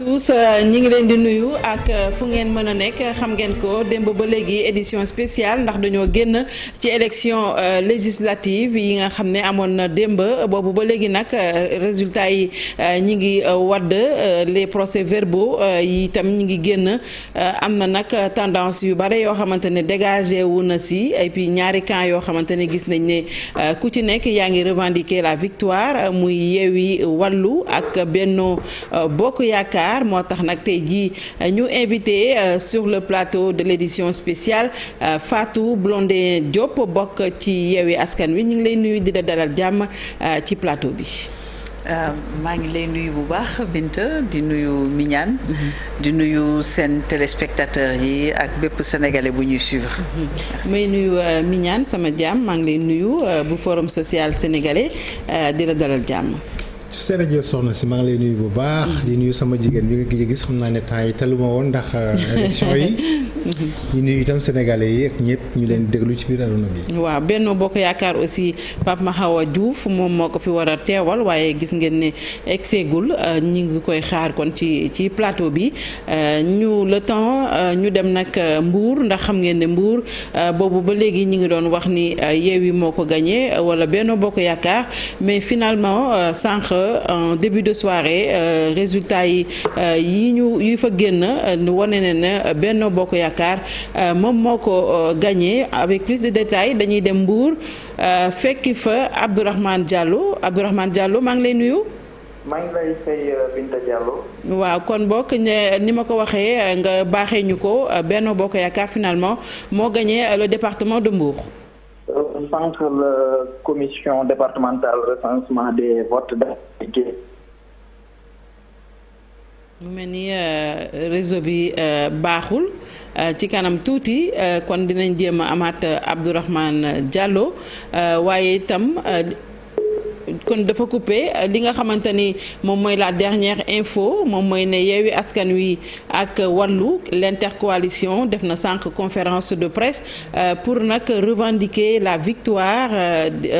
tous ñi ngi leen di nuyu ak fu ngeen mën a nekk xam ngeen ko démb ba léegi édition spéciale ndax dañoo génn ci élection législative yi nga xam ne amoon na démb boobu ba léegi nag résultat yi ñi ngi wadd les procès-verbaux yi itam ñi ngi génn am na nag tendance yu bare yoo xamante ne dégagé wu na si et puis ñaari camp yoo xamante ne gis nañ ne ku ci nekk yaa ngi revendiquer la victoire muy Yewwi Wallu ak Benno Bokk Yaakaar moo tax nag tey jii ñu invité sur le plateau de l'édition spéciale Fatou Blondin Diop bokk ci Yewwi Askan Wi ñu ngi lay nuyu di la dalal jàmm ci plateau bi. maa ngi lay nuyu bu baax Binta di nuyu Mignane di nuyu seen téléspectateurs yi ak bépp sénégalais bu ñuy suivre. may nuyu Mignane sama jàmm maa ngi lay nuyu bu forum social sénégalais di la dalal jàmm. jërëjëf soxna si maa ngi lay nuyu bu baax di nuyu sama jigéen bi nga gis xam naa ne temps yi taluma woon ndax élection yi ñu nuyu itam sénégalais yi ak ñëpp ñu leen déglu ci biir aduna bi. waaw Benno Bokk Yaakaar aussi Pape Mahawa Diouf moom moo ko fi war a teewal waaye gis ngeen ne egseegul ñi ngi koy xaar kon ci plateau bi ñu le temps ñu dem nag Mbour ndax xam ngeen ne Mbour boobu ba léegi ñi ngi doon wax ni Yewwi moo ko gagné wala Benno Bokk Yaakaar mais finalement sànq en début de soirée résultat yi yi fa génn wane ne ne Benno Bokk Yaakaar moom moo ko gagné avec plus de détails dañuy dem Mbour fekki fa Abdourahmane Diallo maa ngi lay nuyu. maa ngi lay fay Binta Diallo. waaw kon bokk ni ma ko waxee nga baaxee ñu ko Benno Bokk Yaakaar finalement moo gagné le département de Mbour. sànq la commission départementale recensement des votes mu mel ni réseau bi baaxul ci kanam tuuti kon dinañ jéem a amaat Abdourahmane Diallo waaye itam kon dafa coupé li nga xamante ni moom mooy la dernière info moom mooy ne Yewwi Askan Wi ak Wallu l'intercoalition def na sànq conférence de presse pour nag revendiquer la victoire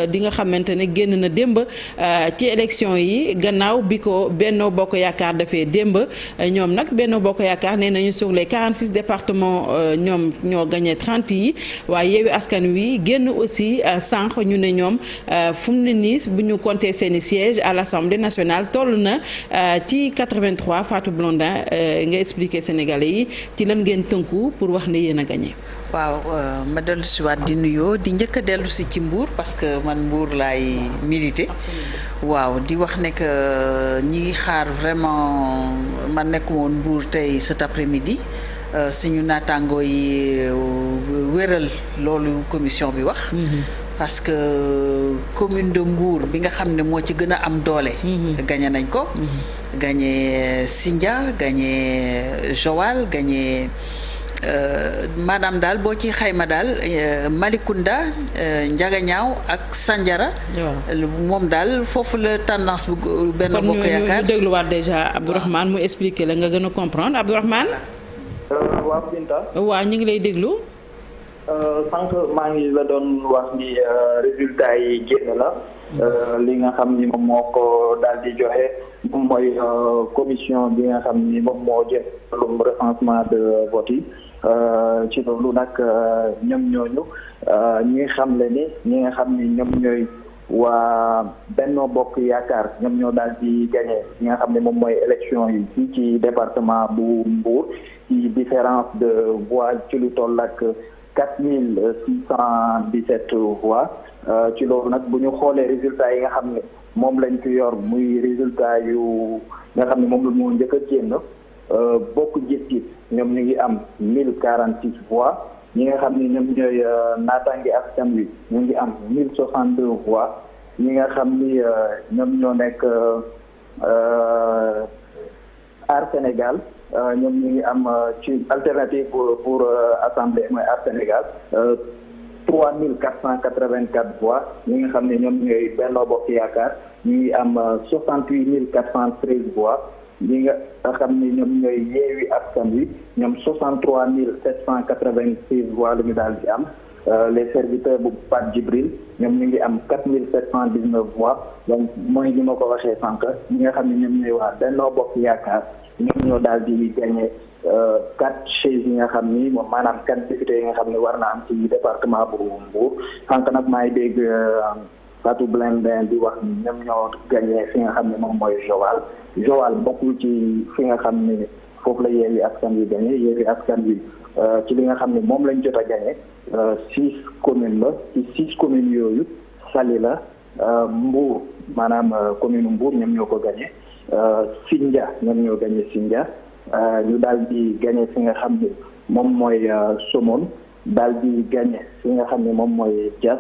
di nga xamante ne génn na démb ci élection yi gannaaw bi ko Benno Bokk Yaakaar dafee démb ñoom nag Benno Bokk Yaakaar nee nañu sur les 46 départements ñoom ñoo gagné 30 yi waaye Yewwi Askan Wi génn aussi sànq ñu ne ñoom fu mu ne nii bu ñu compter seeni siège à l'Assemblée nationale toll na ci 83 Fatou Blondin nga expliquer Sénégalais yi ci lan ngeen tënku pour wax ne yéen a gagné. waaw ma dellu si waat di nuyoo di njëkk a dellu si ci Mbour parce que man Mbour laay milité. waaw di wax ne que ñi ngi xaar vraiment man nekk woon Mbour tey cet après-midi suñu naataangoo yi wéral loolu commission bi wax. parce que commune de Mbour bi nga xam ne moo ci gën a am doole. gagné nañ ko. gagné Sindia gagné Joal gagné maanaam daal boo ci xayma daal Malicounda Ndiaganiao ak Sandiara. moom daal foofu la tendance bu benn bokk yaakaar. kon ñu dégluwaat déjà Abdourahmane mu expliquer la nga gën a comprendre Abdourahmane. waaw Binta. waaw ñu ngi lay déglu. sànq maa ngi la doon wax ni résultat yi génn la li nga xam ni moom moo ko daal di joxe moom mooy commission bi nga xam ni moom moo jël recensement de vote yi ci loolu nag ñoom ñooñu ñi nga xam le ni ñi nga xam ni ñoom ñooy waa Benno Bokk Yaakaar ñoom ñoo daal di gagné ñi nga xam ne moom mooy élection yi fii ci département bu Mbour ci différence de voix ci lu toll ak 4617 voix ci loolu nag bu ñu xoolee résultats yi nga xam ne moom lañ fi yor muy résultat yu nga xam ne moom la moo njëkk a génn bokk gis-gis ñoom ñu ngi am 1046 voix ñi nga xam ne ñoom ñooy naataange askan wi ñu ngi am 1062 voix ñi nga xam ni ñoom ñoo nekk Aar Sénégal ñoom ñu ngi am ci alternative pour assemblée mooy Aar Sénégal 3484 voix ñi nga xam ne ñoom ñooy Benno Bokk Yaakaar ñu ngi am 68413 voix ñi nga xam ne ñoom ñooy Yewwi Askan Wi ñoom 63786 voix la ñu daal di am les serviteurs bu Pape Djibril ñoom ñu ngi am 4719 voix donc mooy ni ma ko waxee sànq ñi nga xam ne ñoom ñooy waa Benno Bokk Yaakaar ñoom ñoo daal di gagné 4 chaises yi nga xam ni moom maanaam 4 députés yi nga xam ne war na am ci département bu Mbour sànq nag maa ngi dégg Fatou Blondin di wax ni ñoom ñoo gagné fi nga xam ne moom mooy Joal bokkul ci fi nga xam ne foofu la Yewwi Askan Wi gagné Yewwi Askan Wi ci li nga xam ne moom lañ jot a gagné 6 communes la ci 6 communes yooyu Saly la Mbour maanaam commune Mbour ñoom ñoo ko gagné Sindia ñoom ñoo gagné Sindia ñu daal di gagné fi nga xam ne moom mooy Somone daal di gagné fi nga xam ne moom mooy Diass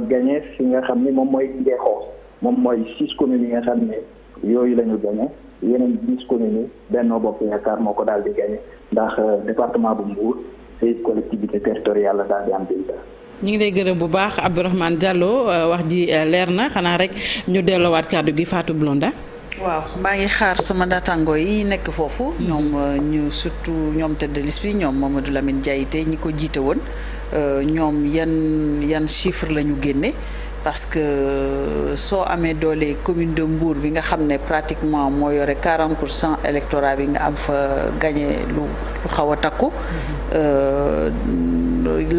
gagné fi nga xam ne moom mooy Ngexo moom mooy 6 communes yi nga xam ne yooyu la ñu gagné yeneen 10 communes yi Benno Bokk Yaakaar moo ko daal di gagné ndax département bu Mbour c'est collectivité territoriale la daal di am ñu ngi lay gërëm bu baax Abdourahmane Diallo wax ji leer na xanaa rek ñu delloowaat kàddu gi Fatou Blondin. waaw maa ngi xaar sama naataango yi nekk foofu ñoom ñu surtout ñoom tête de liste bi ñoom Mamadou Lamine Diaité ñi ko jiite woon ñoom yan chiffre la ñu génne parce que soo amee doole commune de Mbour bi nga xam ne pratiquement moo yore 40% électorat bi nga am fa gagné lu xaw a takku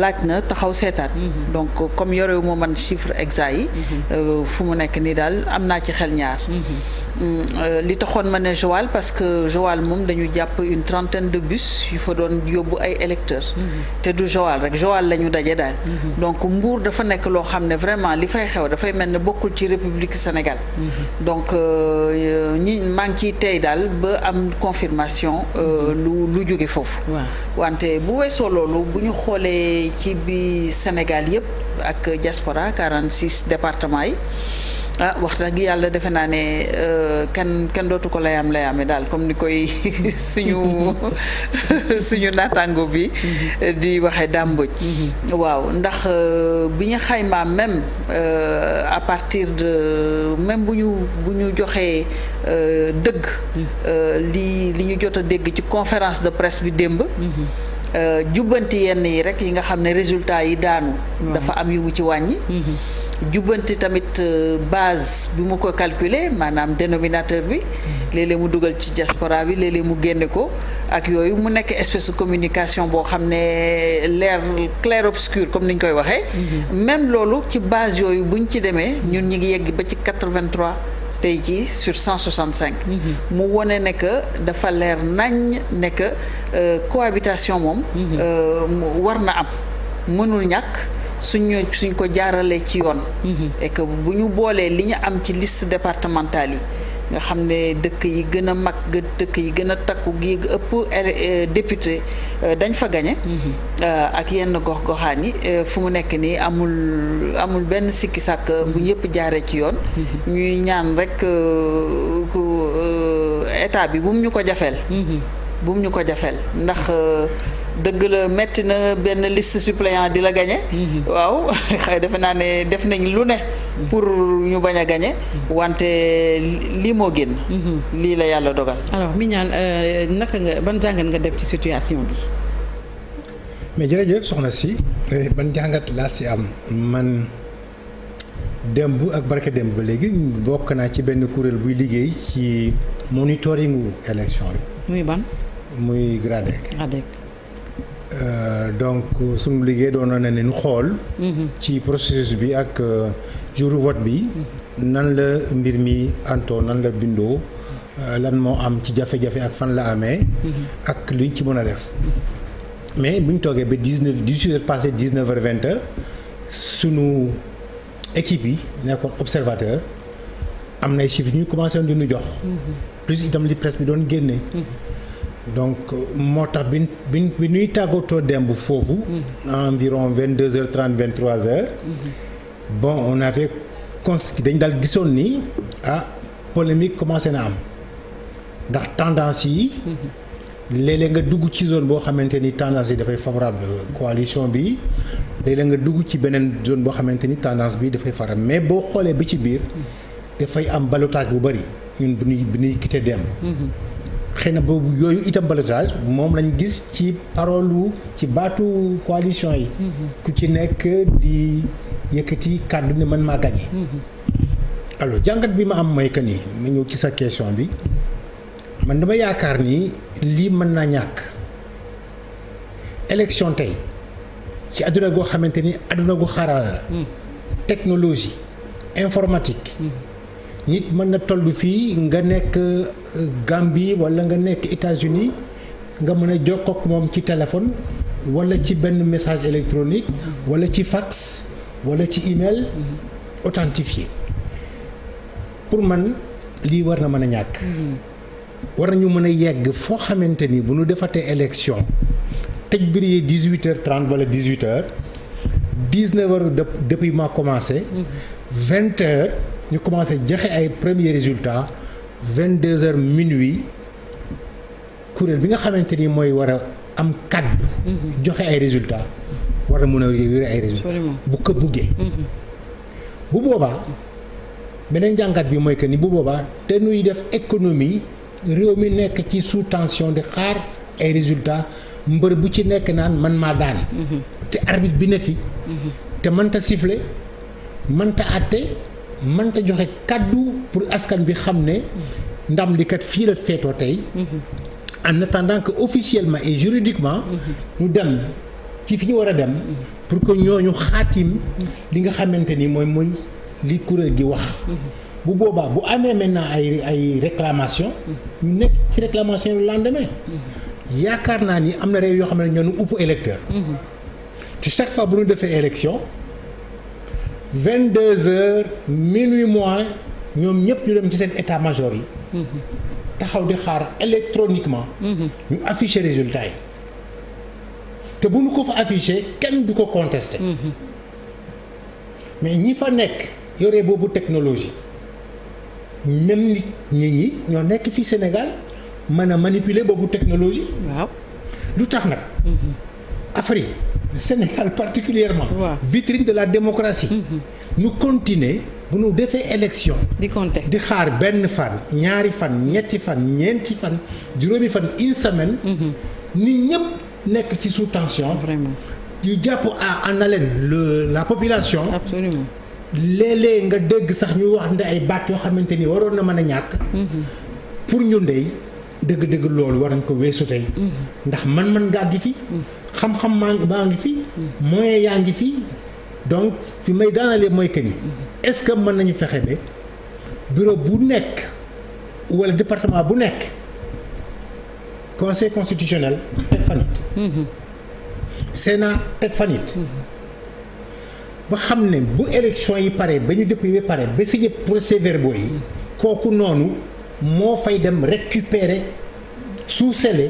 laaj na taxaw seetaat donc comme yorewu ma man chiffre exact yi fu mu nekk nii daal am naa ci xel ñaar li taxoon ma ne Joal parce que Joal moom dañu jàpp une trentaine de bus yu fa doon yóbbu ay électeurs te du Joal rek Joal la ñu daje daal donc Mbour dafa nekk loo xam ne vraiment li fay xew dafay mel ne bokkul ci République Sénégal donc maa ngi ciy tey daal ba am confirmation lu jóge foofu wante bu weesoo loolu bu ñu xoolee ci bi Sénégal yëpp ak diaspora 46 départements yi wax dëgg yàlla defe naa ne kenn dootu ko layame daal comme ni koy suñu naataango bi di waxee dàmboj waaw ndax bi ñu xaymaa même à partir de même bu ñu joxee dëgg li ñu jot a dégg ci conférence de presse bi démb jubbanti yenn yi rek yi nga xam ne résultat yi daanu dafa am yu mu ci wàññi jubbanti tamit base bi mu ko calculer maanaam dénominateur bi léeg-léeg mu dugal ci diaspora bi léeg-léeg mu génne ko ak yooyu mu nekk espèce de communication boo xam ne clair obscur comme ni ñu koy waxee même loolu ci base yooyu buñ ci demee ñun ñi ngi yegg ba ci 83 tey jii sur 165 mu wone ne que dafa leer nañ ne que cohabitation moom war na am mënul ñàkk suñ ko jaaralee ci yoon et que bu ñu boolee li ñu am ci liste départementale yi nga xam ne dëkk yi gën a mag dëkk yi gën a takku gi ëpp député dañ fa gañe ak yenn gox-goxaan yi fu mu nekk nii amul benn sikki sàkk bu ñëpp jaaree ci yoon ñuy ñaan rek état bi bu mu ñu ko jafeel ndax dëgg la metti na benn liste suppléant di la gagné waaw xëy defe naa ne def nañ lu ne pour ñu bañ a gagné wante lii moo génn lii la yàlla dogal. alors Mignane naka nga ban jàngat nga def ci situation bi. mais jërëjëf soxna si ban jàngat laa si am man démb ak barke démb ba léegi bokk naa ci benn kuréel buy liggéey ci monitoringu élection bi. muy ban. muy GRADEC. donc suñu liggéey doon na ne ñu xool. ci processus bi ak jour vote bi. nan la mbir mi antoo nan la bindoo lan moo am ci jafe-jafe ak fan la amee. ak luñ ci mën a def. mais bu ñu toogee ba 18h passé 19h 20h sunu équipe yi nekkoon observateur am na ay chiffres ñu commencé woon di ñu jox. plus itam li presse bi doon génne. donc moo tax bi ñuy tàggatoo démb foofu. environ 22h30 23h. bon on avait dañ daal gisoon ni polémique commencé na am ndax tendance yi. léeg-léeg nga dugg ci zone boo xamante ni tendance yi dafay favorable coalition bi léeg-léeg nga dugg ci beneen zone boo xamante ni tendance bi dafay favorable mais boo xoolee bi ci biir dafay am ballottage bu bari ñun bi ñuy quitté démb. xëy na boobu yooyu itam ballottage moom lañ gis ci parole ci baatu coalition yi. ku ci nekk di yëkkati kàddu ne man maa gagné. alors jàngat bi ma am mooy que ni ma ñëw ci sa question bi man dama yaakaar ni lii mën naa ñàkk élection tey ci àdduna goo xamante ni àdduna gu xarala la. technologie informatique. nit mën na toll fii nga nekk Gambie wala nga nekk États-Unis nga mën a jokkoo ak moom ci téléphone wala ci benn message électronique wala ci fax wala ci email authentifié pour man lii war na mën a ñàkk. war nañu mën a yegg foo xamante ni bu ñu defatee élection tëj biir yi 18h30 wala 18h 19h depuis ma commencé. 20h. ñu commencé joxe ay premiers résultats 22h minuit kuréel bi nga xamante ni mooy war a am kàddu joxe ay résultats war a mën a yore ay résultats bu ko buggee bu boobaa beneen jàngat bi mooy que ni bu boobaa dañuy def économie réew mi nekk ci sous tension di xaar ay résultats mbër bu ci nekk naan man maa daan te arbitre bi ne fi te mënta siffler mënta àtte mënta joxe kàddu pour askan bi xam ne ndam li kat fii la feetoo tey en attendant que officiellement et juridiquement ñu dem ci fi ñu war a dem pour que ñooñu xaatim li nga xamante ni mooy li kuréel gi wax bu boobaa bu amee maintenant ay réclamation ñu nekk ci réclamation yu lendemain yaakaar naa ni am na réew yoo xam ne ñoo nu upp électeur te chaque fois bu ñu defee élection 22h minuit moins ñoom ñëpp ñu dem ci seen état major yi. taxaw di xaar électroniquement. ñu afficher résultats yi te bu ñu ko fa afficher kenn du ko contester. mais ñi fa nekk yore boobu technologie même nit ñi ñoo nekk fii Sénégal mën a manipuler boobu technologie. waaw lu tax nag. Afrique. Sénégal particulièrement vitrine de la démocratie ñu continuer bu ñu defee élection di compter di xaar benn fan ñaari fan ñetti fan ñeenti fan juróomi fan une semaine nit ñëpp nekk ci sous tension vraiment yu jàpp en haleine la population absolument léeg-léeg nga dégg sax ñu wax nde ay baat yoo xamante ni waroon na mën a ñàkk pour ñu ndey dëgg-dëgg loolu war nañ ko weesu tey ndax man ngaa gi fi xam-xam baa ngi fi moyen yaa ngi fi donc fi may daanalee mooy que ni est-ce que mën nañu fexe ba bureau bu nekk wala département bu nekk conseil constitutionnel teg fan it Sénat teg fan it ba xam ne bu élection yi pare ba ñu dépouiller ba pare ba signé procès-verbaux yi kooku noonu moo fay dem récupérer sous scellé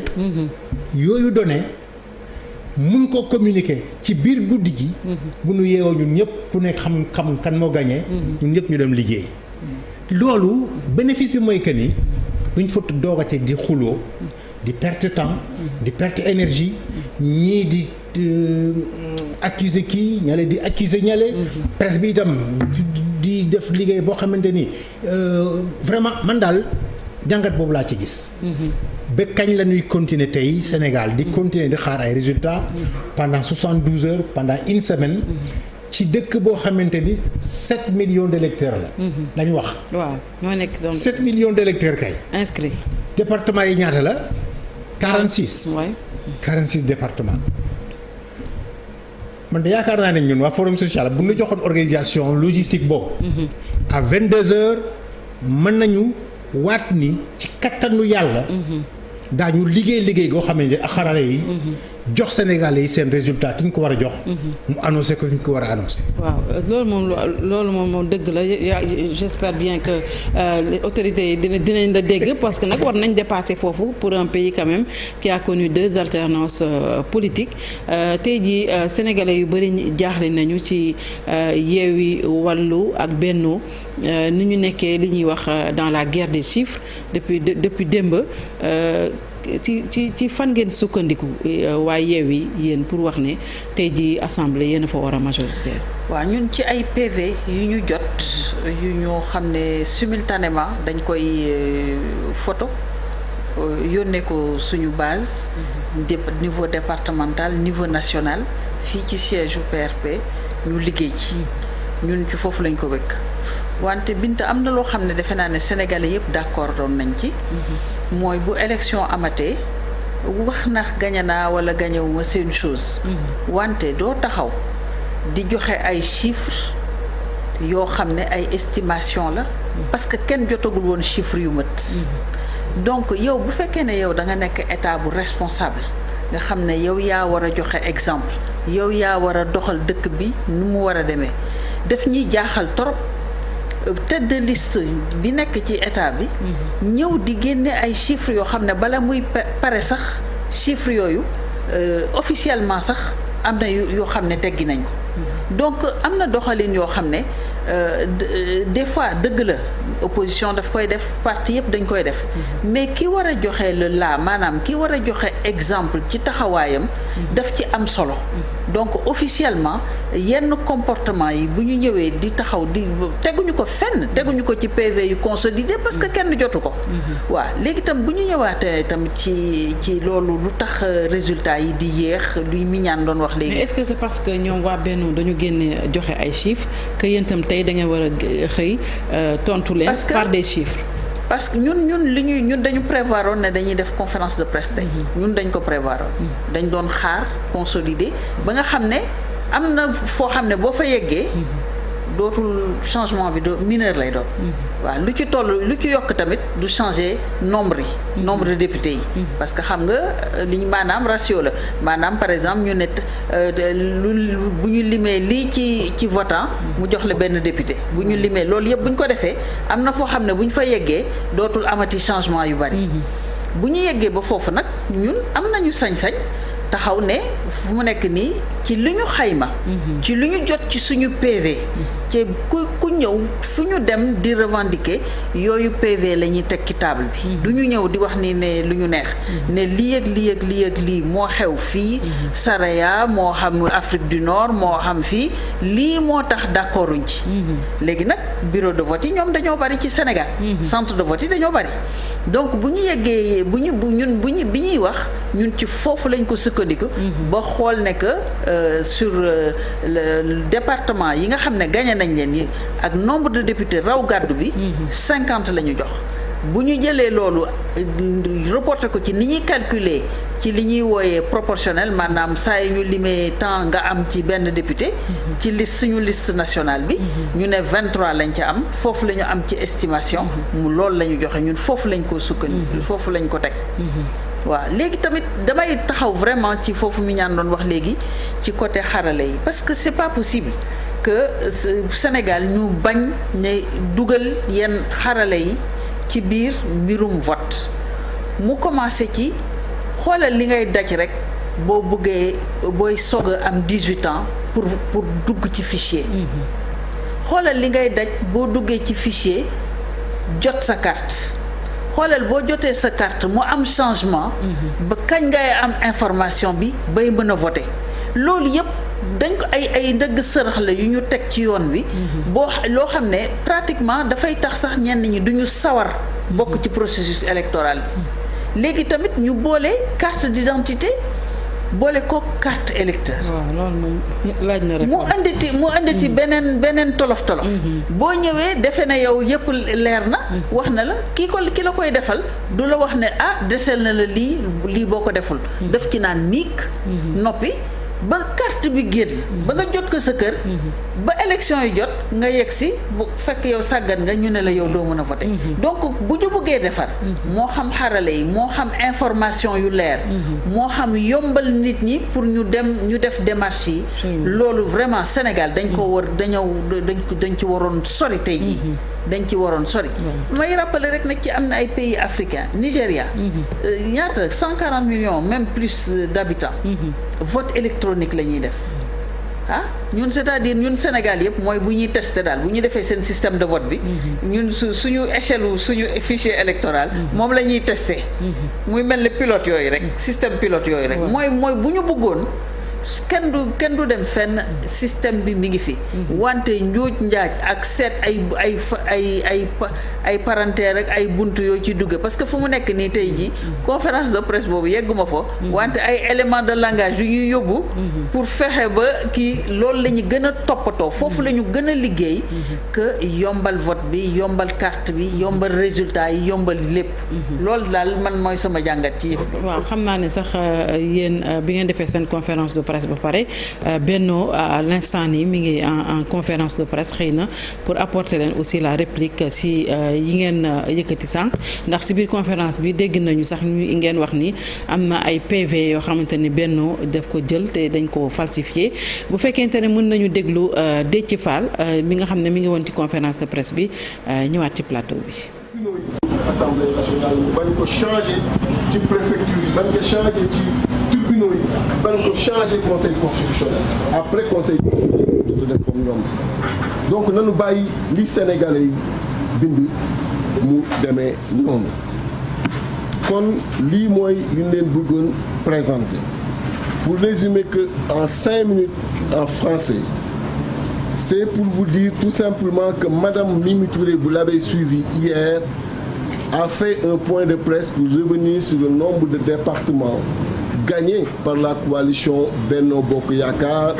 yooyu données mun ko communiquer ci biir guddi gi bu nu yeewoo ñun ñëpp ku nekk xam kan moo gagné ñun ñëpp ñu dem liggéey loolu bénéfice bi mooy que ni duñ fa doogate di xuloo di perte temps di perte énergie ñii di accuser kii ñale di accuser ñale presse bi itam di def liggéey boo xamante ni vraiment man daal jàngat boobu laa ci gis ba kañ la ñuy continuer tey Sénégal di continuer di xaar ay résultats pendant 72 heures pendant une semaine ci dëkk boo xamante ni 7 millions d'électeurs la lañ wax waaw ñoo nekk 7 millions d'électeurs kay inscrits département yi ñaata la 46 ouais. 46 départements man de yaakaar naa ne ñun waa forum social bu ñu joxoon organisation logistique boobu à 22 heures mën nañu waat ni ci kattanu yàlla daañu liggéey goo xam ne ak xarale yi jox Sénégalais yi seen résultat ki ñu ko war a jox mu annoncé ko fi ñu ko war a annoncé waaw loolu moom dëgg la j'espère bien que les autorités yi dinañ la dégg parce que nag war nañ dépasser foofu pour un pays quand même qui a connu 2 alternances politiques tey jii Sénégalais yu bëri jaaxle nañu ci Yewwi Wallu ak Benno ni ñu nekkee li ñuy wax dans la guerre des chiffres depuis démb ci fan ngeen sukkandiku waaye Yewwi yéen pour wax ne tey jii assemblée yéen a fa war a majoritaire. waaw ñun ci ay PV yu ñu jot yu ñu xam ne simultanément dañ koy photo yónnee ko suñu base niveau départemental niveau national fii ci siège u PRP ñu liggéey ci ñun ci foofu lañ ko wekk wante Binta am na loo xam ne defe naa ne sénégalais yëpp d'accord doon nañ ci mooy bu élection amatee wax na gañe naa wala gañewuma c'est une chose wante doo taxaw di joxe ay chiffres yoo xam ne ay estimation la parce que kenn jotagul woon chiffres yu mat donc yow bu fekkee ne yow da nga nekk état bu responsable nga xam ne yow yaa war a joxe exemple yow yaa war a doxal dëkk bi nu mu war a demee daf ñuy jaaxal trop tête de liste bi nekk ci état bi ñëw di génne ay chiffres yoo xam ne bala muy pare sax chiffres yooyu officiellement sax am na yoo xam ne teggi nañ ko donc am na doxalin yoo xam ne des fois dëgg la opposition daf koy def parti yëpp dañ koy def mais ki war a joxe le la maanaam ki war a joxe exemple ci taxawaayam daf ci am solo donc officiellement yenn comportement yi bu ñu ñëwee di taxaw di teguñu ko fenn teguñu ko ci PV yu consolidé parce que kenn jotu ko waaw léegi tam bu ñu ñëwaatee tamit ci loolu lu tax résultat yi di yéex luy miñaan doon wax léegi. mais est-ce que c'est parce que ñoom waa Benno dañu génne joxe ay chiffres que yéen itam tey da ngeen war a xëy tontu leen par des chiffres. parce que ñun dañu prévoir woon ne dañuy def conférence de presse tey ñun dañ ko prévoir woon dañ doon xaar consolider ba nga xam ne am na foo xam ne boo fa yeggee dootul changement bi mineur lay doon waaw lu ci yokk tamit du changer nombre de députés yi parce que xam nga li ñu maanaam ratio la maanaam par exemple ñu ne bu ñu limee lii ci votant mu jox la benn député bu ñu limee loolu yëpp bu ñu ko defee am na foo xam ne bu ñu fa yeggee dootul amati changement yu bari bu ñu yeggee ba foofu nag ñun am nañu sañ-sañ taxaw ne fu mu nekk nii ci li ñu xayma ci li ñu jot ci suñu PV ci ku ñëw fu ñu dem di revendiquer yooyu PV la ñuy teg ci table bi du ñu ñëw di wax ni ne lu ñu neex ne lii ak lii ak lii ak lii moo xew fii Saraya moo xam Afrique du Nord moo xam fii lii moo tax d'accorduñ ci léegi nag bureau de vote yi ñoom dañoo bari ci Sénégal centre de vote yi dañoo bari donc bu ñu yeggee bi ñuy wax ñun ci foofu lañ ko sukkandiku ba xool ne que sur le département yi nga xam ne gagné nañ leen yi ak nombre de députés raw gàddu bi 50 la ñu jox bu ñu jëlee loolu reporté ko ci ni ñuy calculer ci li ñuy wooyee proportionnel maanaam saa yi ñu limee temps nga am ci benn député ci suñu liste nationale bi ñu ne 23 lañ ca am foofu la ñu am ci estimation mu loolu la ñu joxe ñun foofu lañ ko sukkandiku foofu lañ ko teg waaw léegi tamit damay taxaw vraiment ci foofu mi ñaan doon wax léegi ci côté xarala yi parce que c'est pas possible que Sénégal ñu bañ ne dugal yenn xarala yi ci biir mbirum vote mu commencé ci xoolal li ngay daj rek boo bëggee booy soog a am 18 ans pour dugg ci fichier xoolal li ngay daj boo duggee ci fichier jot sa carte xoolal boo jotee sa carte mu am changement ba kañ ngay am information bi bay mën a voter loolu yëpp dañ ko ay ndëgg sërëx la yu ñu teg ci yoon bi loo xam ne pratiquement dafay tax sax ñenn ñi duñu sawar bokk ci processus électoral bi léegi tamit ñu boole carte d'identité boole ko carte électeur waaw loolu moom laaj na mu anditi beneen tolof boo ñëwee defe na yow yëpp leer na wax na la ki la koy defal du la wax ne desel na la lii boo ko deful daf ci naan niik noppi ba carte bi génn ba nga jot ko sa kër ba élection yi jot nga yegg si bu fekk yow sàggan nga ñu ne la yow doo mën a voter donc bu ñu bëggee defar moo xam xarale yi moo xam information yu leer moo xam yombal nit ñi pour ñu def démarche yi loolu vraiment Sénégal dañ ci waroon sori tey jii dañ ci waroon sori may rappeler rek nag ci am na ay pays africains Nigéria ñaata 140 millions même plus d'habitants vote électronique la ñuy def ñun c'est-à-dire ñun Sénégal yëpp mooy bu ñuy tester daal bu ñu defee seen système de vote bi ñun suñu échelle suñu fichier électoral moom la ñuy tester muy mel ni pilote yooyu rek système pilote yooyu rek mooy bu ñu bëggoon kenn du dem fenn système bi mi ngi fi. wante njuuj njaaj ak seet ay parenthèses rek ay buntu yoo ci dugge parce que fu mu nekk nii tey jii conférence de presse boobu yegguma fa. wante ay éléments de langage yu ñuy yóbbu. pour fexe ba kii loolu la ñu gën a toppatoo foofu la ñu gën a liggéey. que yombal vote bi yombal carte bi yombal résultat yi yombal lépp. loolu daal man mooy sama jàngat ci yëf bi. waaw xam naa ne sax yéen bi ngeen defee seen conférence de presse ba pare Benno à l'instant nii mi ngi en conférence de presse xëy na pour apporter leen aussi la réplique si yi ngeen yëkkati sànq ndax si biir conférence bi dégg nañu sax ñu ngeen wax ni am na ay PV yoo xamante ni Benno def ko jël te dañ ko falsifié bu fekkente ne mën nañu déglu Déthié Fall mi nga xam ne mi ngi woon ci conférence de presse bi ñëwaat ci plateau bi. Assemblée nationale mu bañ ko changer ci préfecture yi bañ ko changer ci tribunaux yi bañ ko changer conseil constitutionnel après conseil constitutionnel du def comme ñoom donc nanu bàyyi li Sénégalais yi bind mu demee noonu kon lii mooy li ñu leen bëggoon présenter pour résumer que en 5 minutes en français c'est pour vous dire tout simplement que Madame Mimi Touré, vous l'avez suivi hier, a fait un point de presse pour revenir sur le nombre de départements gagnés par la coalition Benno Bokk Yakaar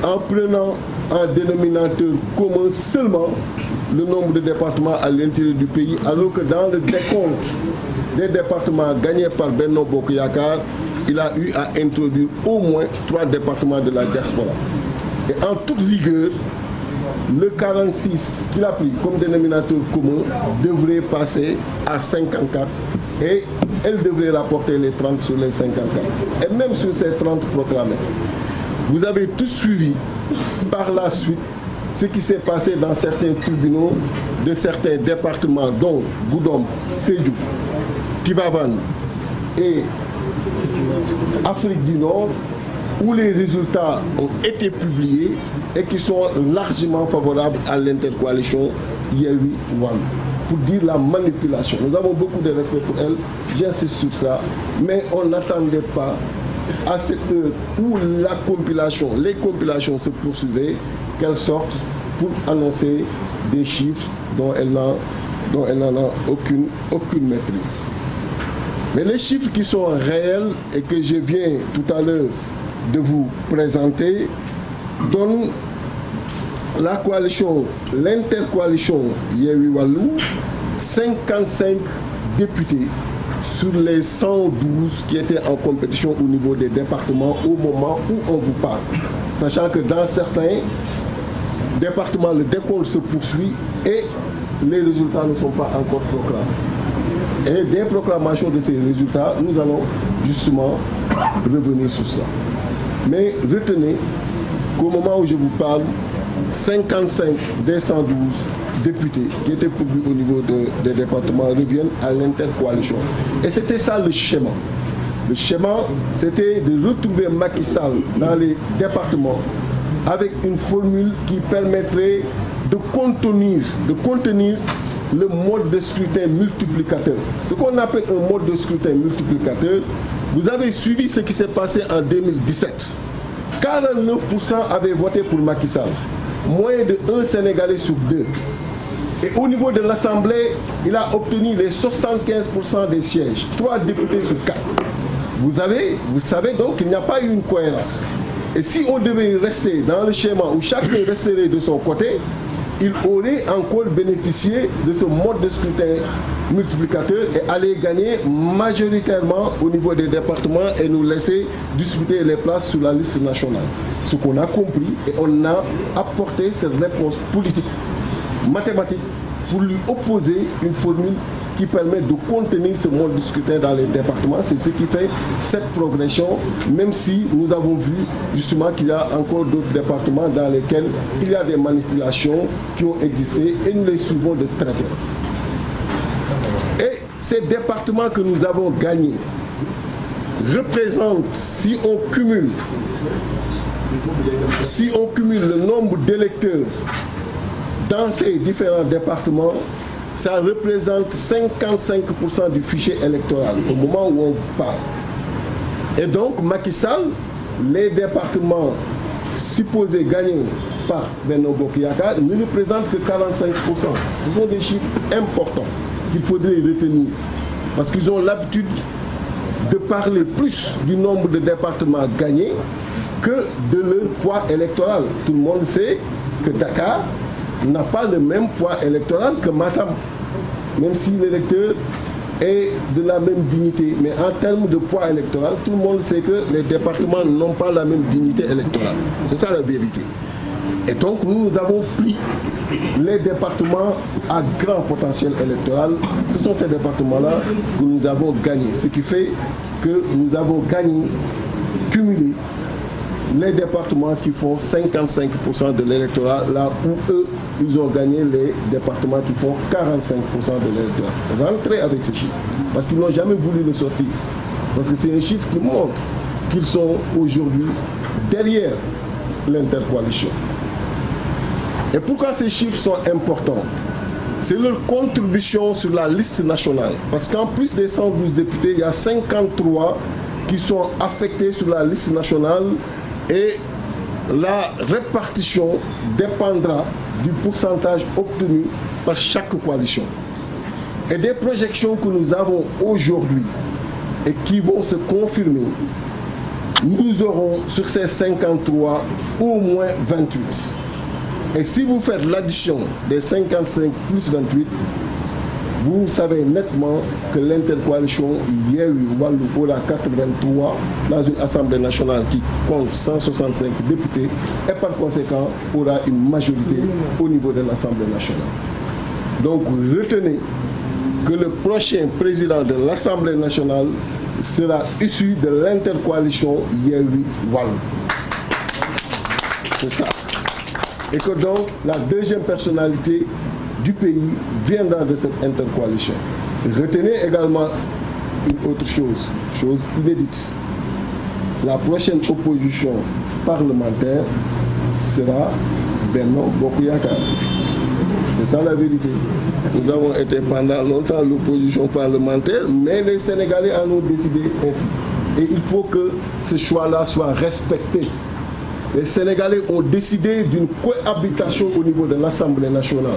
en prenant en dénominateur commun seulement le nombre de départements à l'intérieur du pays, alors que dans le décompte des départements gagnés par Benno Bokk Yakaar, il a eu à introduire au moins 3 départements de la diaspora. Et en toute rigueur, le 46 qu'il a pris comme dénominateur commun devrait passer à 54 et elle devrait rapporter les 30 sur les 54. Et même sur ces 30 proclamés, vous avez tous suivi par la suite ce qui s'est passé dans certains tribunaux de certains départements, dont Goudomp, Sédhiou, Tivaouane et Afrique du Nord, où les résultats ont été publiés et qui sont largement favorables à l'intercoalition Yewwi Wallu. Pour dire la manipulation. Nous avons beaucoup de respect pour elle, j'insiste sur ça, mais on n'attendait pas à cette heure où les compilations se poursuivaient, qu'elle sorte pour annoncer des chiffres dont elle n'en a aucune maîtrise. Mais les chiffres qui sont réels et que je viens tout à l'heure de vous présenter donnent la coalition, l'intercoalition Yewwi Wallu, 55 députés sur les 112 qui étaient en compétition au niveau des départements au moment où on vous parle. Sachant que dans certains départements, le décompte se poursuit et les résultats ne sont pas encore proclamés. Et des proclamations de ces résultats, nous allons justement revenir sur ça. Mais retenez qu'au moment où je vous parle, 55 des 112 députés qui étaient pourvus au niveau des départements reviennent à l'intercoalition. Et c'était ça le schéma. Le schéma, c'était de retrouver Macky Sall dans les départements avec une formule qui permettrait de contenir le mode de scrutin multiplicateur. Ce qu'on appelle un mode de scrutin multiplicateur, vous avez suivi ce qui s'est passé en 2017. 49% avaient voté pour Macky Sall, moins de 1 Sénégalais sur 2. Et au niveau de l'Assemblée, il a obtenu les 75% des sièges, 3 députés sur 4. Vous savez donc qu'il n'y a pas eu une cohérence. Et si on devait rester dans le schéma où chacun resterait de son côté, il aurait encore bénéficié de ce mode de scrutin multiplicateur et allait gagner majoritairement au niveau des départements et nous laisser disputer les places sur la liste nationale. Ce qu'on a compris et on a apporté cette réponse politique, mathématique, pour lui opposer une formule qui permet de contenir ce mode de scrutin dans les départements. C'est ce qui fait cette progression, même si nous avons vu justement qu'il y a encore d'autres départements dans lesquels il y a des manipulations qui ont existé et nous les suivons de très près. Et ces départements que nous avons gagnés représentent, si on cumule le nombre d'électeurs dans ces différents départements, ça représente 55% du fichier électoral au moment où on vous parle. Et donc Macky Sall les départements supposés gagner par Benno Bokk Yakaar ne représentent que 45%. Ce sont des chiffres importants qu'il faudrait retenir parce qu'ils ont l'habitude de parler plus du nombre de départements gagnés que de leur poids électoral. Tout le monde sait que Dakar n'a pas le même poids électoral que Matam, même si l'électeur est de la même dignité. Mais en termes de poids électoral, tout le monde sait que les départements n'ont pas la même dignité électorale. C'est ça la vérité. Et donc nous avons pris les départements à grand potentiel électoral. Ce sont ces départements-là que nous avons gagnés. Ce qui fait que nous avons gagné, cumulé, les départements qui font 55% de l'électorat, là où eux, ils ont gagné les départements qui font 45% de l'électorat. Rentrez avec ces chiffres, parce qu'ils n'ont jamais voulu le sortir. Parce que c'est un chiffre qui montre qu'ils sont aujourd'hui derrière l'intercoalition. Et pourquoi ces chiffres sont importants? C'est leur contribution sur la liste nationale. Parce qu'en plus des 112 députés, il y a 53 qui sont affectés sur la liste nationale et la répartition dépendra du pourcentage obtenu par chaque coalition. Et des projections que nous avons aujourd'hui et qui vont se confirmer, nous aurons sur ces 53 au moins 28. Et si vous faites l'addition des 55 plus 28, vous savez nettement que l'intercoalition Yewwi Wallu aura 83 dans une Assemblée nationale qui compte 165 députés et par conséquent aura une majorité au niveau de l'Assemblée nationale. Donc retenez que le prochain président de l'Assemblée nationale sera issu de l'intercoalition Yewwi Wallu. C'est ça. Et que donc la deuxième personnalité du pays viendra de cette intercoalition. Retenez également une autre chose inédite. La prochaine opposition parlementaire sera Benno Bokk Yakaar. C'est ça la vérité. Nous avons été pendant longtemps l'opposition parlementaire, mais les Sénégalais en ont décidé ainsi. Et il faut que ce choix-là soit respecté. Les Sénégalais ont décidé d'une cohabitation au niveau de l'Assemblée nationale.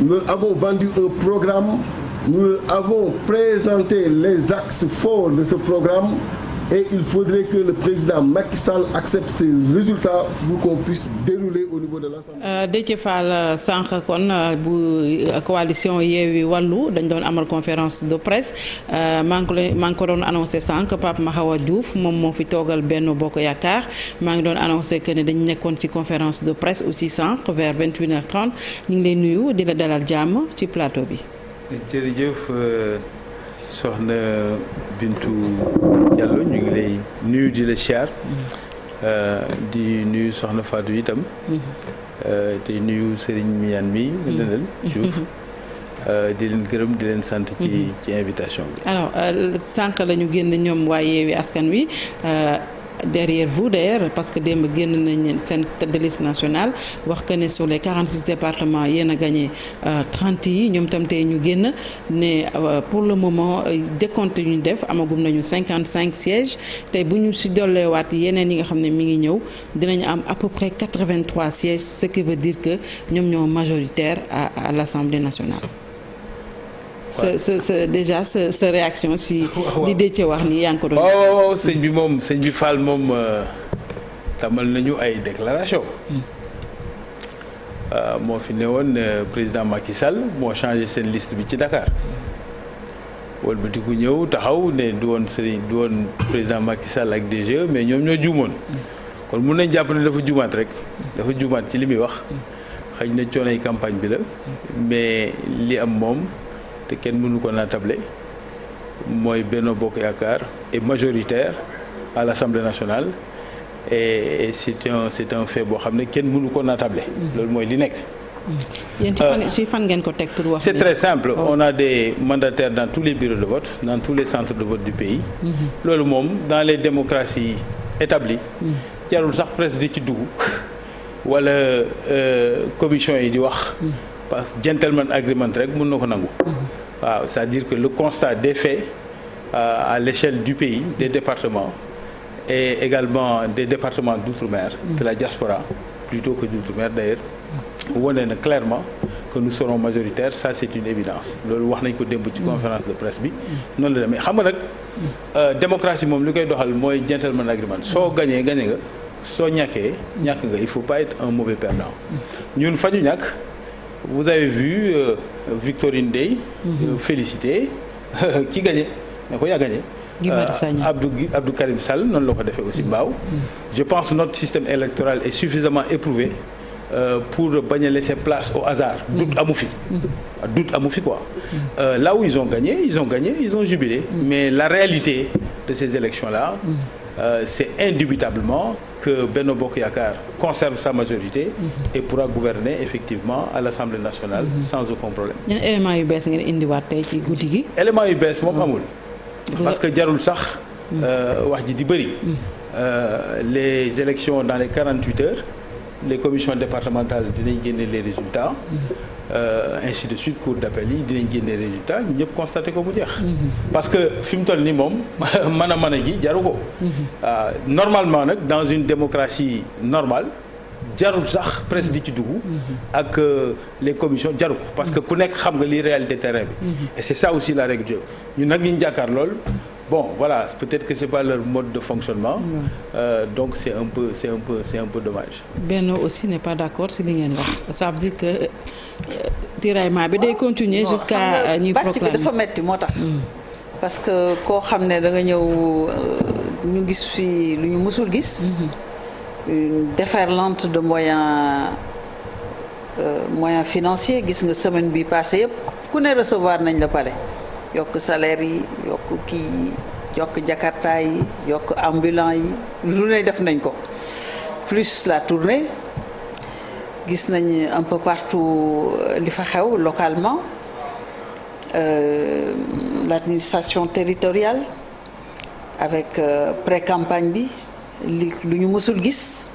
Nous leur avons vendu un programme, nous leur avons présenté les axes forts de ce programme et il faudrait que le président Macky Sall accepte ces résultats pour qu'on puisse dérouler au niveau de l'Assemblée. Déthié Fall sànq kon bu coalition Yewwi Wallu dañ doon amal conférence de presse maa ngi ko doon annoncé sànq Pape Mahawa Diouf moom moo fi toogal Benno Bokk Yaakaar maa ngi doon annoncé que ne dañu nekkoon ci conférence de presse aussi sànq vers 21h30 ñu ngi lay nuyu di la dalal jàmm ci plateau bi. jërëjëf soxna Bintu Diallo ñu ngi lay nuyu di la siyaar di nuyu soxna Fatou itam te nuyu Serigne Mignane mi dëndal Diouf di leen gërëm di leen sant ci invitation bi. Alors sànq la ñu génn ñoom waa Yewwi Askan Wi derrière vous d'ailleurs parce que démb génn nañ seen tête de liste nationale wax que ne sur les 46 départements yéen a gagné 30 yi ñoom tam tey ñu génn ne pour le moment décompte yu ñu def amagum nañu 55 sièges tey bu ñu si dolleewaat yeneen yi nga xam ne mi ngi ñëw dinañu am à peu près 83 sièges ce qui veut dire que ñoom ñoo majoritaire à l'Assemblée nationale. Déjà sa réaction si li Déthié wax ni yaa ngi ko doon. waaw sëñ bi Fall moom tamal nañu ay déclaration moo fi ne woon président Macky Sall moo changé seen liste bi ci Dakar wëlbatiku ñëw taxaw ne du woon président Macky Sall ak DG mais ñoom ñoo juumoon kon mun nañ jàpp ne dafa juumaat rek dafa juumaat ci li muy wax xëy na coonay campagne bi la mais li am moom. te kenn mënu ko naatable mooy Benno Bokk Yaakaar est majoritaire à l'Assemblée nationale et c'est un fait boo xam ne kenn mënu ko naatable loolu mooy li nekk. yéen ci fan ngeen ko teg pour wax. C'est très simple on a des mandataires dans tous les bureaux de vote dans tous les centres de vote du pays. loolu moom dans les démocraties établies. jarul sax presse di ci dugg wala commission yi di wax. parce que gentleman agreement rek mën na ko nangu. waaw c'est-à-dire que le constat des faits à l'échelle du pays des départements et également des départements d'outre-mer, de la diaspora, plutôt que d'outre-mer d'ailleurs, wane na clairement que nous serons majoritaires, ça c'est une évidence. Loolu wax nañ ko démb ci conférence de presse bi. Noonu la demee xam nga nag démocratie moom li koy doxal mooy gentleman agreement. Soo gañee gañe nga, soo ñàkkee ñàkk nga. Il faut pas être un mauvais perdant. Ñun fa ñu ñàkk. Vous avez vu Victorine Ndeye félicité ki gagné ne ko yaa gagné Abdou Karim Sall noonu la ko defee aussi Mbao. Je pense que notre système électoral est suffisamment éprouvé pour bañ a laisser place au hasard. Doute amu fi quoi. Là où ils ont gagné ils ont jubilé. Mais la réalité de ces élections-là c'est indubitablement que Benno Bokk Yakaar conserve sa majorité et pourra gouverner effectivement à l'Assemblée nationale sans aucun problème. Yan éléments yu bees ngeen indiwaat tey ci guddi gi. éléments yu bees moom amul. parce que jarul sax wax ji di bëri. Les élections dans les 48 heures les commissions départementales dinañ génne les résultats. Ainsi de suite cour d'appel yi dinañ génne résultat ñëpp constaté ko mu jeex. parce que fi mu toll nii moom mën a gi jaru ko. Normalement nag dans une démocratie normale jarul sax presse di ci dugg. ak les commissions jaru ko parce que ku nekk xam nga li réalité terrain bi. et c'est ça aussi la règle du jeu ñun nag ñu jàkkaar lool. Bon voilà peut-être que c'est pas leur mode de fonctionnement. Donc c'est un peu dommage. Benno aussi n'est pas d'accord si li ngeen wax ça veut dire que tiraillement bi day continuer jusqu'à ñuy proclamer. bàcc bi dafa metti moo tax. parce que koo xam ne da nga ñëw ñu gis fii lu ñu mësul gis. Une déferlante de moyens financiers gis nga semaine bi passée yëpp ku ne recevoir nañ la palais. Yokk salaire yi yokk kii yi yokk jakarta yi yokk ambulant yi lu ne def nañ ko plus la tournée gis nañ un peu partout li fa xew localement l'administration territoriale avec pré-campagne bi lu ñu mësul gis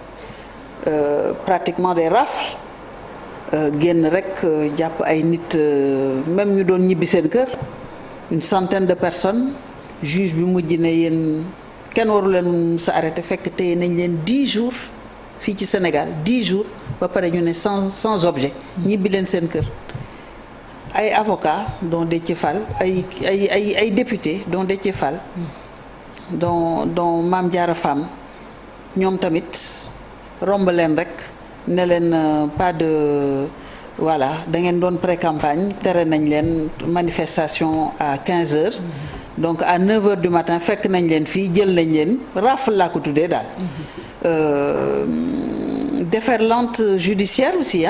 pratiquement des rafles génn rek jàpp ay nit même ñu doon ñibbi seen kër une centaine de personnes juge bi mujj ne yéen kenn waru leen sa arrêté fekk téye nañ leen 10 jours fii ci Sénégal 10 jours ba pare ñu ne sans objet ñibbi leen seen kër ay avocats dont Déthié Fall ay députés dont Déthié Fall dont Mame Diarra Fam ñoom tamit romb leen rek ne leen pas de voilà da ngeen doon pré-campagne tere nañ leen manifestation à 15 heures donc à 9 heures du matin fekk nañ leen fii jël nañ leen rafle laa ko tuddee daal. Déferlante judiciaire aussi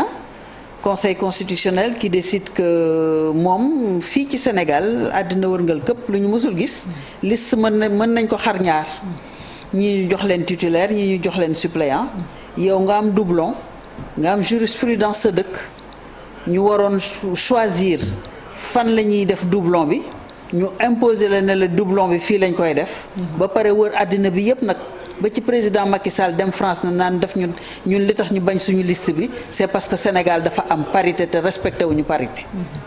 conseil constitutionnel qui décide que moom fii ci Sénégal àddina wërngal këpp lu ñu mësul gis liste mën nañ ko xar ñaar ñii ñu jox leen titulaire ñii ñu jox leen suppléant yow nga am doublon nga am jurisprudence sa dëkk. ñu waroon choisir fan la ñuy def doublon bi ñu imposer la ne la doublon bi fii lañ koy def. ba pare wër àddina bi yépp nag ba ci président Macky Sall dem France na naan def ñun li tax ñu bañ suñu liste bi c'est parce que Sénégal dafa am parité te respecté wuñu parité.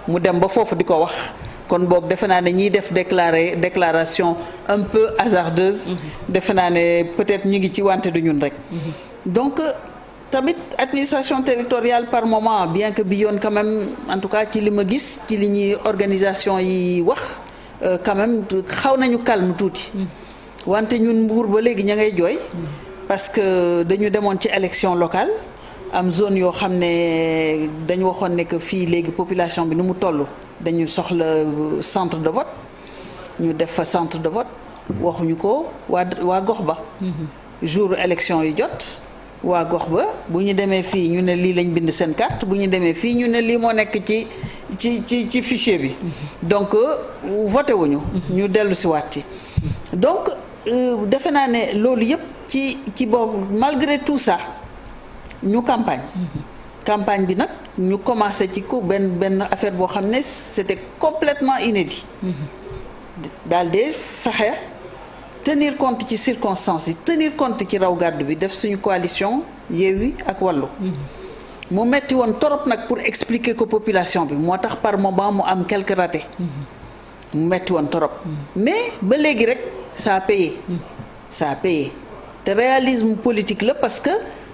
mu dem ba foofu di ko wax kon boog defe naa ne ñiy def déclaration un peu hasardeuse. defe naa ne peut-être ñu ngi ci wante du ñun rek. donc. tamit administration territoriale par moment bien que bi yoon quand même en tout cas ci li ma gis ci li ñuy organisation yi wax quand même xaw nañu calme tuuti wante ñun Mbour ba léegi ña ngay jooy parce que dañu demoon ci élection locale am zone yoo xam ne dañu waxoon ne que fii léegi population bi ni mu toll dañu soxla centre de vote ñu def fa centre de vote waxuñu ko waa gox ba jour élection yi jot waa gox ba bu ñu demee fii ñu ne lii lañ bind seen carte bu ñu demee fii ñu ne lii moo nekk ci fichier bi donc voté wuñu ñu dellu si waat ci donc defe naa ne loolu yëpp ci boobu malgré tout ça ñu campagne bi nag ñu commencé ci ko benn affaire boo xam ne c'était complètement inédit daal de fexe tenir compte ci circonstances yi tenir compte ci raw gàddu bi def suñu coalition Yewwi ak Wallu mu metti woon torop nag pour expliquer ko population bi moo tax par moment mu am quelques ratés mu metti woon torop mais ba léegi rek ça a payé te réalisme politique la parce que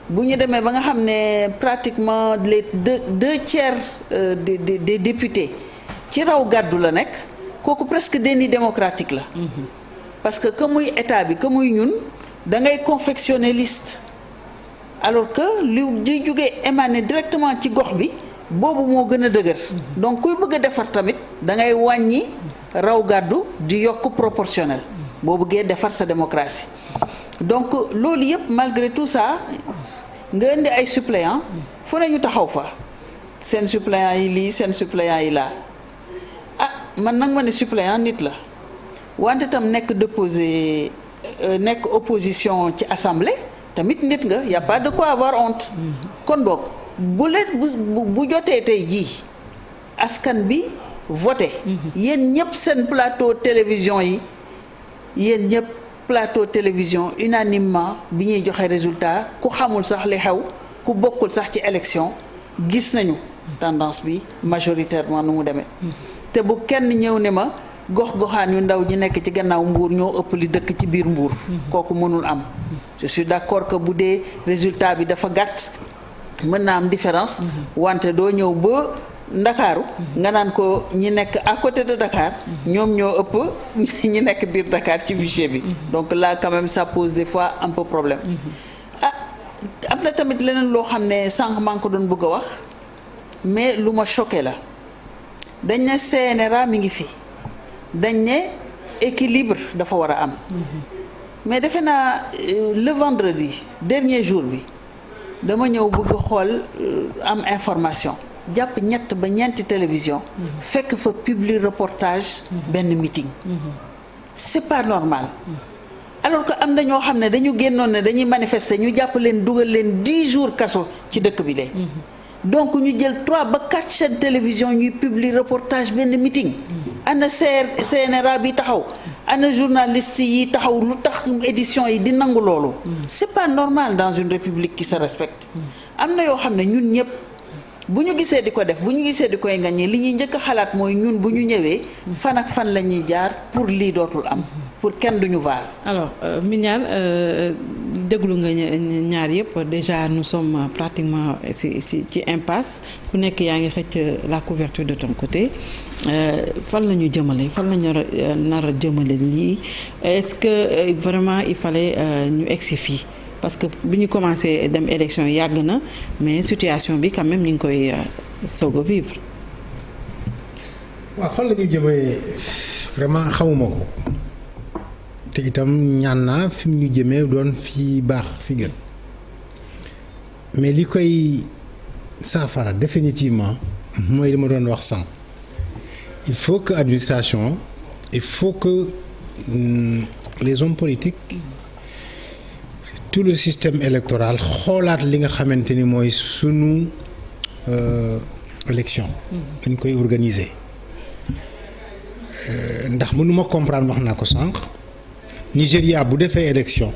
bu ñu demee ba nga xam ne pratiquement les deux tiers des députés ci raw gàddu la nekk kooku presque déni démocratique la. parce que muy état bi que muy ñun da ngay confectionner liste alors que li di jógee émané directement ci gox bi boobu moo gën a dëgër. donc kuy bëgg a defar tamit da ngay wàññi raw gàddu di yokk proportionnel boo bëggee defar sa démocratie. donc loolu yëpp malgré tout ça nga indi ay suppléants fu ne ñu taxaw fa seen suppléants yi lii seen suppléants yi laa man nag ma ne suppléant nit la wante tam nekk déposé nekk opposition ci assemblée tamit nit nga y a pas de quoi avoir honte. kon boog bu jotee tey jii askan bi voté. yéen ñëpp seen plateau télévision yi yéen ñëpp. plateau télévision unanimement bi ñuy joxe résultat ku xamul sax li xew ku bokkul sax ci élection gis nañu tendance bi majoritairement nu mu demee te bu kenn ñëw ne ma gox-goxaan yu ndaw ji nekk ci gannaaw Mbour ñoo ëpp li dëkk ci biir Mbour kooku mënul am je suis d'accord que bu dee résultat bi dafa gàtt mën na am différence wante doo ñëw ba Ndakaaru nga naan ko ñi nekk à côté de Dakar ñoom ñoo ëpp ñi nekk biir Dakar ci fichier bi donc là quand même ça pose des fois un peu problème am na tamit leneen loo xam ne sànq maa ngi ko doon bëgg a wax mais lu ma choqué la dañ ne CNRA mi ngi fi dañ ne équilibre dafa war a am mais defe naa le vendredi dernier jour bi dama ñëw bëgg xool am information jàpp ñett ba ñeenti télévision fekk fa publier reportage benn meeting c'est pas normal alors que am na ñoo xam ne dañu génnoon ne dañuy manifester ñu jàpp leen dugal leen 10 jours kaso ci dëkk bi lee donc ñu jël 3 ba 4 chaînes télévision ñuy publier reportage benn meeting ana CNRA bi taxaw ana journaliste yi taxaw lu tax édition yi di nangu loolu c'est pas normal dans une république qui se respecte am na yoo xam ne ñun ñëpp bu ñu gisee di ko def bu ñu gisee di koy ngañee li ñuy njëkk a xalaat mooy ñun bu ñu ñëwee fan ak fan la ñuy jaar pour lii dootul am pour kenn duñu vaar. alors Mignane déglu nga ñaar yëpp déjà nous sommes pratiquement ci impasse ku nekk yaa ngi xëcc la couverture de ton côté fan la ñu jëmale fan la ñu nar a jëmale lii est-ce que vraiment il fallait ñu egsi fii. parce que bi ñu commencé dem élection yàgg na mais situation bi quand même ñu ngi koy soog a vivre. waaw fan la ñu jëmee vraiment xamuma ko te itam ñaan naa fi mu ñu jëmee doon fi baax fi gën mais li koy saafara définitivement mooy li ma doon wax sànq il faut que administration il faut que les hommes politiques. tout le système électoral xoolaat li nga xamante ni mooy sunu élection dañ koy organiser ndax mënuma comprendre wax naa ko sànq Nigéria bu defee élection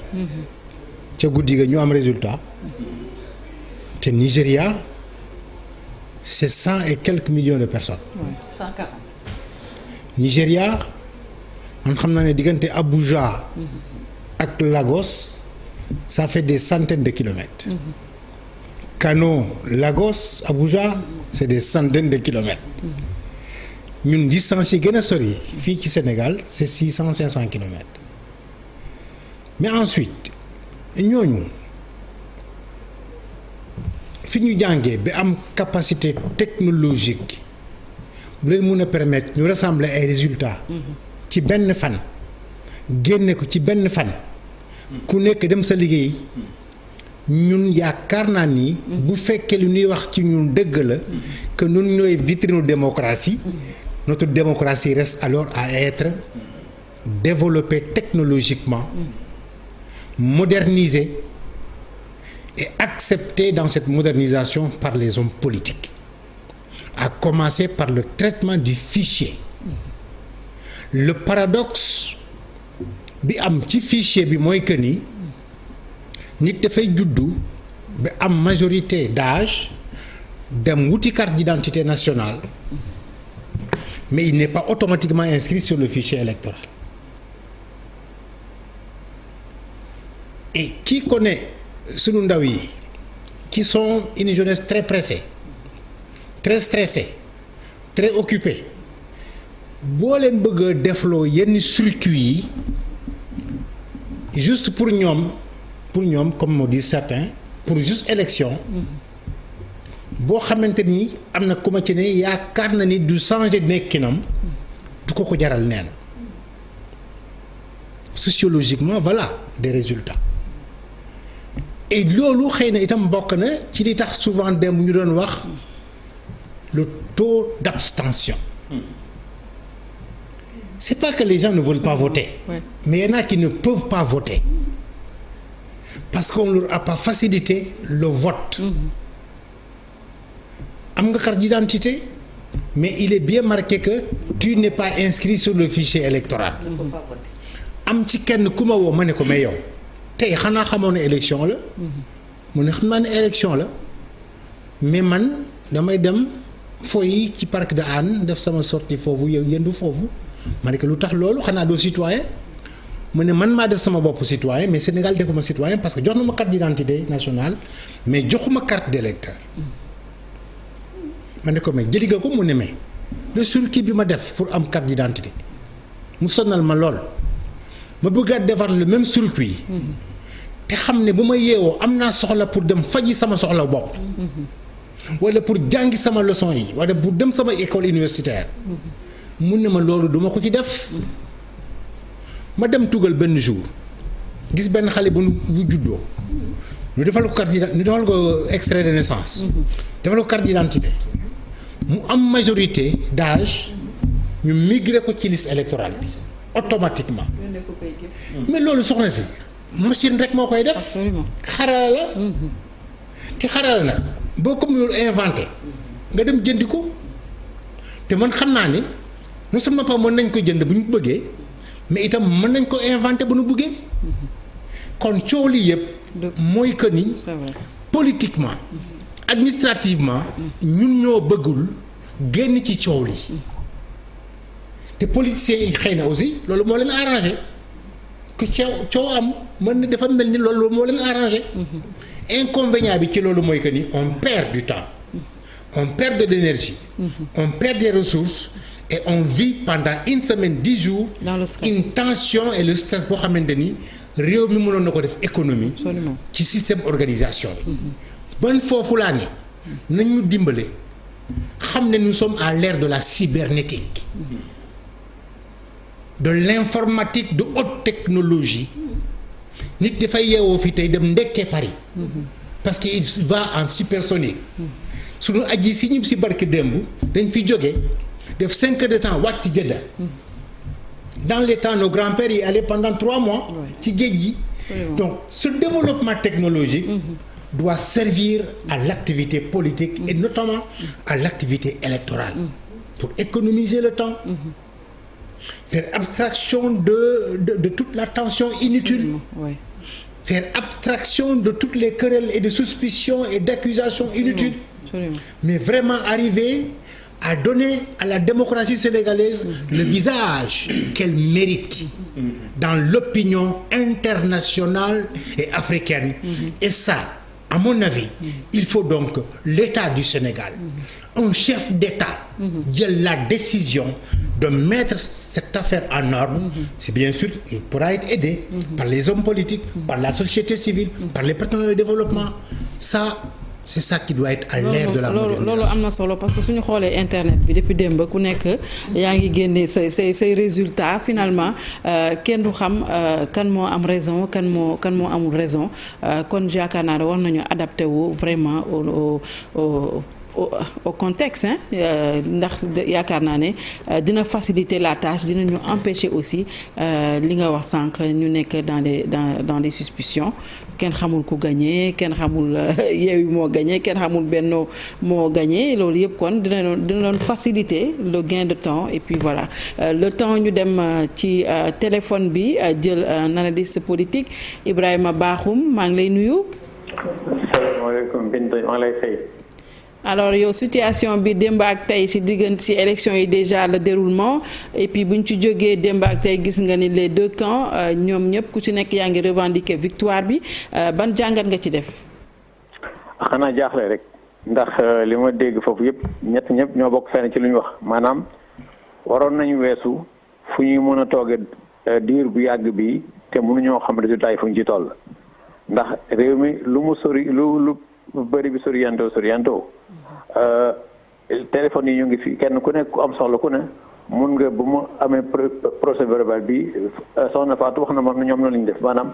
ca guddi ga ñu am résultat te Nigéria c'est 100 et quelques millions de personnes 140 Nigéria man xam naa ne diggante Abuja ak Lagos ça fait des centaines de kilomètres. Kano, Lagos, Abuja, c'est des centaines de kilomètres. ñun distance yi gën a sori fii ci Sénégal c'est 600-500 kilomètres. mais ensuite ñooñu fi ñu jàngee ba am capacité technologique bu leen mun a permettre ñu rassembler ay résultats. ci benn fan génne ko ci benn fan. ku nekk dem sa liggéey ñun yaakaar naa ni bu fekkee lu ñuy wax ci ñun dëgg la que ñun ñooy vitrine démocratie notre démocratie reste alors à être développée technologiquement modernisée et acceptée dans cette modernisation par les hommes politiques à commencer par le traitement du fichier le paradoxe bi am ci fichier bi mooy que ni nit dafay juddu ba am majorité d'âge dem wuti carte d'identité nationale mais il n'est pas automatiquement inscrit sur le fichier électoral et qui connaît sunu ndaw yi qui sont une jeunesse très pressée très stressée très occupée boo leen bëgg a defloo yenn circuit yi juste pour ñoom comme on dit certains pour juste élection boo xamante ni am na ku ma ci ne yaakaar na ni du changer nekkinam du ko jaral nee na sociologiquement voilà des résultats et loolu xëy na itam bokk na ci li tax souvent dem ñu doon wax le taux d'abstention. C'est pas que les gens ne veulent pas voter, mais il y en a qui ne peuvent pas voter parce qu'on leur a pas facilité le vote. Am nga carte d'identité, mais il est bien marqué que tu n'es pas inscrit sur le fichier électoral. Am ci kenn ku ma woo ma ne ko mais yow tey xanaa xamoon ne élection la. mu ne xam naa ne élection la mais man damay dem fooyi ci parc de Hann def sama sortie foofu yow yëndu foofu. ma ne ko lu tax loolu xanaa doo citoyen mu ne man maa def sama bopp citoyen mais Sénégal defuma citoyen parce que jox na ma carte d'identité nationale mais joxuma carte d'électeur ma ne ko mais jëli nga ko mu ne mais le circuit bi ma def pour am carte d'identité mu sonal ma lool ma bëggaat defar le même circuit te xam ne bu ma yeewoo am naa soxla pour dem faji sama soxla bopp wala pour jàngi sama leçon yi wala pour dem sama école universitaire mun ne ma loolu duma ko ci def ma dem tugal benn jour gis benn xale bu juddoo ñu defal ko carte d'identité ñu defal ko extrait de naissance defal ko carte d'identité mu am majorité d'âge ñu migrer ko ci liste électorale bi automatiquement mais loolu soxna si machine rek moo koy def xarala la ci xarala nag boo comme loolu inventé nga dem jëndi ko te man xam naa ni non seulement pas mën nañ ko jënd bu ñu bëggee mais itam mën nañ ko inventer bu ñu bëggee kon coow li yëpp mooy que ni politiquement administrativement ñun ñoo bëggul génn ci coow li te politiciens yi xëy na aussi loolu moo leen arrangé que coow am mën na dafa mel ni loolu moo leen arrangé inconvénient bi ci loolu mooy que ni on perd du temps on perd de l'énergie on perd des ressources et on vit pendant une semaine 10 jours une tension et le stress boo xamante ni réew mi mënoon na ko def économie ci système organisation bi ban foofu laa ne nañu dimbale xam ne nous sommes à l'ère de la cybernétique de l'informatique de haute technologie nit dafay yeewoo fi tey dem ndekkee Paris parce que il va en supersonique suñu aji si ñib si barki démb dañ fi jóge def 5 heures de temps wàcc Jeddah dans les temps nos grands-pères y allaient pendant 3 mois ci géej gi donc ce développement technologique doit servir à l'activité politique et notamment à l'activité électorale pour économiser le temps faire abstraction de toute la tension inutile faire abstraction de toutes les querelles et de suspicions et d'accusations inutiles mais vraiment arriver à donner à la démocratie sénégalaise le visage qu'elle mérite dans l'opinion internationale et africaine. Et ça, à mon avis, il faut donc l'État du Sénégal, un chef d'État, jël la décision de mettre cette affaire en ordre. C'est bien sûr, il pourra être aidé par les hommes politiques, par la société civile, par les partenaires de développement. Ça, c'est ça qui doit être à l'ère de la modernisation. loolu am na solo parce que suñu xoolee internet bi depuis démb ku nekk yaa ngi génne say résultats finalement kenn du xam kan moo am raison kan moo amul raison kon yaakaar naa ne war nañu adapté wu vraiment au contexte ndax yaakaar naa ne dina faciliter la tâche dinañu empêcher aussi li nga wax sànq ñu nekk dans les suspicions kenn xamul ku gagné kenn xamul Yewwi moo gagné kenn xamul Benno moo gagné loolu yëpp kon dina doon faciliter le gain de temps et puis voilà le temps ñu dem ci téléphone bi jël un analyste politique Ibrahima Bakhoum maa ngi lay nuyu. salaamaaleykum Binta maa ngi lay fay. alors yow situation bi démb ak tey ci diggante ci élection yi déjà le déroulement et puis buñ ci jógee démb ak tey gis nga ni les deux camps ñoom ñëpp ku ci nekk yaa ngi revendiquer victoire bi ban jàngat nga ci def. xanaa jaaxle rek ndax li ma dégg foofu yëpp ñëpp ñoo bokk fenn ci lu ñu wax maanaam waroon nañu weesu fu ñuy mën a tooge diir bu yàgg bi te mënuñoo xam résultat yi fu ñu ci toll ndax réew mi lu mu sori lu bëri bi soriyanto téléphone yi ñu ngi fi kenn ku nekk ku am soxla ku ne mun nga bu mu amee procès verbal bi soxna Fatou wax na ma ñoom noonu la ñu def maanaam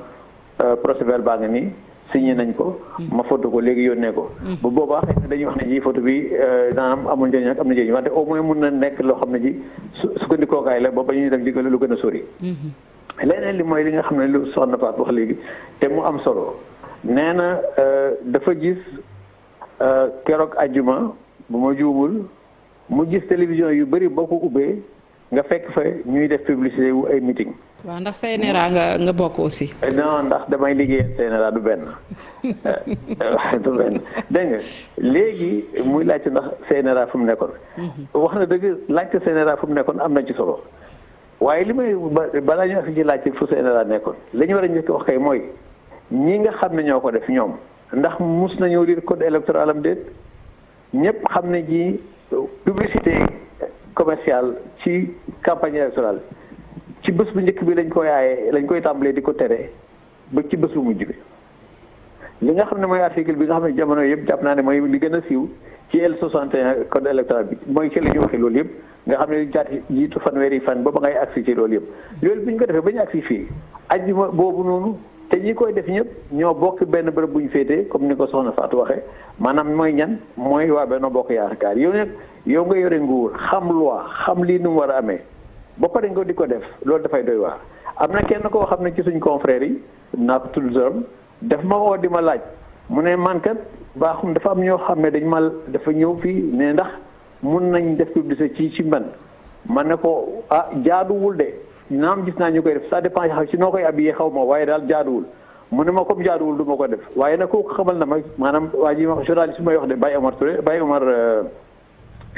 procès verbal baa nga nii signé nañ ko ma photo ko léegi yónnee ko bu boobaa xëy na dañuy wax ne ji photo bi naanaam amul njëriñ ak am na njëriñ wante au moins mun na nekk loo xam ne ji sukkandikookaay la ba ba ñuy dem di lu gën a sori leneen li mooy li nga xam ne lu soxna Fatou wax léegi te mu am solo nee na dafa gis keroog ajjuma bu ma juumul mu gis télévision yu bëri boo ko ubbee nga fekk fa ñuy def publicité wu ay meeting. waaw ndax CNRA nga bokk aussi. non ndax damay liggéey CNRA du benn du benn dégg nga léegi muy laajte ndax CNRA fu mu nekkoon. wax na dëgg laajte CNRA fu mu nekkoon am na ci solo waaye li may balaa ñu ci laajte fu CNRA nekkoon li ñu war a njëkk wax kay mooy ñi nga xam ne ñoo ko def ñoom ndax mus nañoo lire code électoral am déet ñëpp xam ne ji publicité commerciale ci campagne électorale ci bés bu njëkk bi lañ koy tàmbalee di ko tere ba ci bés bu mujj bi li nga xam ne mooy article bi nga xam ne jamono yëpp jàpp naa ne mooy li gën a siiw ci L61 code électoral bi mooy ci la ñu waxee loolu yëpp nga xam ne jiitu fanweeri fan ba ngay agsi ci loolu yëpp loolu bi ñu ko defee ba ñu agsi fii ajjuma boobu noonu te ñi koy def ñëpp ñoo bokk benn bërëb bu ñu féetee comme ni ko soxna Fatou waxee maanaam mooy ñan mooy waa Benno Bokk Yaakaar yow nag yow nga yore nguur xam loi xam lii nu mu war a amee ba pare nga di ko def loolu dafay doy waar. am na kenn koo xam ne ci suñ confrères yi naa ko tudd zorom daf ma woo di ma laaj mu ne man kat baaxum dafa am ñoo xam ne dafa ñëw fii ne ndax mun nañ def publicité ci man ne ko jaaduwul de. naam gis naa ñu koy def ça dépend ci noo koy habillé xaw ma waaye daal jaaduwul mu ne ma comme jaaduwul du ma ko def waaye nag kooku xamal na ma maanaam waa ji ma journaliste bi may wax de Baye Omar Touré Baye Omar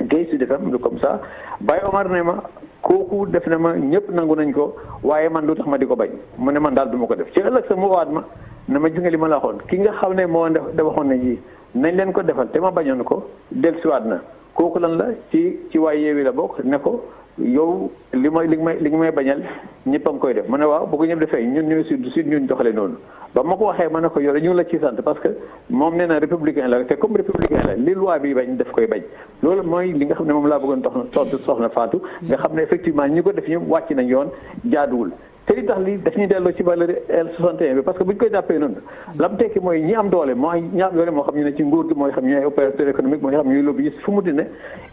Guèye Sud FM lu comme ça Baye Omar ne ma kooku def na ma ñëpp nangu nañ ko waaye man lu tax ma di ko bañ mu ne man daal du ma ko def ci ëllëg sa mu waat ma ne ma gis nga li ma la waxoon ki nga xam ne moo da waxoon ne ji nañ leen ko defal te ma bañoon ko dellusiwaat na kooku lan la ci waa Yewwi la bokk ne ko yow li may bañal ñëpp a ngi koy def ma ne waaw bu ko ñëpp defee ñun ñooy sud ñun doxale noonu ba ma ko waxee ma ne ko yow ñu la ci sant parce que moom nee na républicain la te comme républicain la li loi bi bañ def koy bañ loolu mooy li nga xam ne moom laa bëggoon soxna Fatou nga xam ne effectivement ñi ko def ñëpp wàcc nañ yoon jaaduwul te li tax li daf ñuy delloo ci valeur L61 bi parce que bu ñu koy jàppee noonu lam tekki mooy ñi am doole moo xam ñu ne ci nguur gi mooy xam ñu ay opérateur économique mooy xam ñuy lobbyiste fu mu di ne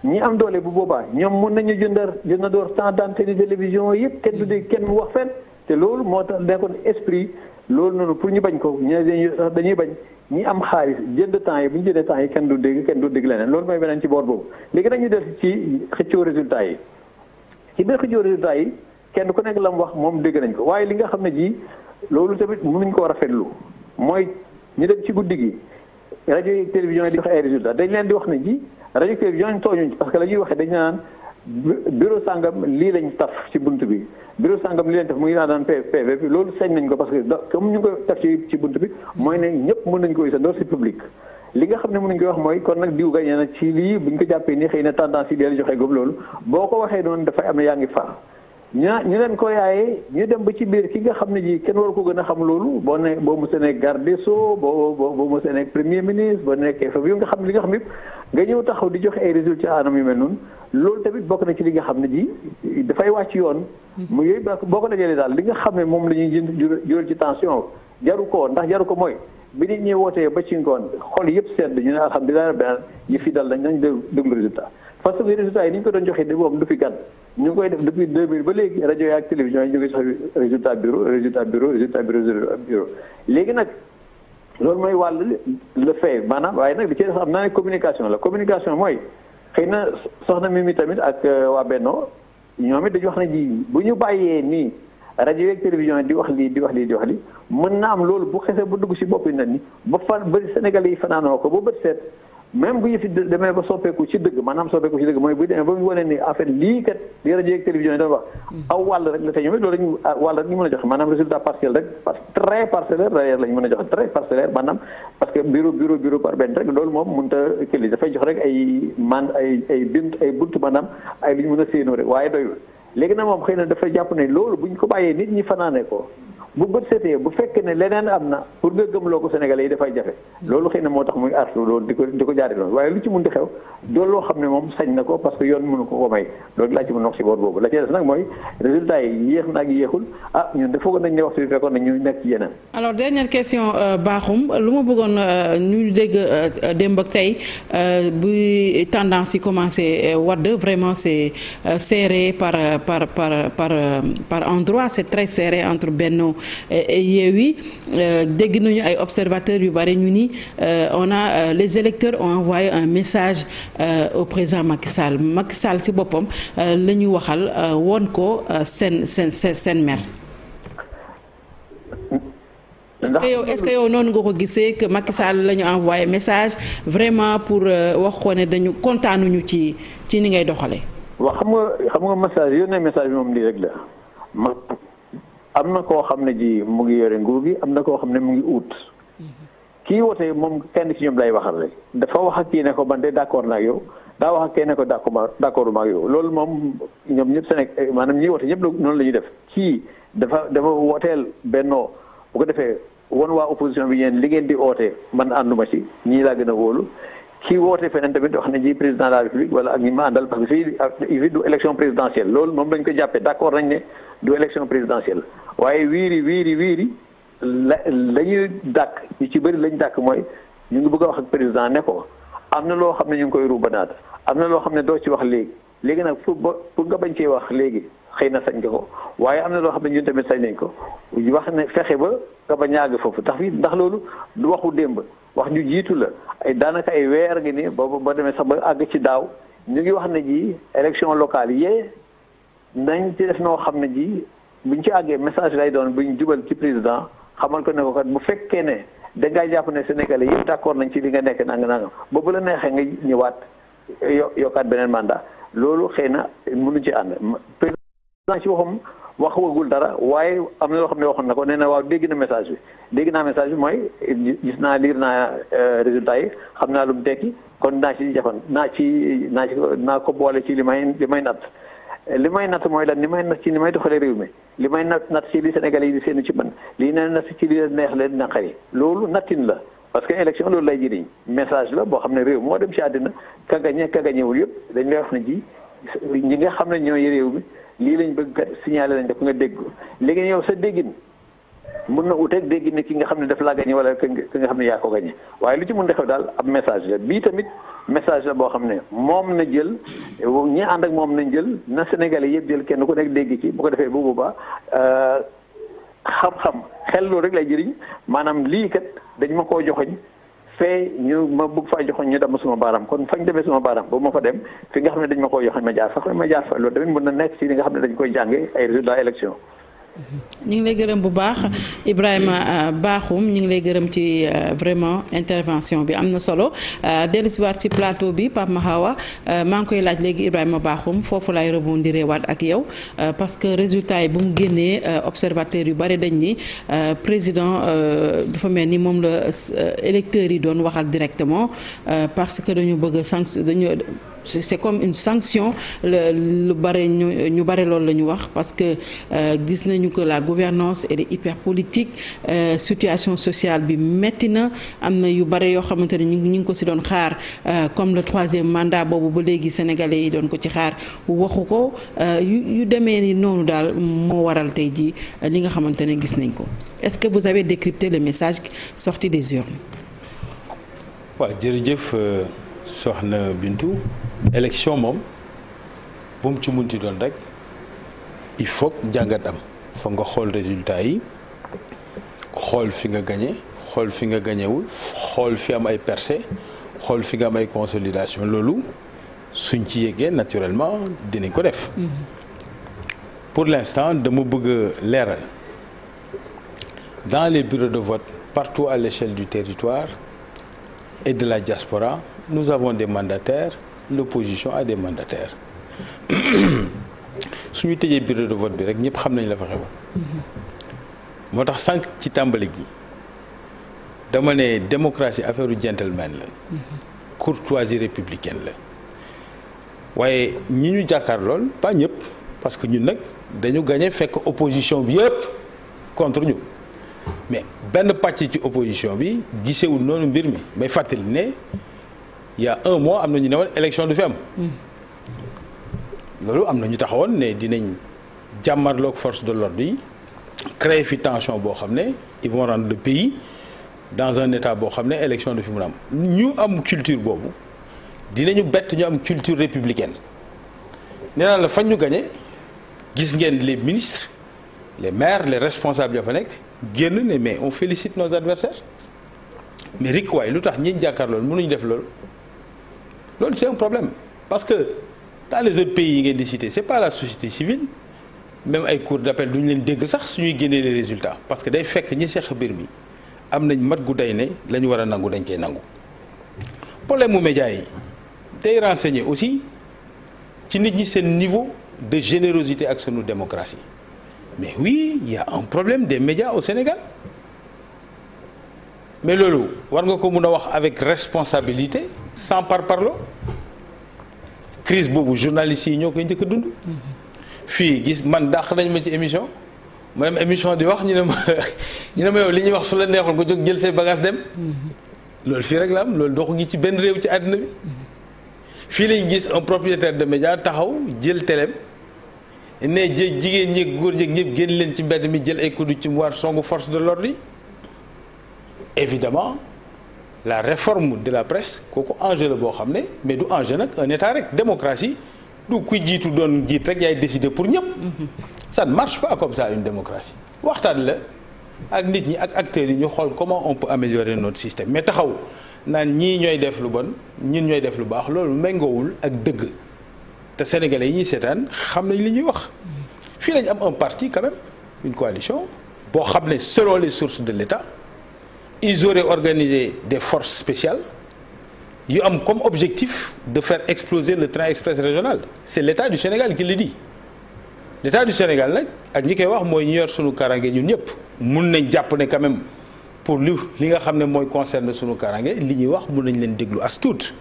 ñi am doole bu boobaa ñoom mun nañu jëndandoor temps d'antenne télévision yëpp kenn du dégg kenn mu wax fenn te loolu moo tax nekkoon esprit loolu noonu pour ñu bañ ko dañuy bañ ñi am xaalis jënd temps yi bu ñu jëndee temps yi kenn du dégg leneen loolu mooy beneen ci boor boobu léegi nag ñu def ci xëccoo résultat yi ci biir xëccoo résultat yi kenn ku nekk la mu wax moom dégg nañ ko waaye li nga xam ne ji loolu tamit mënuñ ko rafetlu mooy ñu dem ci guddi gi rajo yi télévision yi di wax ay résultats dañ leen di wax ne ji rajo yi télévision yi tooñuñ parce que la ñuy waxee dañ naan bureau sangam lii lañ taf ci bunt bi bureau sangam lii lañ taf mu ngi naan PV bi loolu sañ nañ ko parce que comme ñu ngi ko taf ci bunt bi mooy ne ñëpp mën nañ ko gisandoor si public li nga xam ne mën nañ koy wax mooy kon nag diw gañee na ci lii buñ ko jàppee nii xëy na tendance yi deel joxe góob loolu boo ko waxee noonu dafay am ne yaa ngi far ñu leen ko yaayee ñu dem ba ci biir ki nga xam ne ji kenn war ko gën a xam loolu boo mos a nekk garde des sceaux boo mos a nekk premier ministre boo nekkee fa yu nga xam li nga xam yëpp nga ñëw taxaw di joxe ay résultats anam yu mel noonu loolu tamit bokk na ci li nga xam ne ji dafay wàcc yoon mu yooyu boo ko dajalee daal li nga xam ne moom la ñuy jural ci tension jaru ko ndax jaru ko mooy bi nit ñi wootee ba ci ngoon xol yëpp sedd ñu ne alhamdulilah rabbil alamin yi fi dal nañ déglu résultat parce que résultats yi ni ñu ko doon joxee de boobu du fi gan ñu ngi koy def depuis 2000 ba léegi rajo yi ak télévision yi ñu ngi joxe résultat bureau léegi nag loolu mooy wàll le fait maanaam waaye nag li ci def am naa ne communication la communication mooy xëy na soxna Mimi tamit ak waa Benno ñoom it dañu wax ne ji bu ñu bàyyee nii rajo yi ak télévision yi di wax lii mën na am loolu bu xesee bu dugg si bopp yi nag ni ba Sénégalais yi fanaanoo ko ba bët seet même bu yëfi demee ba soppeeku ci dëgg maanaam soppeeku ci dëgg mooy bu demee ba mu wane ni en fait lii kat li rajo ak télévision yi doon wax aw wàll rek la te ñoom it loolu lañu wàll rek ñu mën a joxe maanaam résultat partiel rek très parcellaire d'ailleurs lañu mën a joxe très parcellaire maanaam parce que bureau par benn rek loolu moom mënut a këli dafay jox rek ay bunt maanaam ay lu ñu mën a séenoo rek waaye doyul léegi nag moom xëy na dafa jàpp ne loolu buñ ko bàyyee nit ñi fanaane ko bu bët seetee bu fekkee ne leneen am na pour nga gëmloo ko Sénégalais yi dafay jafe loolu xëy na moo tax muy artu loolu di ko jaari loolu waaye lu ci mun di xew doolu loo xam ne moom sañ na ko parce que yoon mënu ko may loolu laa ci mën wax si boor boobu la ci des nag mooy résultat yi yéex na ak yéexul ñun de foogoon nañ ne waxtu bi fekkoon na ñu nekk ci yeneen. alors dernière question Bakhoum lu ma bëggoon ñu dégg démb ak tey bu tendance yi commencé wadd vraiment c'est serré par endroit c'est très serré entre Benno Yewwi dégg nañu ay observateurs yu bari ñu ni les électeurs ont envoyé un message au président Macky Sall ci boppam la ñu waxal woon ko seen mer. est-ce que yow noonu nga ko gisee que Macky Sall la ñu envoyé message vraiment pour wax ko ne dañu kontaanuñu ci ni ngay doxalee. waaw xam nga message yónnee message bi moom lii rek la am na koo xam ne ji mu ngi yore nguur gi am na koo xam ne mu ngi ut kii woote moom kenn ci ñoom lay waxal rek dafa wax ak kii ne ko man de d'accord naa ak yow daa wax ak kii ne ko d'accord ma ak yow loolu moom ñoom ñëpp Sénégal maanaam ñi woote ñëpp noonu la ñuy def kii dafa wooteel Benno bu ko defee won waa opposition bi yéen li ngeen di oote man ànduma ci ñii laa gën a wóolu kii woote feneen tamit wax na ji président de la République wala ak ñi ma àndal parce que fii du élection présidentielle loolu moom lañ ko jàppee d'accord nañ ne du élection présidentielle waaye wiiri la ñuy dàkk ñu ci bëri lañ dàkk mooy ñu ngi bëgg a wax ak président ne ko am na loo xam ne ñu ngi koy ruubanaat am na loo xam ne doo ci wax léegi nag pour nga bañ cee wax léegi xëy na sañ nga ko waaye am na loo xam ne ñun tamit sañ nañ ko wax ne fexe ba nga ba ñaag foofu ndax loolu du waxu démb wax ñu jiitu la daanaka ay weer ngi ni ba demee sax ba àgg ci daaw ñu ngi wax ne ji élection locale yee nañ ci def noo xam ne ji buñ ci àggee message lay doon buñ jubal ci président xamal ko ne ko kat bu fekkee ne dangaa jàpp ne Sénégalais yëpp d'accord nañ ci li nga nekk nangam ba bu la neexee nga ñëwaat yokkaat beneen mandat loolu xëy na mënu ci ànd président ci waxam waxagul dara waaye am na loo xam ne waxoon na ko nee na waaw dégg naa message bi mooy gis naa liir naa résultat yi xam naa lu mu tekki kon naa ko boole ci li may natt li may natt mooy lan li may natt ci li may doxalee réew mi li may natt ci li Sénégalais yi di seenu ci man lii nee natt ci li neex leen naqari loolu nattin la parce que élection loolu lay jëriñ message la boo xam ne réew moo dem ci àddina ka gañewul yëpp dañ lay wax ne ji ñi nga xam ne ñooy réew mi lii lañ bëgg kat signalé lañ def nga dégg léegi yow sa déggin mën na uteeg déggin ne ki nga xam ne daf laa gañe wala ki nga xam ne yaa ko gañe waaye lu ci mën defee daal ab message la bii tamit message la boo xam ne moom na jël ñi ànd ak moom nañ jël na Sénégalais yëpp jël kenn ku nekk dégg ci bu ko defee bu boobaa xam-xam xel loolu rek lay jëriñ maanaam lii kat dañ ma koo joxoñ fee ñu ma bëgg faa joxoñ ñu dem suma baaraam kon fañ demee suma baaraam ba ma fa dem fi nga xam ne dañ ma koo joxoñ ma jaar fa loolu tamit mën na nekk ci li nga xam ne dañ koy jànge ay résultats élection ñu ngi lay gërëm bu baax Ibrahima Bakhoum ñu ngi lay gërëm ci vraiment intervention bi am na solo dellusiwaat ci plateau bi Pape Mahawa maa ngi koy laaj léegi Ibrahima Bakhoum foofu laay rebondir waat ak yow parce que résultat yi bu mu génnee observateurs yu bari dañ ni président dafa mel ni moom la électeurs yi doon waxal directement parce que dañu bëgg c'est comme une sanction lu bare ñu bare loolu la ñu wax parce que gis nañu que la gouvernance elle est hyper politique situation sociale bi metti na am na yu bare yoo xamante ne ñu ngi ko ci doon xaar comme le 3e mandat boobu ba léegi sénégalais yi doon ko ci xaar waxu ko yu demee ni noonu daal moo waral tey jii li nga xamante ne gis nañ ko est-ce que vous avez décrypté le message sorti des urnes. waaw jërëjëf soxna Bintou élection moom bu mu ci munti doon rek il faut jàngat am foog nga xool résultat yi xool fi nga gagné xool fi nga gagnéwul xool fi am ay percées xool fi nga am ay consolidation loolu suñ ci yeggee naturellement dinañ ko def. Pour l'instant dama bëgg a leeral dans les bureaux de vote partout à l'échelle du territoire et de la diaspora nous avons des mandataires l'opposition a des mandataires suñu tëjee bureau de vote bi rek ñëpp xam nañ la fa xew moo tax sànq ci tàmbali gi dama ne démocratie affaire u gentleman la courtoisie républicaine la waaye ñi ñu jàkkaar lool pas ñëpp parce que ñun nag dañu gagné fekk opposition bi yëpp contre ñu mais benn pàcc ci opposition bi gisewul noonu mbir mi may fàttali ne il y a un mois am na ñu ne woon élection du fi am loolu am na ñu taxawoon ne dinañ jàmmarloog force de l'ordre yi créer fi tension boo xam ne ils vont rendre le pays dans un état boo xam ne élection du fi mun am ñu am culture boobu dinañu bett ñu am culture républicaine nee naa la fañ ñu gagné gis ngeen les ministres les maires les responsables ya fa nekk génn ne mais on félicite nos adversaires mais rik waay lu tax ñi jàkkaar loolu mënuñu def loolu c'est un problème parce que dans les autres pays yi ngeen di citer c'est pas la société civile même ay cours d'appel duñu leen dégg sax suñuy génnee les résultats parce que day fekk ñi seq mbir mi am nañ mat gu day ne la ñu war a nangu dañ koy nangu problème mu médias yi day renseigner aussi ci nit ñi seen niveau de générosité ak sunu démocratie mais oui il y a un problème des médias au Sénégal mais loolu war nga ko mun a wax avec responsabilité sans parparloo crise boobu journalistes yi ñoo koy njëkk a dund fii gis man dàq nañ ma ci émission ma dem émission di wax ñu ne ma yow li ñuy wax su la neexul nga jóg jël say bagages dem loolu fii rek la am loolu doo ko gis ci benn réew ci àddina bi fii lañ gis un propriétaire de média taxaw jël télém ne jigéen ñi góor ñi ñëpp génn leen ci mbedd mi jël ay kudu ci mu war songu force de l'ordre yi évidemment la réforme de la presse kooku enjeu la boo xam ne mais du enjeu nag un état rek démocratie du kuy jiitu doon jiit rek yaay décider pour ñëpp ça ne marche pas comme ça une démocratie waxtaan la ak nit ñi ak acteurs yi ñu xool comment on peut améliorer notre système mais taxaw naan ñii ñooy def lu bon ñun ñooy def lu baax loolu méngoowul ak dëgg te sénégalais yi ñuy seetaan xam nañ li ñuy wax fii lañ am un parti quand même une coalition boo xam ne selon les sources de l'État ils auraient organisé des forces spéciales yu am comme objectif de faire exploser le train express régional c'est l'État du Sénégal qui le dit l'État du Sénégal nag ak ñi koy wax mooy ñu yor sunu karange ñun ñëpp mun nañ jàpp ne quand même pour li nga xam ne mooy concerne sunu karange li ñuy wax mun nañ leen déglu as tuut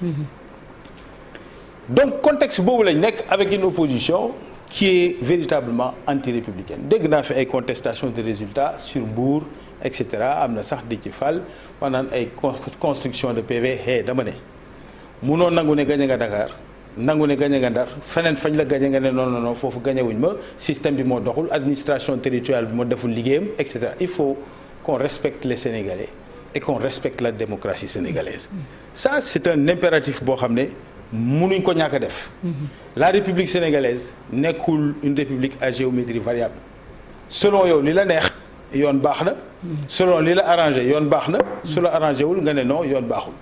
donc contexte boobu lañ nekk avec une opposition qui est véritablement anti-républicaine dégg naa fi ay contestation de résultats sur Mbour et cetera am na sax di ci fal maanaam ay construction de PV dama ne munoo nangu ne gañe nga Dakar nangu ne gañe nga Ndar feneen fañ la gañe nga ne non foofu gañewuñ ma système bi moo doxul administration territoriale bi moo deful liggéeyam et cetera il faut qu'on respecte les Sénégalais et qu'on respecte la démocratie sénégalaise ça c'est un impératif boo xam ne munuñ ko ñàkk a def la République sénégalaise nekkul une république à géométrie variable selon yow li la neex yoon baax na selon li la arrangé yoon baax na su la arrangé wul nga ne non yoon baaxul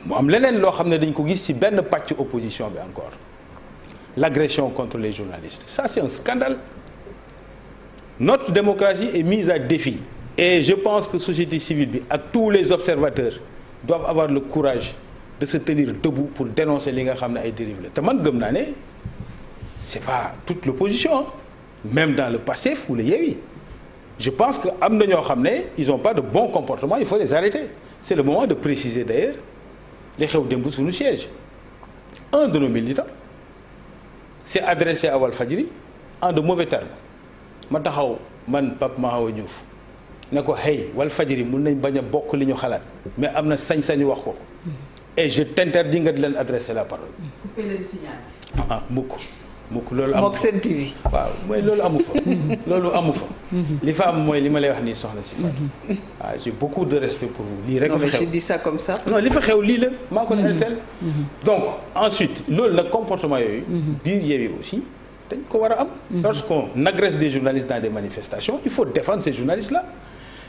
mu am leneen loo xam ne dañ ko gis ci benn pàcc opposition bi encore l'agression contre les journalistes ça c'est un scandale notre démocratie est mise à défi et je pense que société civile bi ak tous les observateurs doivent avoir le courage de se tenir debout pour dénoncer li nga xam ne ay dérives la te man gëm naa ne c'est pas toute l'opposition même dans le PASTEF ou le Yewwi je pense que am na ñoo xam ne ils ont pas de bon comportement il faut les arrêter c'est le moment de préciser d'ailleurs li xew démb suñu siège un de nos militants s'est adressé à Walfadjri en de mauvais termes ma taxaw man Pape Mahawa Diouf ne ko hey Walfadjri mun nañ bañ a bokk li ñu xalaat mais am na sañ-sañu wax ko et je t'interdis nga di leen adresser la parole. couper le signal. mukk loolu amu fa mook Sen TV. waaw mooy loolu amu fa. loolu amu fa. li fa am mooy li ma lay wax nii soxna si Fatou. waaw j'ai beaucoup de respect pour vous lii rek. non fa mais xew je dis ça comme ça. non li fa xew lii la maa ko ne tel donc ensuite loolu nag comportement yooyu. biir Yewwi aussi dañ ko war a am. lorsqu'on agresse des journalistes dans des manifestations il faut défendre ces journalistes là.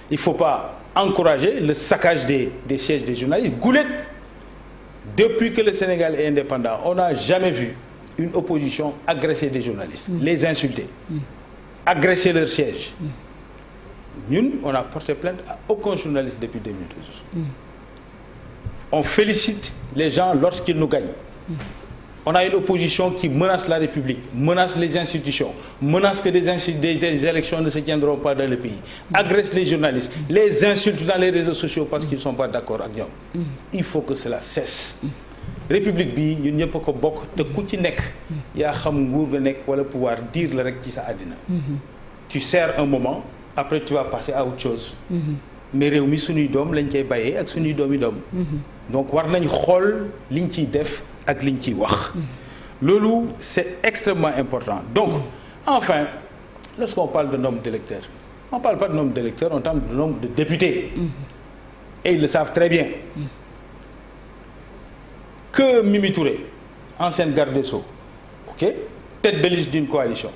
il faut pas encourager le saccage des sièges des journalistes goulet. Depuis que le Sénégal est indépendant, on n'a jamais vu une opposition agresser des journalistes, les insulter, agresser leur siège. Nous, on n'a porté plainte à aucun journaliste depuis 2012. on félicite les gens lorsqu'ils nous gagnent. On a une opposition qui menace la République, menace les institutions, menace que des élections ne se tiendront pas dans le pays, agresse les journalistes, les insulte dans les réseaux sociaux parce qu'ils ne sont pas d'accord avec ñoom. Il faut que cela cesse. République bi ñun ñëpp a ko bokk te ku ci nekk yaa xam nguur nga nekk wala pouvoir dire la rek ci sa àddina. Tu sers un moment, après tu vas passer à autre chose. Mais réew mi suñuy doom lañ koy bàyyee ak suñuy doomi doom. Donc war nañ xool liñ ciy def ak liñ ciy wax. Loolu c'est extrêmement important. Donc enfin, lorsqu'on parle de nombre d'électeurs, on ne parle pas de nombre d'électeurs, on parle de nombre de députés. Et ils le savent très bien. Que Mimi Touré, ancienne garde des Sceaux, ok, tête de liste d'une coalition,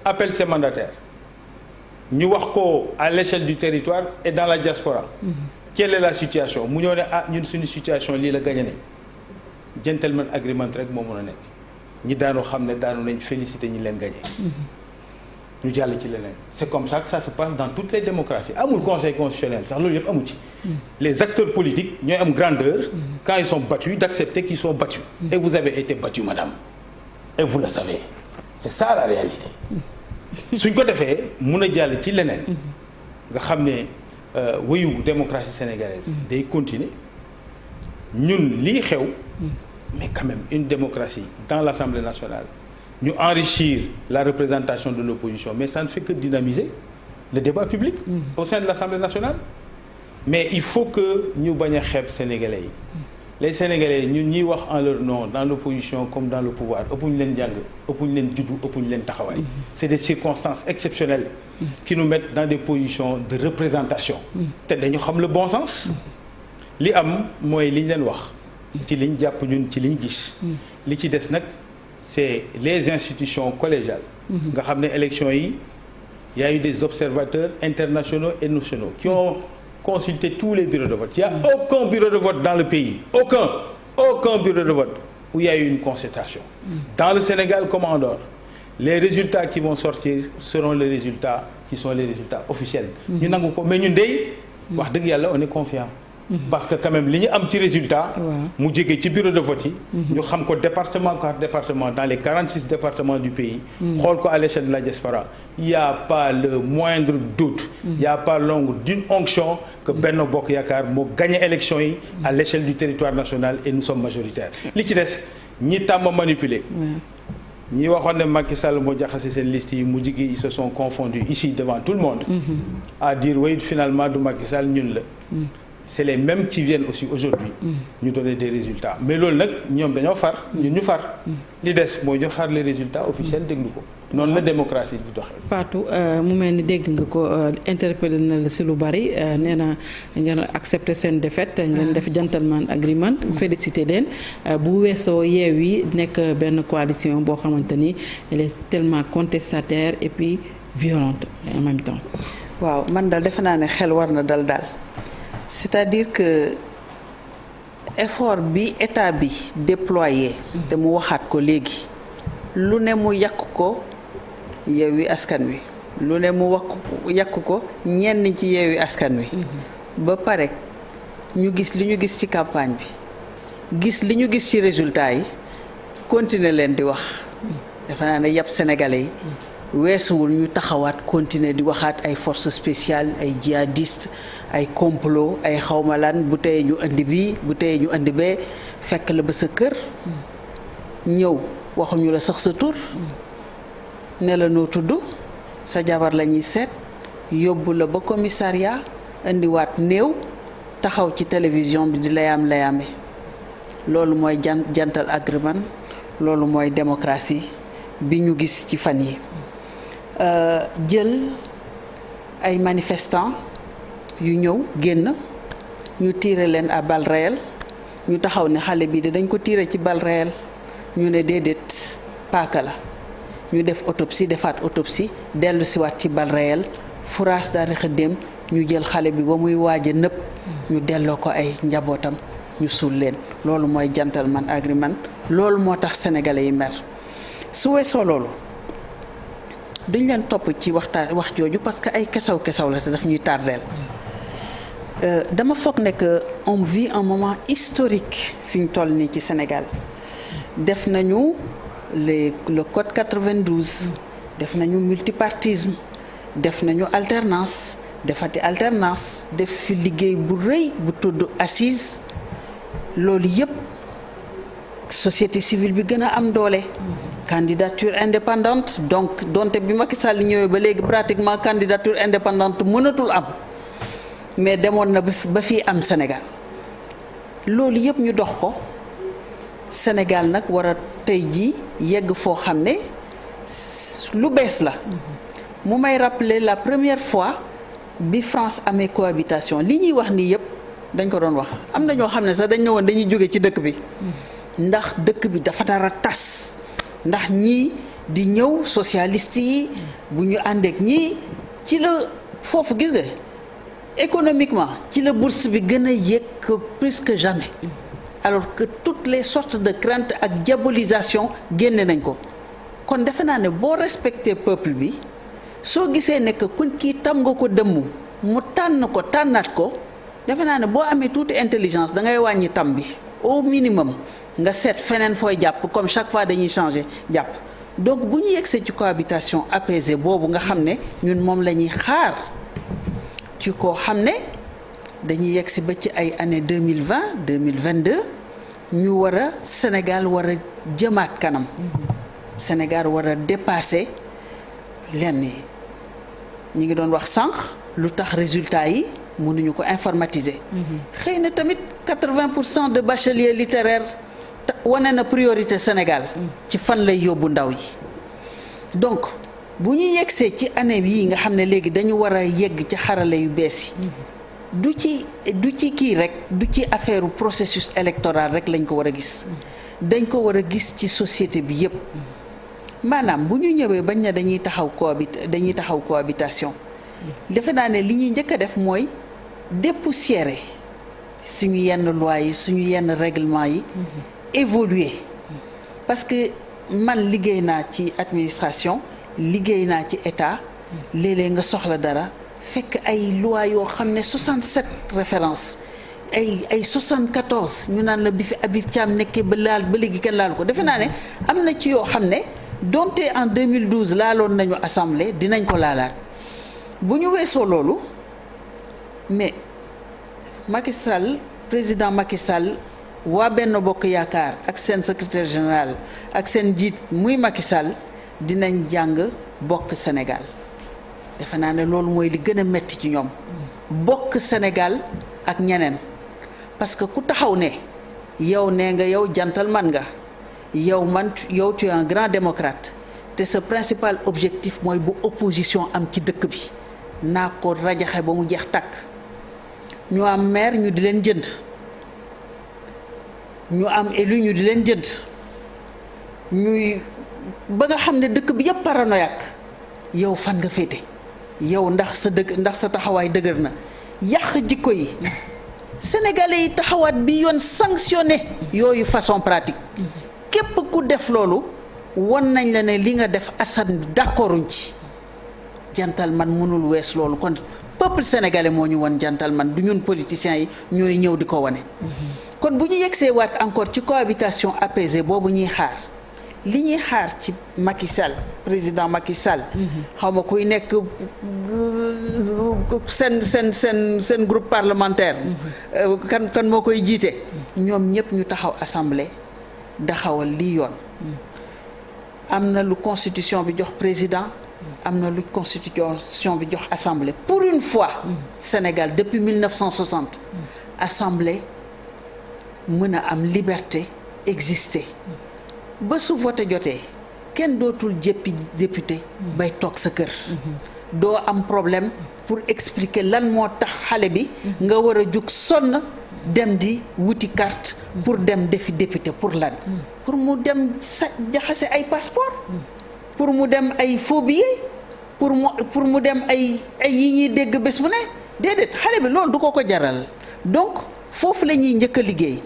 appelle ses mandataires. Ñu wax ko à l'échelle du territoire et dans la diaspora. Quelle est la situation? Mu ñëw ne ñun suñu situation lii la gagné nañ. Gentleman agreement rek moo mën a nekk. Ñi daanoo xam ne daanu nañ féliciter ñi leen gagné. Ñu jàll ci leneen. C'est comme ça que ça se passe dans toutes les démocraties. Amul conseil constitutionnel sax loolu yëpp amu ci. Les acteurs politiques ñooy am grandeur quand ils sont battus d'accepter qu'ils sont battus. Et vous avez été battu, madame. Et vous le savez. C'est ça la réalité. Suñ ko defee mun a jàll ci leneen. Nga xam ne wéyu démocratie sénégalaise. day continuer. Ñun lii xew. Mais quand même une démocratie dans l'Assemblée nationale. Ñu enrichir la représentation de l'opposition, mais ça ne fait que dynamiser le débat public au sein de l'Assemblée nationale. Mais il faut que ñu bañ a xeeb Sénégalais yi. Les Sénégalais ñun ñuy wax en leur nom dans l'opposition comme dans le pouvoir ëppuñu leen jàng ëppuñu leen juddu ëppuñu leen taxawaay. C'est des circonstances exceptionnelles qui nous mettent dans des positions de représentation. Te dañu xam le bon sens. Li am mooy liñ leen wax. ci liñ jàpp ñun ci liñ gis. Li ci des nag c'est les institutions collégiales. nga xam ne élections yi y a eu des observateurs internationaux et nationaux qui ont consulté tous les bureaux de vote. Il y a aucun bureau de vote dans le pays, aucun bureau de vote où il y a eu une concertation. Dans le Sénégal comme en dehors, les résultats qui vont sortir seront les résultats qui sont les résultats officiels. ñu nangu ko mais ñun dey wax dëgg yàlla on est confiant. Parce que quand même li ñu am ci résultat mu jóge ci bureau de vote yi ñu xam ko département par département dans les 46 départements du pays xool ko à l'échelle de la diaspora il y a pas le moindre doute il y a pas l'ombre d'une onction que Benno Bokk Yaakaar moo gagné élection yi à l'échelle du territoire national et nous sommes majoritaires li ci des ñi tàmm manipuler ñi waxoon ne Macky Sall moo jaxase seen liste yi mu jigi ils se sont confondus ici devant tout le monde à dire oui finalement du Macky Sall ñun la c'est les mêmes qui viennent aussi aujourd'hui ñu donner des résultats mais loolu nag ñoom dañoo far ñun ñu far li des mooy ñu xaar les résultats officiels déglu ko noonu la démocratie di doxee. Fatou mu mel ni dégg nga ko interpellé na la si lu bari nee na ngeen accepter seen défaite ngeen def gentleman agreement félicité leen bu weesoo Yewwi nekk benn coalition boo xamante ni elle est tellement contestataire et puis violente en même temps. waaw man daal defe naa ne xel war na dal daal. C'est-à-dire que effort bi état bi déployé te mu waxaat ko léegi lu ne mu yàq ko Yewwi Askan Wi lu ne mu yàq ko ñenn ci Yewwi Askan Wi ba pare ñu gis li ñu gis ci campagne bi gis li ñu gis ci résultat yi continuer leen di wax defe naa ne yàpp sénégalais yi weesuwul ñu taxawaat continuer di waxaat ay forces spéciales ay djihadistes ay complot ay xawmalaan bu tey ñu indi bii bu tey ñu indi bee fekk la ba sa kër ñëw waxuñu la sax sa tur ne la noo tudd sa jabar la ñuy seet yóbbu la ba commissariat indiwaat néew taxaw ci télévision bi di layaam-layaame loolu mooy jantal agreement loolu mooy démocratie bi ñu gis ci fan yi jël ay manifestants yu ñëw génn ñu tiire leen à balles réelles ñu taxaw ne xale bi de dañ ko tiire ci balle réelle ñu ne déedéet paaka la ñu def autopsie defaat autopsie dellu siwaat ci balle réelle furaas daal xëddéem ñu jël xale bi ba muy waaj a nëpp ñu delloo ko ay njabootam ñu suul leen loolu mooy gentleman agreement loolu moo tax sénégalais yi mer su weesoo loolu duñ leen topp ci wax jooju parce que ay kesaw la te daf ñuy tardeel dama foog ne que on vit un moment historique fi ñu toll nii ci Sénégal def nañu le code 92 def nañu multipartisme def nañu alternance defati alternance def fi liggéey bu rëy bu tudd assise loolu yëpp société civile bi gën a am doole. Candidature indépendante donc donte bi Macky Sall ñëwee ba léegi pratiquement candidature indépendante mënatul am mais demoon na ba fii am Sénégal loolu yëpp ñu dox ko Sénégal nag war a tey jii yegg foo xam ne lu bees la. mu may rappeler la première fois bi France amee cohabitation li ñuy wax nii yëpp dañ ko doon wax am na ñoo xam ne sax dañ ñëwoon dañuy jóge ci dëkk bi ndax dëkk bi dafa dara tas. ndax ñii di ñëw socialiste yi bu ñu àndeek ñii ci la foofu gis nga économiquement ci la bourse bi gën a yéeg plus que jamais alors que toutes les sortes de craintes ak diabolisation génne nañ ko kon defe naa ne boo respecté peuple bi soo gisee ne que kuñ kii tam nga ko dëmm mu tànn ko tànnaat ko defe naa ne boo amee tuuti intelligence da ngay wàññi tam bi au minimum nga seet feneen fooy jàpp comme chaque fois dañuy changer jàpp donc bu ñu yegsee ci cohabitation apaisée boobu nga xam ne ñun moom la ñuy xaar ci koo xam ne dañuy yegsi ba ci ay année 2020 2022 ñu war a Sénégal war a jëmaat kanam Sénégal war a dépasser lenn yi ñi ngi doon wax sànq lu tax résultat yi mënuñu ko informatiser. xëy na tamit 80% de bacheliers littéraires wane na priorité Sénégal ci fan lay yóbbu ndaw yi donc bu ñu yegsee ci année yii nga xam ne léegi dañu war a yegg ci xarale yu bees yi du ci kii rek du ci affaire processus électoral rek lañ ko war a gis dañ ko war a gis ci société bi yépp maanaam bu ñu ñëwee bañ na dañuy taxaw cohabitation defe naa ne li ñuy njëkk a def mooy dépoussiérer suñu yenn loi yi suñu yenn règlement yi évoluer parce que man liggéey naa ci administration liggéey naa ci état léeg-léeg nga soxla dara fekk ay loi yoo xam ne 67 références ay 74 ñu naan la bi fi Habib Thiam nekkee ba léegi kenn laal ko defe naa ne am na ci yoo xam ne donte en 2012 laaloon nañu assemblée dinañ ko laalaat bu ñu weesoo loolu mais Macky Sall président Macky Sall waa Benno Bokk Yaakaar ak seen secrétaire général ak seen njiit muy Macky Sall dinañ jàng bokk Sénégal defe naa ne loolu mooy li gën a metti ci ñoom bokk Sénégal ak ñeneen parce que ku taxaw ne yow nee nga yow gentleman nga yow tu es un grand démocrate te sa principal objectif mooy bu opposition am ci dëkk bi naa ko rajaxe ba mu jeex tàkk ñu am maire ñu di leen jënd ñu am élu ñu di leen jënd ñuy ba nga xam ne dëkk bi yëpp paranoïaque yow fan nga féete yow ndax sa taxawaay dëgër na yàq jikko yi sénégalais yi taxawaat bi yoon sanctionné yooyu façon pratique képp ku def loolu won nañ la ne li nga def Assane d'accorduñ ci gentleman mënul wees loolu kon peuple sénégalais moo ñu won gentleman du ñun politiciens yi ñooy ñëw di ko wane. kon bu ñu yegsee waat encore ci cohabitation apaisée boobu ñuy xaar li ñuy xaar ci Macky Sall président Macky Sall. xaw ma kuy nekk seen groupe parlementaire. kan moo koy jiite. ñoom ñëpp ñu taxaw assemblée daxawal lii yoon. am na lu constitution bi jox président. am na lu constitution bi jox assemblée pour une fois. Sénégal depuis 1960. assemblée mën a am liberté exister. ba su vote jotee kenn dootul jéppi député bay toog sa kër doo am problème pour expliquer lan moo tax xale bi nga war a jug sonn dem di wuti carte pour dem defi député pour lan pour mu dem jaxase ay passeport pour mu dem ay faux billets pour mu dem ay yi ñuy dégg bés bu ne déedéet xale bi loolu du ko jaral donc foofu la ñuy njëkk a liggéey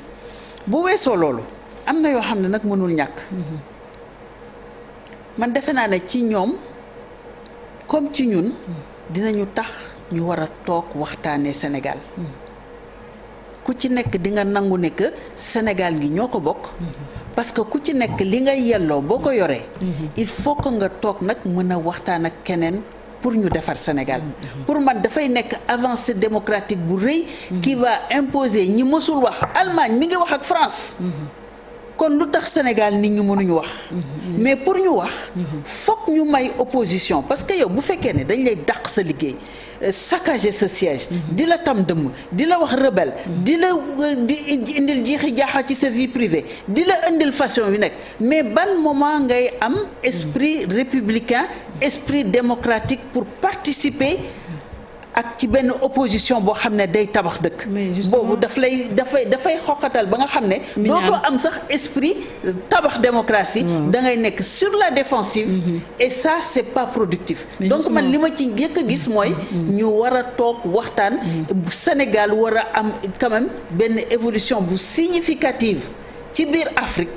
bu weesoo loolu am na yoo xam ne nag mënul ñàkk man defe naa ne ci ñoom comme ci ñun dinañu tax ñu war a toog waxtaanee Sénégal ku ci nekk di nga nangu ne que Sénégal gi ñoo ko bokk. parce que ku ci nekk li nga yelloo boo ko yoree. il faut que nga toog nag mën a waxtaan ak keneen pour ñu defar Sénégal. pour man dafay nekk avancée démocratique bu rëy. qui va imposer ñi mësul wax Allemagne mi ngi wax ak France. kon lu tax Sénégal nit ñi mënuñu wax. mais pour ñu wax. fokk ñu may opposition parce que yow bu fekkee ne dañ lay dàq sa liggéey saccager sa siège. di la tam dëmm di la wax rebelle. di la indil jiixi jaaxa ci sa vie privée di la indil façon yu nekk mais ban moment ngay am esprit républicain esprit démocratique pour participer. ak ci benn opposition boo xam ne day tabax dëkk. boobu dafay xoqatal ba nga xam ne. dootoo am sax esprit tabax démocratie. da ngay nekk sur la défensive. et ça c'est pas productif. donc man li ma ci njëkk a gis mooy. ñu war a toog waxtaan. Sénégal war a am quand même benn évolution bu significative ci biir Afrique.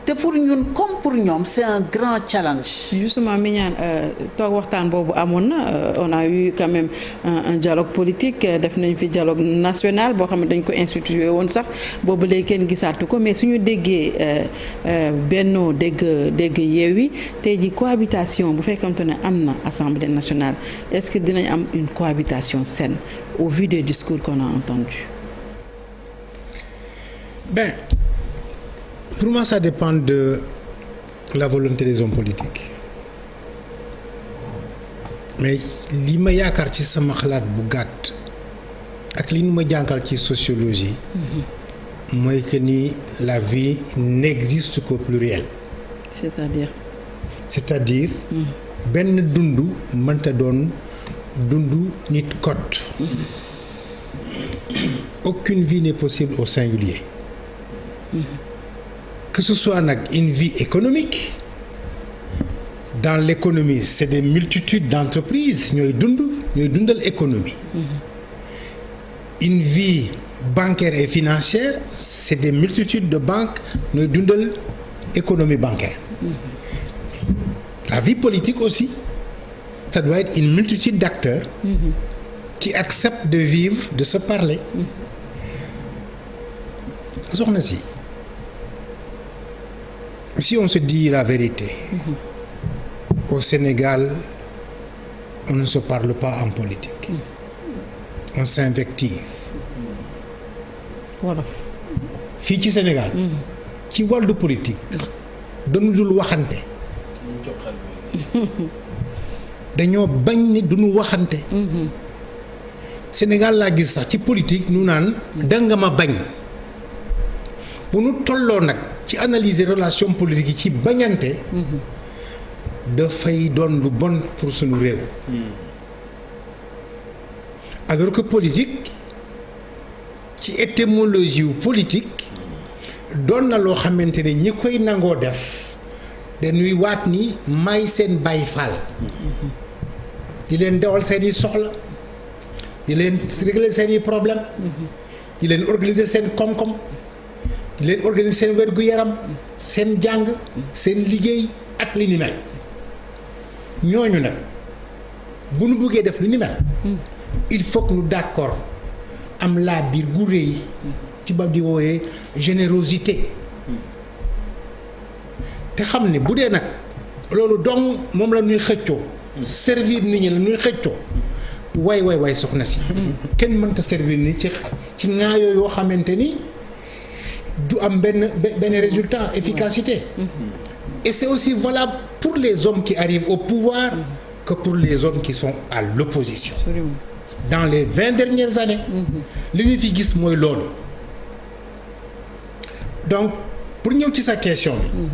te pour ñun comme pour ñoom c'est un grand challenge. justement Mignane toog waxtaan boobu amoon na on a eu quand même un dialogue politique def nañ fi dialogue national boo xam ne dañ ko institué woon sax boobu léegi kenn gisaatu ko mais suñu déggee Benno dégg Yewwi tey ji cohabitation bu fekkante ne am na Assemblée nationale est-ce que dinañ am une cohabitation saine au vu des discours qu'on a entendus? Pour moi, ça dépend de la volonté des hommes politiques mais li ma yaakaar ci sama xalaat bu gàtt ak li ñu ma jàngal ci sociologie mooy que ni la vie n'existe qu'au pluriel. c'est-à-dire benn dundu mënta doon dundu nit kot. Aucune vie n'est possible au singulier. Que ce soit nag une vie économique dans l'économie c'est des multitudes d'entreprises ñooy dundal économie. Une vie bancaire et financière c'est des multitudes de banques ñooy dundal économie bancaire. La vie politique aussi ça doit être une multitude d'acteurs qui acceptent de vivre de se parler. soxna si on se dit la vérité, au Sénégal, on ne se parle pas en politique. On s'invective. Voilà. Fii ci Sénégal. ci wàllu politique. dañu dul waxante. dañoo bañ ne duñu waxante. Sénégal laa gis sax ci politique ñu naan danga ma bañ. bu nu tolloo nag ci analyser relation politique yi ci bañante dafay doon lu bon pour sunu réew alors que politique ci étymologie wu politique doon na loo xamante ne ñi koy nangoo def dañuy waat ni may seen Baay Faal di leen dawal seeni soxla di leen régler seeni problème di leen organiser seen koom-koom di leen organiser seen wér-gu-yaram seen jàng seen liggéey ak li ni mel ñooñu nag bu nu bëggee def lu ni mel il faut que nous d'accord am laa biir gu rëy ci ba di wooyee générosité te xam ne bu dee nag loolu dong moom la ñuy xëccoo servir nit ñi la ñuy xëccoo waay soxna si kenn mënta servir nit ci ŋaayoo yoo xamante ni du am benn résultat efficacité et c'est aussi valable pour les hommes qui arrivent au pouvoir que pour les hommes qui sont à l'opposition. Absolument. Dans les 20 dernières années li ñu fi gis mooy loolu donc pour ñëw ci sa question bi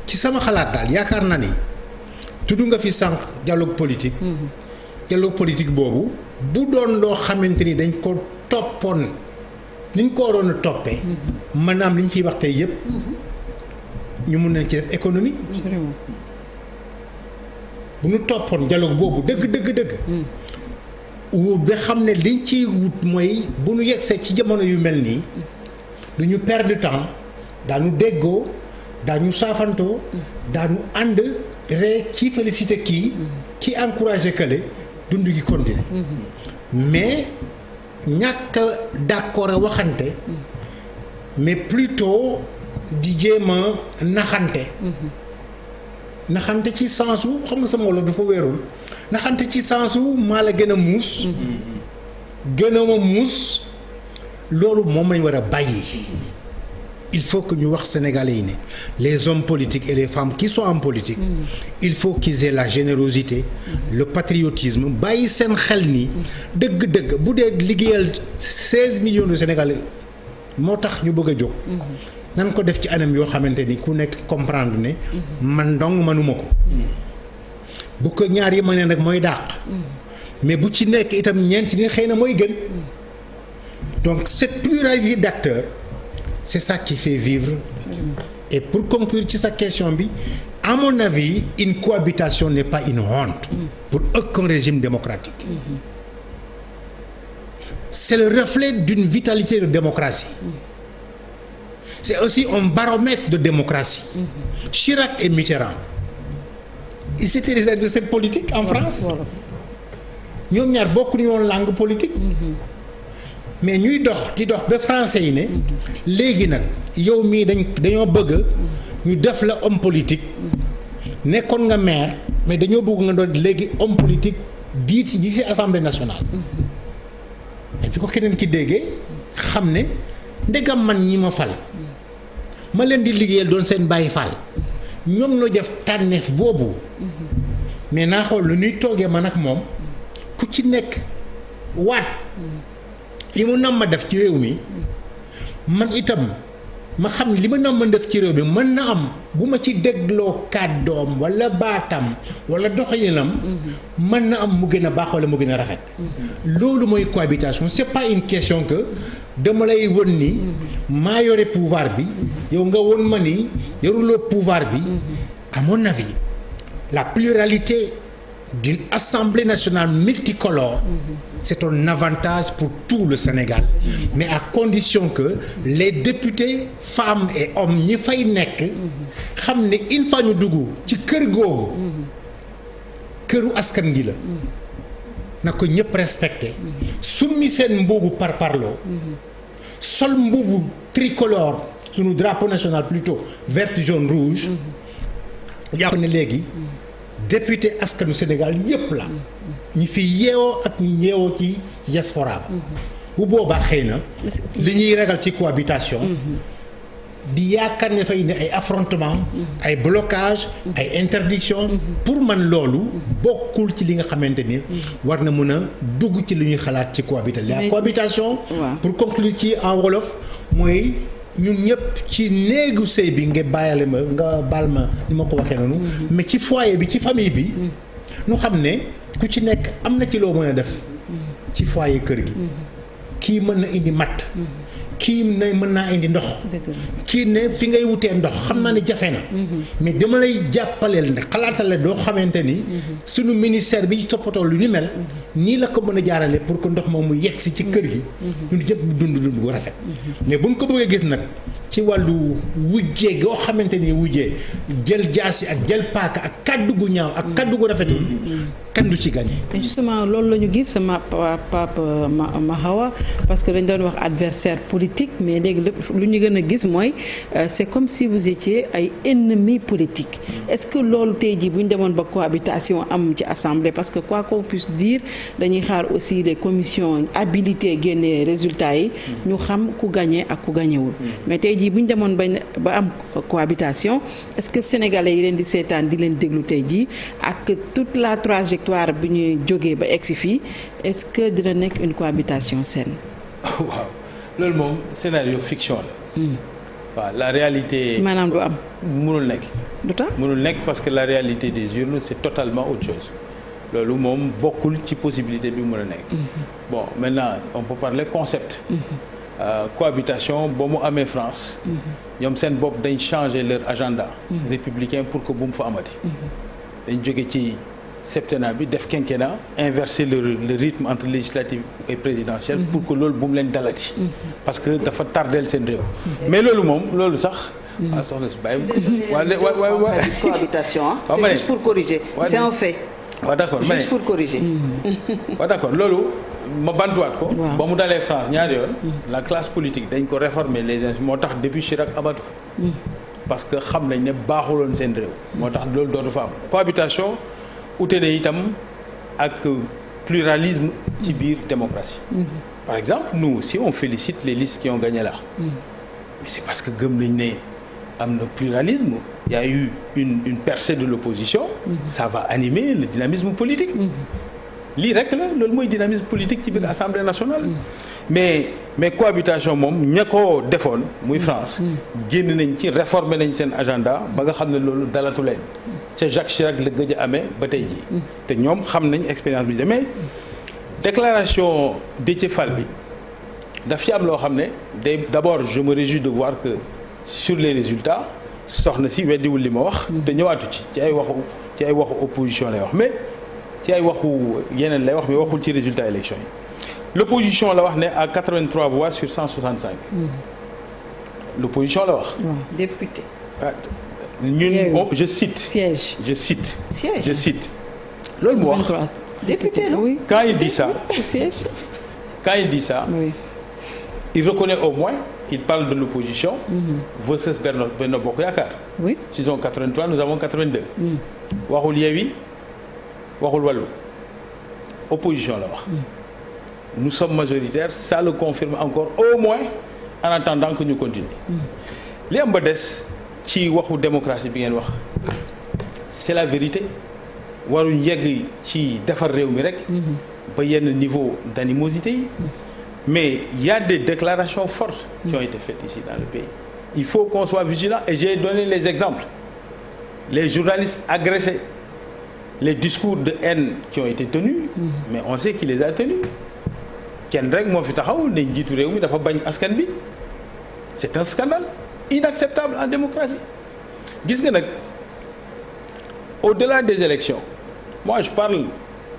ci sama xalaat daal yaakaar naa ni tudd nga fi sànq dialogue politique dialogue politique boobu bu doon loo xamante ni dañ ko toppoon ni ñu ko waroon a toppee maanaam li ñu fiy wax tey yëpp ñu mun nañ ci def économie bu ñu toppoon dialogue boobu dëgg wu ba xam ne liñ ciy wut mooy bu ñu yegsee ci jamono yu mel nii du ñu perdre temps daanu déggoo daañu saafantoo daanu ànd ree ci félicité kii encouragé kële dund gi continuer mais ñàkk d'accord a waxante mais plutôt di jéem a naxante ci sensu xam nga sama wolof dafa wéerul naxante ci sensu maa la gën a muus gën a ma muus loolu moom lañ war a bàyyi. Il faut que ñu wax sénégalais yi ne les hommes politiques et les femmes qui sont en politique il faut qu'ils aient la générosité le patriotisme bàyyi seen xel ni dëgg-dëgg bu dee liggéeyal 16 millions de sénégalais moo tax ñu bëgg a jóg nan ko def ci anam yoo xamante ni ku nekk comprendre ne man dong mënuma ko bu ko ñaar yi ma ne nag mooy dàq mais bu ci nekk itam ñeent ni xëy na mooy gën donc cette pluralité d'acteurs c'est ça qui fait vivre. Et pour conclure ci sa question bi à mon avis une cohabitation n'est pas une honte pour aucun régime démocratique. C'est le reflet d'une vitalité de démocratie. C'est aussi un baromètre de démocratie. Chirac et Mitterrand ils étaient des adversaires politiques en France. ñoom ñaar bokkuñu woon langue politique. mais ñuy dox di dox ba français yi ne léegi nag yow mii dañoo bëgg ñu def la homme politique nekkoon nga maire mais dañoo bëgg nga doon léegi homme politique di ci assemblée nationale. et puis ko keneen ki déggee xam ne ndegam man ñi ma fal ma leen di liggéeyal doon seen bàyyi faal ñoom ñoo def tànneef boobu mais naa xool lu ñuy toogee man ak moom ku ci nekk waat. li mu nam ma def ci réew mi man itam ma xam ne li ma nam ma def ci réew mi mën na am bu ma ci dégloo kàddoom wala baatam wala doxalinam mën na am mu gën a baax wala mu gën a rafet. loolu mooy cohabitation c'est pas une question que dama lay won ni maa yore pouvoir bi yow nga won ma ni yoruloo pouvoir bi. à mon avis la pluralité d'une assemblée nationale multicolore c'est un avantage pour tout le Sénégal mais à condition que les députés femmes et hommes ñi fay nekk xam ne une fois ñu dugg ci kër googu këru askan gi la na ko ñëpp respecté summi seen mbubu par parloo sol mbubu tricolore sunu drapeau national plutôt vert jaune rouge jàpp ne léegi député askanu Sénégal yépp la ñi fi yeewoo ak ñi yeewoo ci diaspora bu boobaa xëy na li ñuy ragal ci cohabitation di yaakaar ne fay indi ay affrontement ay blocage ay interdiction pour man loolu bokkul ci li nga xamante ni war na mën a dugg ci li ñuy xalaat ci cohabitation la cohabitation pour conclure ci en wolof mooy ñun ñëpp ci néegu sëy bi nga bàyyale ma nga baal ma ni ma ko waxee noonu mais ci foyer bi ci famille bi ñu xam ne ku ci nekk am na ci loo mën a def ci foyer kër gi kii mën na indi matt kii ne mën naa indi ndox kii ne fi ngay wutee ndox xam naa ne jafe na mais dama lay jàppaleel ne xalaatal la doo xamante ni suñu ministère bi toppatoo lu ni mel nii la ko mën a jaarale pour que ndox moom mu yegg si ci kër gi ñun ñëpp mu dund bu rafet mais bu ñu ko bëggee gis nag ci wàllu wujjee goo xamante ni wujjee jël jaasi ak jël paaka ak kaddu gu ñaaw ak kaddu gu rafetul kan du ci gagné. justement loolu la ñu gis sama Pape Mahawa parce que dañ doon wax adversaire politique mais léegi lépp lu ñu gën a gis mooy c'est comme si vous étiez ay ennemis politiques est-ce que loolu tey jii bu ñu demoon ba cohabitation am ci assemblée parce que quoi qu'on puisse dire dañuy xaar aussi les commissions habilitées génne résultats yi ñu xam ku gagné ak ku gagnéwul mais tey jii bu ñu demoon ba am cohabitation est-ce que sénégalais yi leen di seetaan di leen déglu tey jii ak toute la trajectoire bi ñuy jógee ba egsi fii est-ce que dina nekk une cohabitation saine. waaw loolu moom scénario fiction la. waaw la réalité. maanaam du am. mënul nekk. du tax mënul nekk parce que la réalité des urnes c'est totalement autre chose loolu moom bokkul ci possibilité bi mën a nekk. bon maintenant on peut parler concept. Cohabitation ba mu amee France. ñoom seen bopp dañ changer leur agenda. républicain pour que bu mu fa amati. dañ jóge ci. septennat bi def quinquennat inverser le rythme entre législatif et présidentiel pour que loolu bu mu leen dalati parce que dafa tardeel seen réew mais loolu moom loolu sax soxna si bàyyi cohabitation c'est juste pour corriger c'est un fait waaw d'accord mais juste pour corriger. waaw d'accord loolu ma bantuwaat ko. Waaw. ba mu dalee France ñaari yoon. la classe politique dañ ko réformer les moo tax depuis Chirac amatu fa. parce que xam nañ ne baaxuloon seen réew. moo tax loolu dootu fa am cohabitation ute na itam ak pluralisme ci biir démocratie. par exemple nous si on félicite les listes qui ont gagné là. mais c'est parce que gëm nañ ne am na pluralisme il y a eu une percée de l'opposition. ça va animer le dynamisme politique. lii rek la loolu mooy dynamisme politique ci biir Assemblée nationale. mais cohabitation moom ña ko defoon muy France. génn nañ ci réformer nañ seen agenda ba nga xam ne loolu dalatu leen. ca Jacques Chirac la gëj a amee ba tey jii. te ñoom xam nañ expérience bi ñu demee déclaration Déthié Fall bi daf ci am loo xam ne d'abord je me réjouis de voir que sur les résultats soxna si weddiwul li ma wax. te ñëwaatu ci ay waxu opposition lay wax mais. ci ay waxu yeneen lay wax mais waxul ci résultat élection yi l'opposition la wax ne à 83 voix sur 165. l'opposition la wax. député. ñun je cite. siège. siège. loolu mu wax. député la. oui. quand il dit ça. siège. quand il dit ça. oui. il reconnaît au moins il parle de l'opposition. versus Benno Bokk Yaakaar. oui. s'ils ont 83 nous avons 82. waxul Yewwi. waxul wàllu opposition la wax. nous sommes majoritaires ça le confirme encore au moins en attendant que ñu continuer. li am ba des ci waxu démocratie bi ngeen wax c'est la vérité waruñ yegg ci defar réew mi rek. ba yenn niveau d'animosité yi. mais il y a des déclarations fortes qui ont été faites ici dans le pays. il faut qu'on soit vigilant et j'ai donné les exemples les journalistes agressés. les discours de haine qui ont été tenus. mais on sait qui les a tenus. kenn rek moo fi taxaw ne njiitu réew mi dafa bañ askan bi. c'est un scandale inacceptable en démocratie. gis nga nag au-delà des élections moi je parle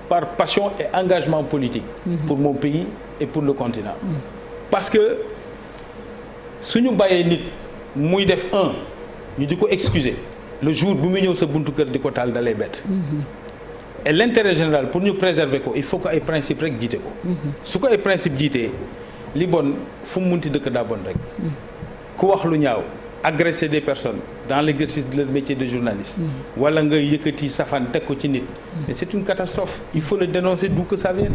par passion et engagement politique. pour mon pays et pour le continent. parce que suñu bàyyee nit muy def ñu di ko excuser. le jour bu mu ñëw sa buntu kër di ko taal dalay bett. et l'intérêt général pour ñu préserver ko il faut que ay principe rek jiite ko. su ko ay principe jiitee li bon fu mu munti dëkk daa bon rek. ku wax lu ñaaw agresser des personnes dans l'exercice de leur métier de journaliste. wala nga yëkkati safaan teg ko ci nit. mais c'est une catastrophe il faut le dénoncer d'où que ça vienne.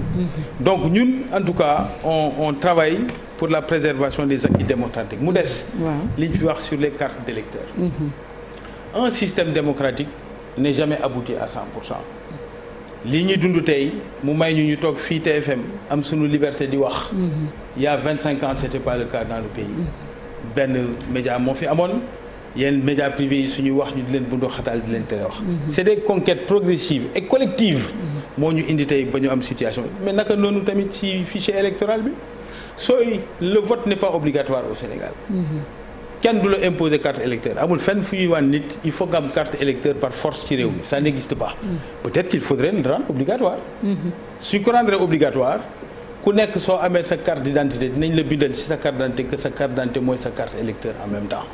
donc ñun en tout cas on travaille pour la préservation des acquis démocratiques mu des. li ñu fi wax sur les cartes d'électeurs. un système démocratique n'est jamais abouti à 100%. lii ñuy dund tey mu may ñu toog fii TFM am suñu liberté di wax. il y a 25 ans c'était pas le cas dans le pays. benn média moo fi amoon yenn médias privés yi suñuy wax ñu di leen bundoo xataal di leen tere wax. c'est des conquêtes progressives et collectives. moo ñu indi tey ba ñu am situation mais naka noonu tamit ci fichier électoral bi le vote n'est pas obligatoire au Sénégal. kenn du la imposer carte électeur amul fenn fu ñuy wan nit il faut nga am carte électeur par force ci réew mi ça n'existe pas. peut-être qu'il faudrait le rendre obligatoire. suñ ko rendre obligatoire ku nekk soo amee sa carte d'identité dinañ la bindal ci sa carte d'identité que sa carte d'identité mooy sa carte électeur en même temps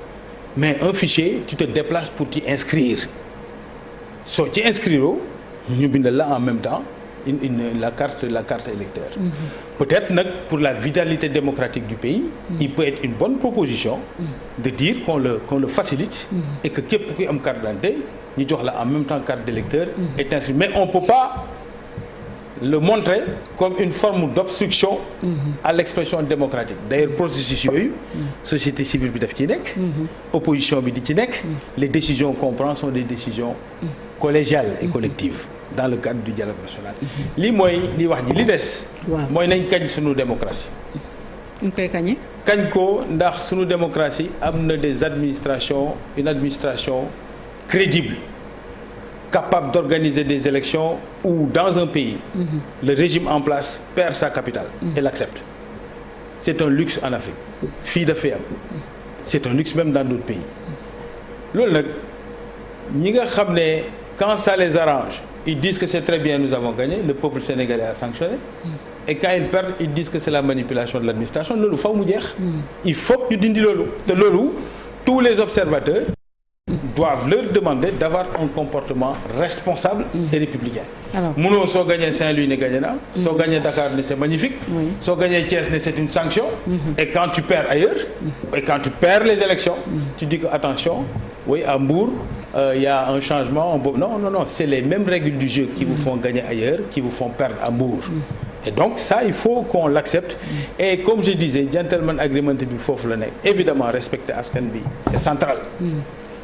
mais un fichier tu te déplaces pour t'y inscrire soo ci inscrire ñu bindal la en même temps la carte électeur. peut-être nag pour la vitalité démocratique du pays. il peut être une bonne proposition. de dire qu'on le facilite. et que képp kuy am carte d'identité ñu jox la en même temps carte d'électeur est inscrit mais on peut pas le montrer comme une forme d'obstruction à l'expression démocratique d'ailleurs processus yooyu société civile bi daf ci nekk opposition bi di ci nekk les décisions qu'on prend sont des décisions collégiales et collectives dans le cadre du dialogue national lii mooy li wax ji li des mooy nañ kañ sunu démocratie ñu koy kañe kañ ko ndax sunu démocratie am na des administrations une administration crédible capable d'organiser des élections où dans un pays le régime en place perd sa capitale et l'accepte. C'est un luxe en Afrique fii dafay am c'est un luxe même dans d'autres pays loolu nag ñi nga xam ne quand ça les arrange ils disent que c'est très bien nous avons gagné le peuple sénégalais a sanctionné et quand ils perdent ils disent que c'est la manipulation de l'administration loolu faw mu jeex il faut ñu dindi loolu te loolu tous les observateurs doivent leur demander d'avoir un comportement responsable et républicain. Alors munoo soo gagné Saint-Louis ne gagné na soo gagné Dakar ne c'est magnifique. Soo gagné Thiès ne c'est une sanction. Et quand tu perds ailleurs. Et quand tu perds les élections. Tu dis que attention, oui à Mbour. Il y a un changement. Non, c'est les mêmes règles du jeu qui vous font gagner ailleurs, qui vous font perdre à Mbour. Et donc ça, il faut qu'on l'accepte. Et comme je disais, gentleman agreement bi foofu la nekk. Évidemment, respecter askan bi, c'est central.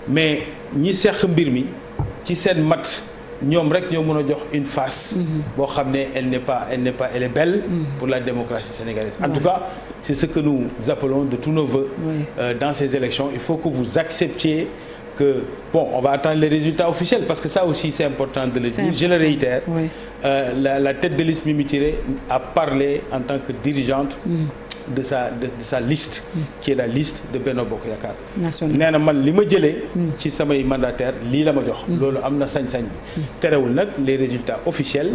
Mais ñi seq mbir mi ci seen mat ñoom rek ñoo mën a jox une face. boo xam ne elle est belle. pour la démocratie sénégalaise. En tout cas, c'est ce que nous appelons de tous nos vœux. Dans ces élections. Il faut que vous acceptiez que, bon, on va attendre les résultats officiels parce que ça aussi c'est important de le dire. Je le réitère. La tête de liste Mimi Touré a parlé en tant que dirigeante de sa liste qui est la liste de Benno Bokk Yaakaar. nee na man li ma jëlee ci samay mandataire lii la ma jox. loolu am na sañ-sañ bi. terewul nag les résultats officiels.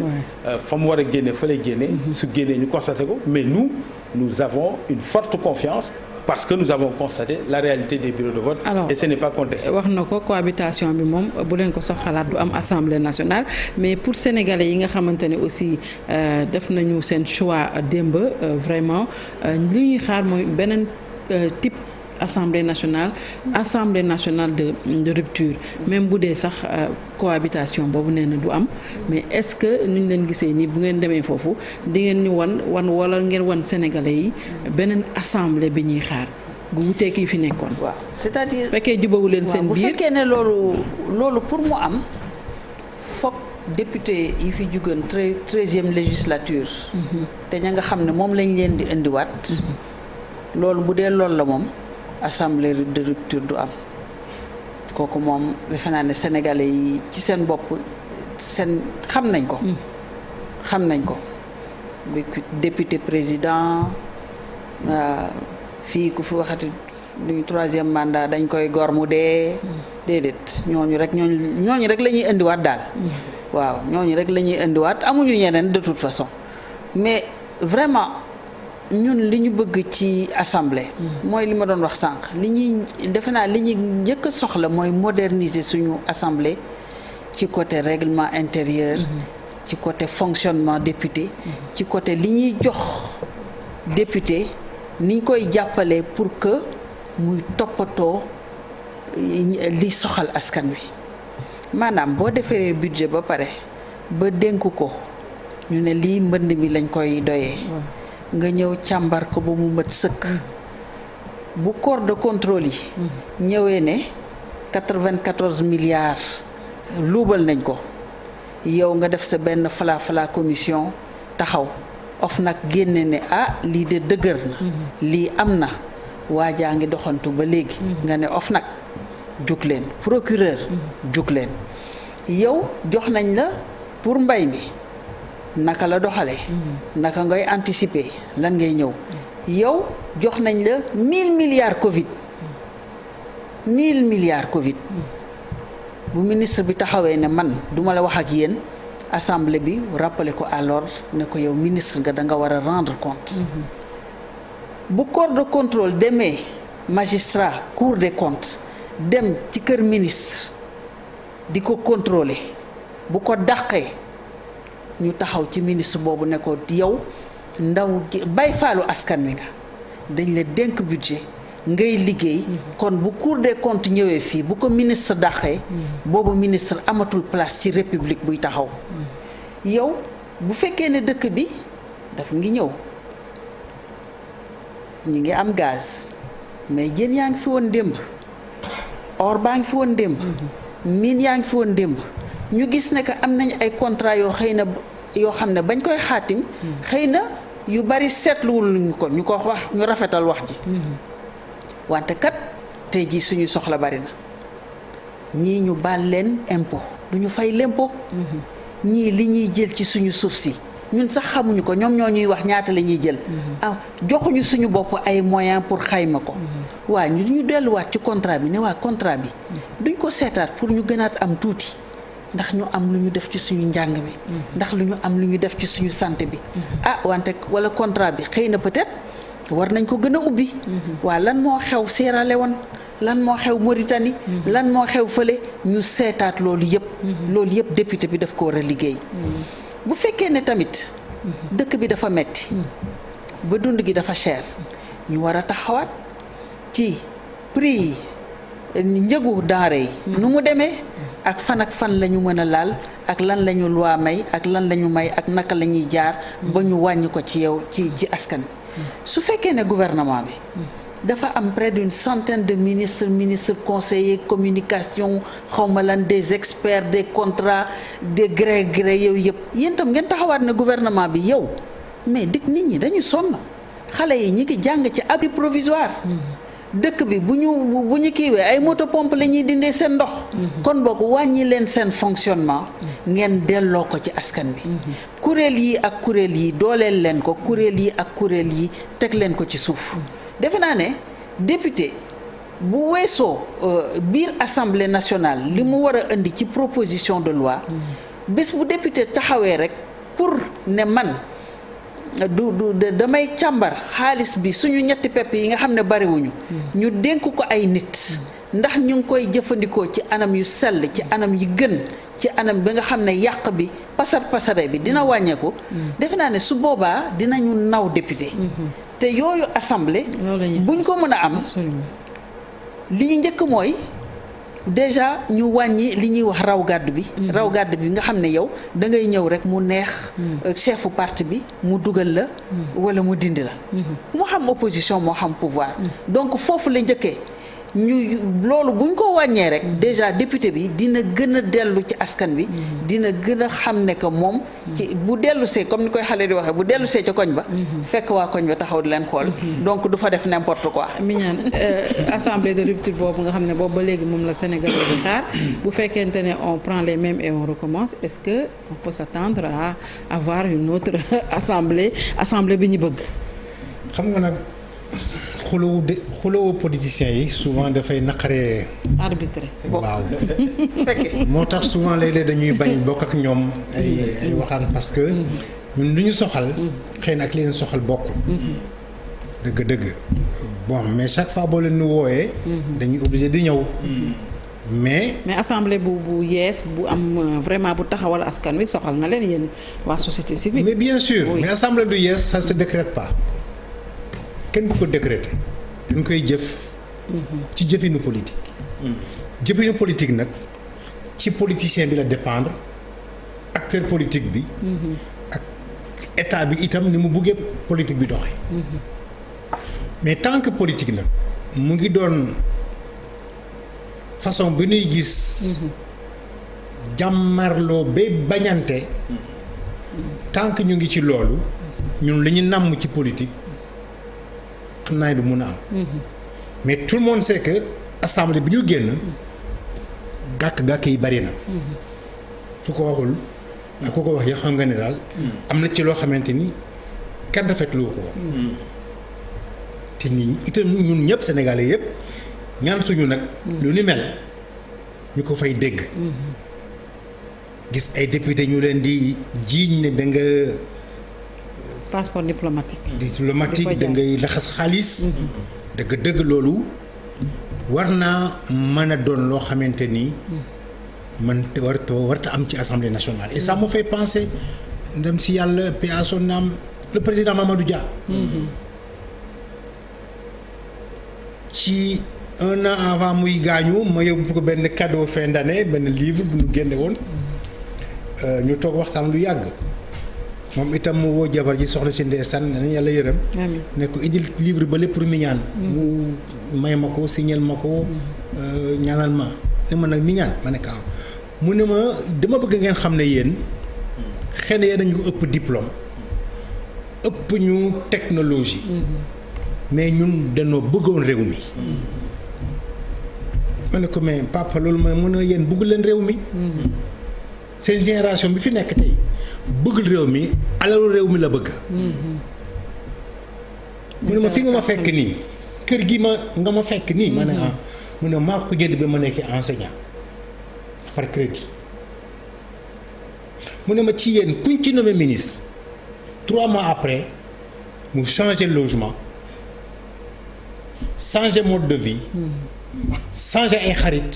fa mu war a génne fa lay génne. su génnee ñu constaté ko mais nous avons une forte confiance. Parce que nous avons constaté la réalité des bureaux de vote. Alors, et ce n'est pas contesté. wax na ko cohabitation bi moom bu leen ko sax xalaat du am assemblée nationale mais pour sénégalais yi nga xamante ne aussi def nañu seen choix démb vraiment li ñuy xaar mooy beneen type assemblée nationale de rupture même bu dee sax cohabitation boobu nee na du am mais est-ce que nu ñu leen gisee nii bu ngeen demee foofu di ngeen ñu wan wala ngeen wan sénégalais yi beneen assemblée bi ñuy xaar bu wutee kii fi nekkoon. waaw c'est-à-dire fekkee jubawu leen seen biir bu fekkee ne loolu pour mu am foog député yi fi jugoon 13e législature. te ña nga xam ne moom lañ leen di indiwaat. loolu bu dee loolu la moom. assemblée de rupture du am kooku moom defe naa ne sénégalais yi ci seen bopp xam nañ ko. député président fii ku fi waxati duñu 3e mandat dañ koy gor mu dee. déedéet ñooñu rek la ñuy indiwaat daal. waaw ñooñu rek la ñuy indiwaat amuñu ñeneen de toute façon mais vraiment. ñun li ñu bëgg ci assemblée. mooy li ma doon wax sànq li ñuy njëkk a soxla mooy moderniser suñu assemblée ci côté règlement intérieur. ci côté fonctionnement député. ci côté li ñuy jox député niñ koy jàppalee pour que muy toppatoo li soxal askan wi maanaam boo defee budget ba pare ba dénk ko ñu ne lii mbënd mi lañ koy doyee. nga ñëw càmbar ko ba mu mat sëkk bu corps de contrôle yi ñëwee ne 94 milliards luubal nañ ko yow nga def sa benn fala commission taxaw nag génne ne lii de dëgër na lii am na waajaa ngi doxantu ba léegi nga ne nag jug leen procureur jug leen yow jox nañ la pour mbay mi naka la doxalee. naka ngay anticiper lan ngay ñëw. yow jox nañ la 1000 milliards Covid. 1000 milliards Covid. bu ministre bi taxawee ne man duma la wax ak yéen assemblée bi rappeler ko à l'ordre ne ko yow ministre nga da nga war a rendre compte. bu corps de contrôle demee magistrat cour des comptes dem ci kër ministre di ko contrôler bu ko dàqee. ñu taxaw ci ministre boobu ne ko yow ndaw bay faalu askan wi nga dañ la dénk budget ngay liggéey kon bu cour des comptes ñëwee fii bu ko ministre dàqee boobu ministre amatul place ci république buy taxaw yow bu fekkee ne dëkk bi daf ngi ñëw ñu ngi am gaz mais jën yaa ngi fi woon démb or baa ngi fi woon démb mine yaa ngi fi woon démb ñu gis ne que am nañ ay contrat yoo xam ne bañ koy xaatim xëy na yu bari seetluwul ñu ko wax ñu rafetal wax ji wante kat tey jii suñu soxla bari na ñii ñu baal leen impôt du ñu fay l'impôt ñii li ñuy jël ci suñu suuf si ñun sax xamuñu ko ñoom ñoo ñuy wax ñaata la ñuy jël joxuñu suñu bopp ay moyens pour xayma ko waa ñu delluwaat ci contrat bi ne waa contrat bi duñ ko seetaat pour ñu gënaat am tuuti ndax ñu am lu ñu def ci suñu njàng mi ndax lu ñu am lu ñu def ci suñu santé bi wante wala contrat bi xëy na peut-être war nañ ko gën a ubbi waa lan moo xew Sierra Leone lan moo xew Mauritanie lan moo xew fële ñu seetaat loolu yëpp député bi daf ko war a liggéey bu fekkee ne tamit dëkk bi dafa metti ba dund gi dafa cher ñu war a taxawaat ci prix yi njëgu denrée yi nu mu demee ak fan la ñu mën a laal ak lan la ñu loi may ak lan la ñu may ak naka la ñuy jaar ba ñu wàññi ko ci yow ci askan su fekkee ne gouvernement bi dafa am près d'une centaine de ministres conseillers communication xawma lan des experts des contrats des gré yow yëpp yéen tam ngeen taxawaat ne gouvernement bi yow mais nit ñi dañu sonn xale yi ñi ngi jàng ci abri provisoire dëkk bi bu ñu kiiwee ay moto pompe la ñuy dindee seen ndox kon boog wàññi leen seen fonctionnement ngeen delloo ko ci askan bi kuréel yi ak kuréel yi dooleel leen ko kuréel yi ak kuréel yi teg leen ko ci suuf defe naa ne député bu weesoo biir assemblée nationale li mu war a indi ci proposition de loi bés bu député taxawee rek pour ne man damay càmbar xaalis bi suñu ñetti pepp yi nga xam ne bariwuñu ñu dénk ko ay nit ndax ñu ngi koy jëfandikoo ci anam yu sell ci anam yu gën ci anam bi nga xam ne yàq bi pasare bi dina wàññeeku defe naa ne su boobaa dinañu naw député te yooyu assemblée buñ ko mën a am li ñu njëkk mooy déjà ñu wàññi li ñuy wax raw gàddu bi nga xam ne yow da ngay ñëw rek mu neex chefu parti bi mu dugal la wala mu dindi la moo xam opposition moo xam pouvoir donc foofu la njëkkee ñu loolu buñ ko wàññee rek déjà député bi dina gën a dellu ci askan bi dina gën a xam ne que moom ci bu dellu see comme ni koy xale di waxee bu dellu see ca koñ ba fekk waa koñ ba taxaw di leen xool donc du fa def n'importe quoi. Mignane assemblée de rupture boobu nga xam ne boobu ba léegi moom la Sénégal di xaar bu fekkente ne on prend les mêmes et on recommence est-ce que on peut s'attendre à avoir une autre assemblée bi ñu bëgg. xam nga nag xuloo politiciens yi souvent dafay naqaree arbitré waaw moo tax souvent léeg-léeg dañuy bañ bokk ak ñoom ay waxaan parce que ñun lu ñu soxal xëy na ak leen soxal bokkul dëgg-dëgg bon mais chaque fois boo leen nu wooyee dañuy obligé di ñëw mais assemblée bu yees bu am vraiment bu taxawal askan wi soxal na leen yéen waa société civile mais bien sûr mais assemblée du yees ça se décrète pas kenn bu ko décréter duñ koy jëf ci jëfinu politique jëfinu politique nag ci politicien bi la dépendre acteur politique bi ak état bi itam ni mu buggee politique bi doxee mais tant que politique nag mu ngi doon façon bi ñuy gis jàmmarloo ba bañante tant que ñu ngi ci loolu ñun li ñu namm ci politique xam naa du mun a am mais tout le monde sait que assemblée bi ñu génn gàkk-gàkk yi bari na ku ko waxul ak ku ko wax yoo xam nga ne daal am na ci loo xamante ni kenn rafetlu ko woon te nii itam ñun ñëpp sénégalais yëpp ñaanatuñu nag lu ni mel ñu ko fay dégg gis ay député ñu leen di jiiñ ne da nga passeport diplomatique da ngay laxas xaalis dëgg loolu war naa mën a doon loo xamante ni man warta am ci assemblée nationale et ça me fait penser ndem si yàlla paix à son âme le président Mamadou Dia ci un an avant muy gaañu ma yóbbu ko benn cadeau fin d'année benn livre bu ñu génne woon ñu toog waxtaan lu yàgg moom itam mu woo jabar ji soxna si ndeysaan nañ yàlla yërëm ne ko indil livre ba lépp pour Mignane mu may ma ko signal ma ko ñaanal ma ne ma nag Mignane ma ne ko mu ne ma dama bëgg ngeen xam ne yéen xëy na yéen a ñu ëpp diplôme ëpp ñu technologie mais ñun dañoo bëggoon réew mi ma ne ko mais papa loolu mooy mën a yéen bëgg leen réew mi seen génération bi fi nekk tey bëggul réew mi alalu réew mi la bëgg mu ne ma fi nga ma fekk nii kër gi nga ma fekk nii ma ne mu ne maa ko jënd ba ma nekk enseignant par crédit mu ne ma ci yéen kuñ ci nommé ministre 3 mois après mu changer logement changer mode de vie changer ay xarit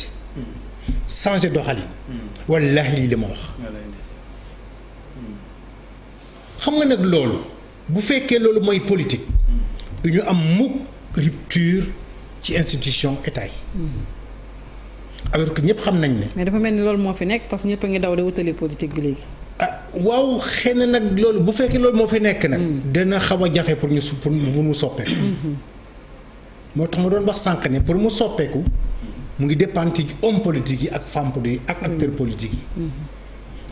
changer doxalin wallahi lii li ma wax xam nga nag loolu bu fekkee loolu mooy politique du ñu am mukk rupture ci institution état yi alors que ñëpp xam nañ ne. mais dafa mel ni loolu moo fi nekk parce que ñëpp a ngi daw de wutali politique bi léegi. waaw xëy na nag loolu bu fekkee loolu moo fi nekk nag. dana xaw a jafe pour mu soppeeku. moo tax ma doon wax sànq ne pour mu soppeeku mu ngi dépendre ci homme politique yi ak femme politique yi ak acteur politique yi.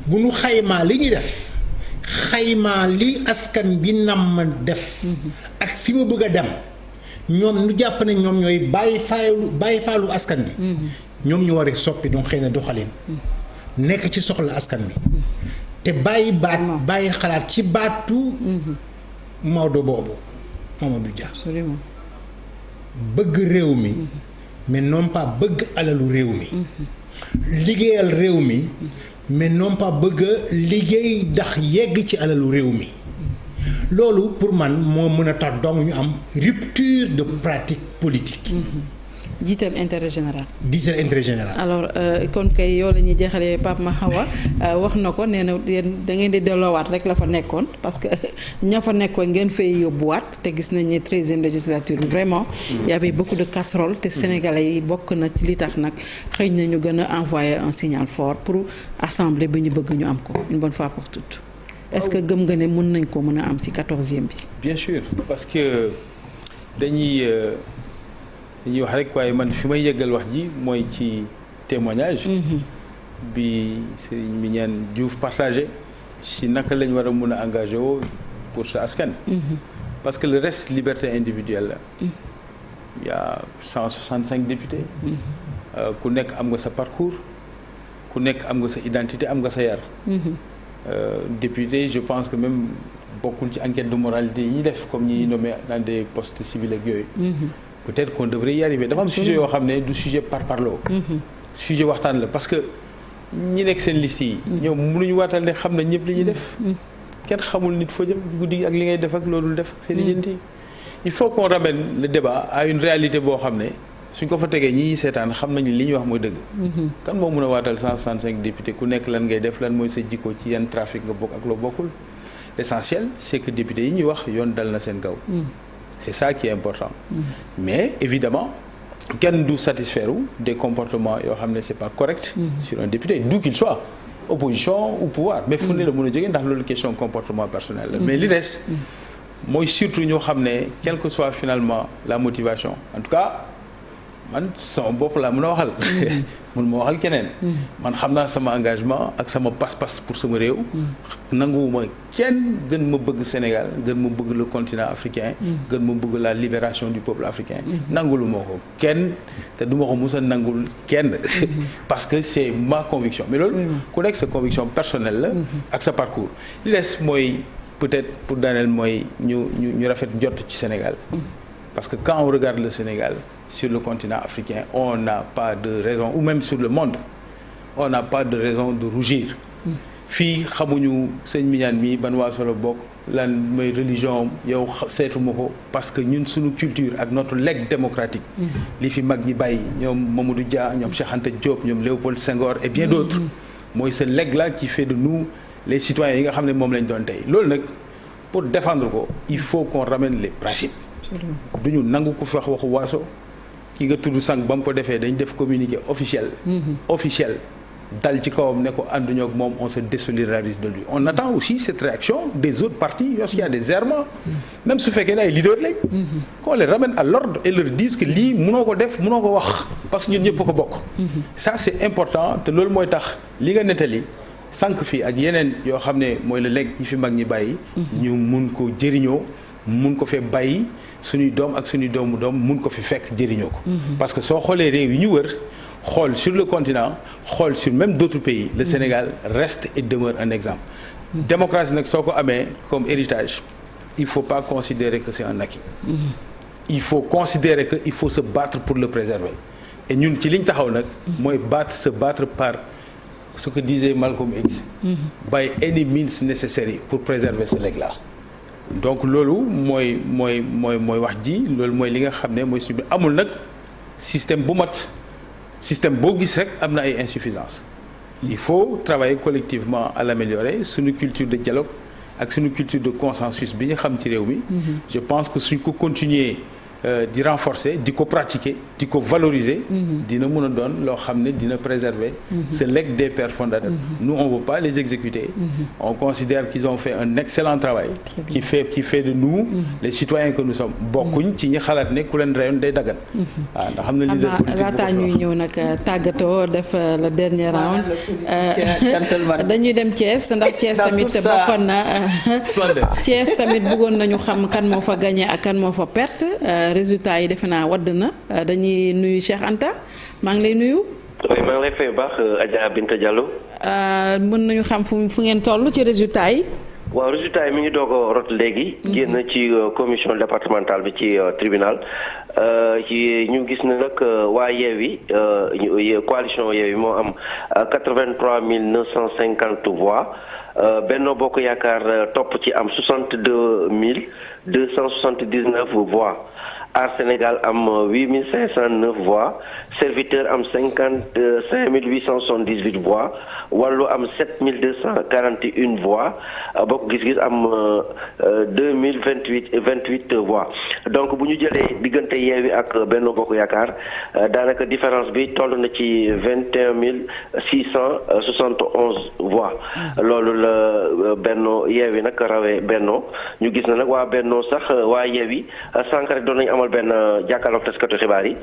bu nu xaymaa li ñuy def xaymaa li askan bi nam def. ak fi mu bëgg a dem ñoom nu jàpp ne ñoom ñooy bàyyi faalu askan bi. ñoom ñu war a soppi donc xëy na doxalin. nekk ci soxla askan bi. te bàyyi xalaat ci baatu. Maodo boobu Mamadou Dia. bëgg réew mi. mais non pas bëgg alalu réew mi. liggéeyal réew mi. mais non pas bëgg liggéey ndax yegg ci alalu réew mi. loolu pour man moo mën a tax donc ñu am rupture de pratique politique. jiital intérêt général. jiital intérêt général. alors kon kay yow la ñuy jeexalee Pape Mahawa wax na ko nee na yéen da ngeen di delloowaat rek la fa nekkoon parce que ña fa nekkoon ngeen fay yóbbuwaat te gis nañ ne 13e législature vraiment. y avait beaucoup de casseroles te sénégalais yi bokk na ci li tax nag xëy na ñu gën a envoyer un signal fort pour assemblée bi ñu bëgg ñu am ko une bonne fois pour toutes. est-ce que gëm nga ne mën nañ ko mën a am ci 14e bi. bien sûr parce que dañuy wax rek waaye man fi may yëggal wax ji mooy ci témoignage bi Serigne Mignane Diouf partagé si naka lañ war a mun a engagé woo pour sa askan. parce que le reste liberté individuelle la. il y a 165 députés. ku nekk am nga sa parcours ku nekk am nga sa identité am nga sa yar. député je pense que même bokkul ci enquête de moralité yi ñuy def comme ñi nommé dans des postes civils ak yooyu. peut-être qu'on devrait y arriver dafa am sujet yoo xam ne du sujet par parloo. sujet waxtaan la parce que ñi nekk seen liste yi. ñoom mënuñu waatal ne xam na ñëpp li ñuy def. kenn xamul nit foo jëm guddi ak li ngay def ak loolu def ak seen lijjanti. il faut qu'on ramène le débat à une réalité boo xam ne suñ ko fa tegee ñi seetaan xam nañu li ñuy wax mooy dëgg. kan moo mën a waatal 165 députés ku nekk lan ngay def lan mooy sa jikko ci yan trafic nga bokk ak loo bokkul l'essentiel c'est que députés yi ñuy wax yoon dal na seen kaw. c'est ça qui est important. Mais évidemment kenn du satisfaire des comportements yoo xam ne c'est pas correct. sur un député d'où qu'il soit opposition ou pouvoir mais fu ne la mën a jógee ndax loolu question comportement personnel la. mais li des mooy surtout ñoo xam ne quelle que soit finalement la motivation en tout cas man sama bopp laa mën a waxal. mun ma waxal keneen. man xam naa sama engagement ak sama pas-pas pour sama réew. nanguwuma kenn gën ma bëgg Sénégal gën ma bëgg le continent africain. gën ma bëgg la libération du peuple africain. nangulu ma ko kenn te du ma ko mus a nangul kenn. parce que c'est ma conviction mais loolu. ku nekk sa conviction personnelle la. ak sa parcours li des mooy peut-être pour daaneel mooy ñu rafet njort ci Sénégal. parce que quand on regarde le Sénégal sur le continent africain on n'a pas de raison ou même sur le monde on n'a pas de raison de rougir. fii xamuñu sëñ Mignane mi ban waaso la bokk lan mooy religion yow seetuma ko parce que ñun suñu culture ak notre legs démocratique. li fi mag ñi bàyyi ñoom Mamadou Dia ñoom Cheikh Anta Diop ñoom Léopold Senghor et bien d'autres. mooy ce legs là qui fait de nous les citoyens yi nga xam ne moom lañ doon tey loolu nag pour défendre ko il faut qu'on ramène les principes. duñu nangu ko fi wax waxu waaso ki nga tudd sànq ba mu ko defee dañ def communiqué officiel. officiel dal ci kawam ne ko ànduñoo ak moom on se désolidarise de lui on attend aussi cette réaction des autres partis lorsqu'il y a des errements. même su fekkee ne ay leaders lañ. qu'on les ramène à l'ordre et leur dise que lii mënoo ko def mënoo ko wax parce que ñun ñëpp ko bokk. ça c'est important te loolu mooy tax li nga nettali sànq fii ak yeneen yoo xam ne mooy le legs yi fi mag ñi bàyyi. ñu mun ko jëriñoo mun ko fee bàyyi. suñuy doom ak suñuy doomu doom mun ko fi fekk jëriñoo ko. parce que soo xoolee réew yi ñu wër xool sur le continent xool sur même d'autres pays le Sénégal reste et demeure un exemple. démocratie nag soo ko amee comme héritage il faut pas considérer que c'est un acquis. il faut considérer que il faut se battre pour le préserver et ñun ci liñ taxaw nag. mooy se battre par ce que disait Malcolm X. by any means necessary pour préserver ce legs-là. donc loolu mooy wax ji loolu mooy li nga xam ne mooy suñu amul nag système bu mat système boo gis rek am na ay insuffisances. Il faut travailler collectivement à l'améliorer suñu culture de dialogue ak suñu culture de consensus bi ñu xam ci réew mi. Je pense que suñ ko continuer di renforcer di ko pratiquer di ko valoriser. dina mën a doon loo xam ne dina préserver ce legs des pères fondateurs. Nous on veut pas les exécuter. On considère qu'ils ont fait un excellent travail. qui fait de nous les citoyens que nous sommes. bokkuñ ci ñi xalaat ne ku leen reyoon day dagan. waaw ndax xam na leader politique laataa ñuy ñëw nag tàggatoo def le dernier round. dañuy dem Thiès ndax Thiès tamit bokkoon na. Thiès tamit bëggoon nañu xam kan moo fa gagné ak kan moo fa perte. résultat yi defe naa wadd na dañuy nuyu Cheikh Anta maa ngi lay nuyu. oui maa ngi lay fay baax Adja Binta Diallo. mën nañu xam fu ngeen toll ci résultat yi. waaw résultat yi mi ngi doog a rot léegi. génn ci commission départementale bi ci tribunal. ñu gis ne nag waa Yewwi coalition Yewwi moo am 83 950 voix. Benno Bokk Yaakaar topp ci am 62 279 voix. Aar Sénégal am 8509 voix. Serviteur am 55 878 voix. Wallu am 7241 voix. Bokk Gis-Gis am 2028 voix. Donc bu ñu jëlee diggante Yewwi ak Benno Bokk Yaakaar daanaka différence bi toll na ci 21 671 voix. loolu la Benno Yewwi nag rawee Benno ñu gis na nag waa Benno sax waa Yewwi sànq rek doon nañu amal benn jàkkaarloog taskatu xibaar yi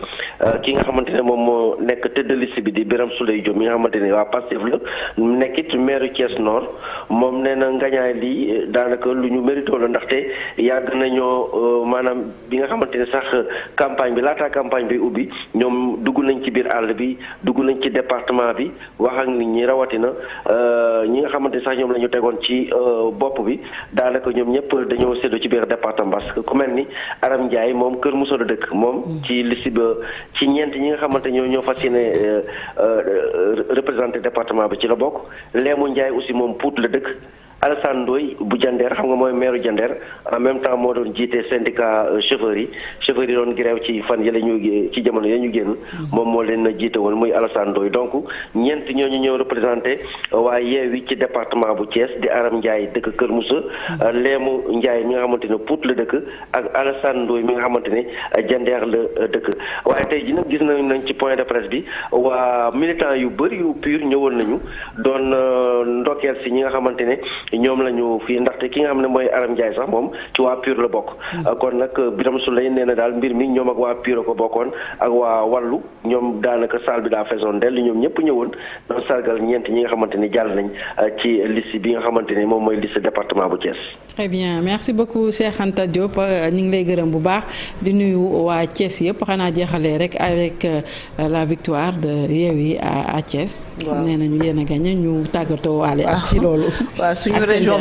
ki nga xamante ne moom moo nekk tête de liste bi di Birame Souleye Diop mi nga xamante ne waa Pastef la nekkit maire Thiès Nord moom nee na ngañaay lii daanaka lu ñu mérito la ndaxte yàgg nañoo maanaam bi nga xamante ne sax campagne bi laataa campagne bi ubbi ñoom dugg nañ ci biir àll bi dugg nañ ci département bi wax ak nit ñi rawatina ñi nga xamante ne sax ñoom la ñu tegoon ci bopp bi daanaka ñoom ñëpp dañoo séddoo ci biir département parce que ku mel ni Aram Ndiaye moom Kër Moussa la dëkk moom ci liste ba ci ñeent ñi nga xamante ñoo fas yéene représenté département bi ci la bokk Léemu Ndiaye aussi moom Pout la dëkk Alassane Ndoye bu Jandeer xam nga mooy maire Jandeer en même temps moo doon jiite syndicat chauffeurs yi doon grève ci fan yële ci jamono ya ñu génn moom moo leen jiite woon muy Alassane Ndoye donc ñeent ñooñu ñëw représenté waa Yewwi ci département bu Thiès di Aram Ndiaye dëkk Kër Moussa Léemu Ndiaye mi nga xamante ne Pout la dëkk ak Alassane Ndoye mi nga xamante ne Jandeer la dëkk waaye tey ji nag gis nañ ci point de presse bi waa militant yu bëri yu PUR ñëwoon nañu doon ndokkeel si ñi nga xamante ne ñoom la ñu fii ndaxte ki nga xam ne mooy Aram Ndiaye sax moom ci waa PUR la bokk kon nag Birame Souleye nee na daal mbir mi ñoom ak waa PUR ko bokkoon ak waa Wallu ñoom daanaka salle bi daa feesoon dell ñoom ñëpp ñëwoon doon sargal ñeent ñi nga xamante ni jàll nañ ci liste bi nga xamante ni moom mooy liste département bu Thiès. Très bien merci beaucoup Cheikh Anta Diop ñu ngi lay gërëm bu baax di nuyu waa Thiès yëpp xanaa jeexalee rek avec la victoire de Yewwi à Thiès. waaw nee nañu yéen a gagné ñu tàggatoo waale ak ci loolu. waaw suñu région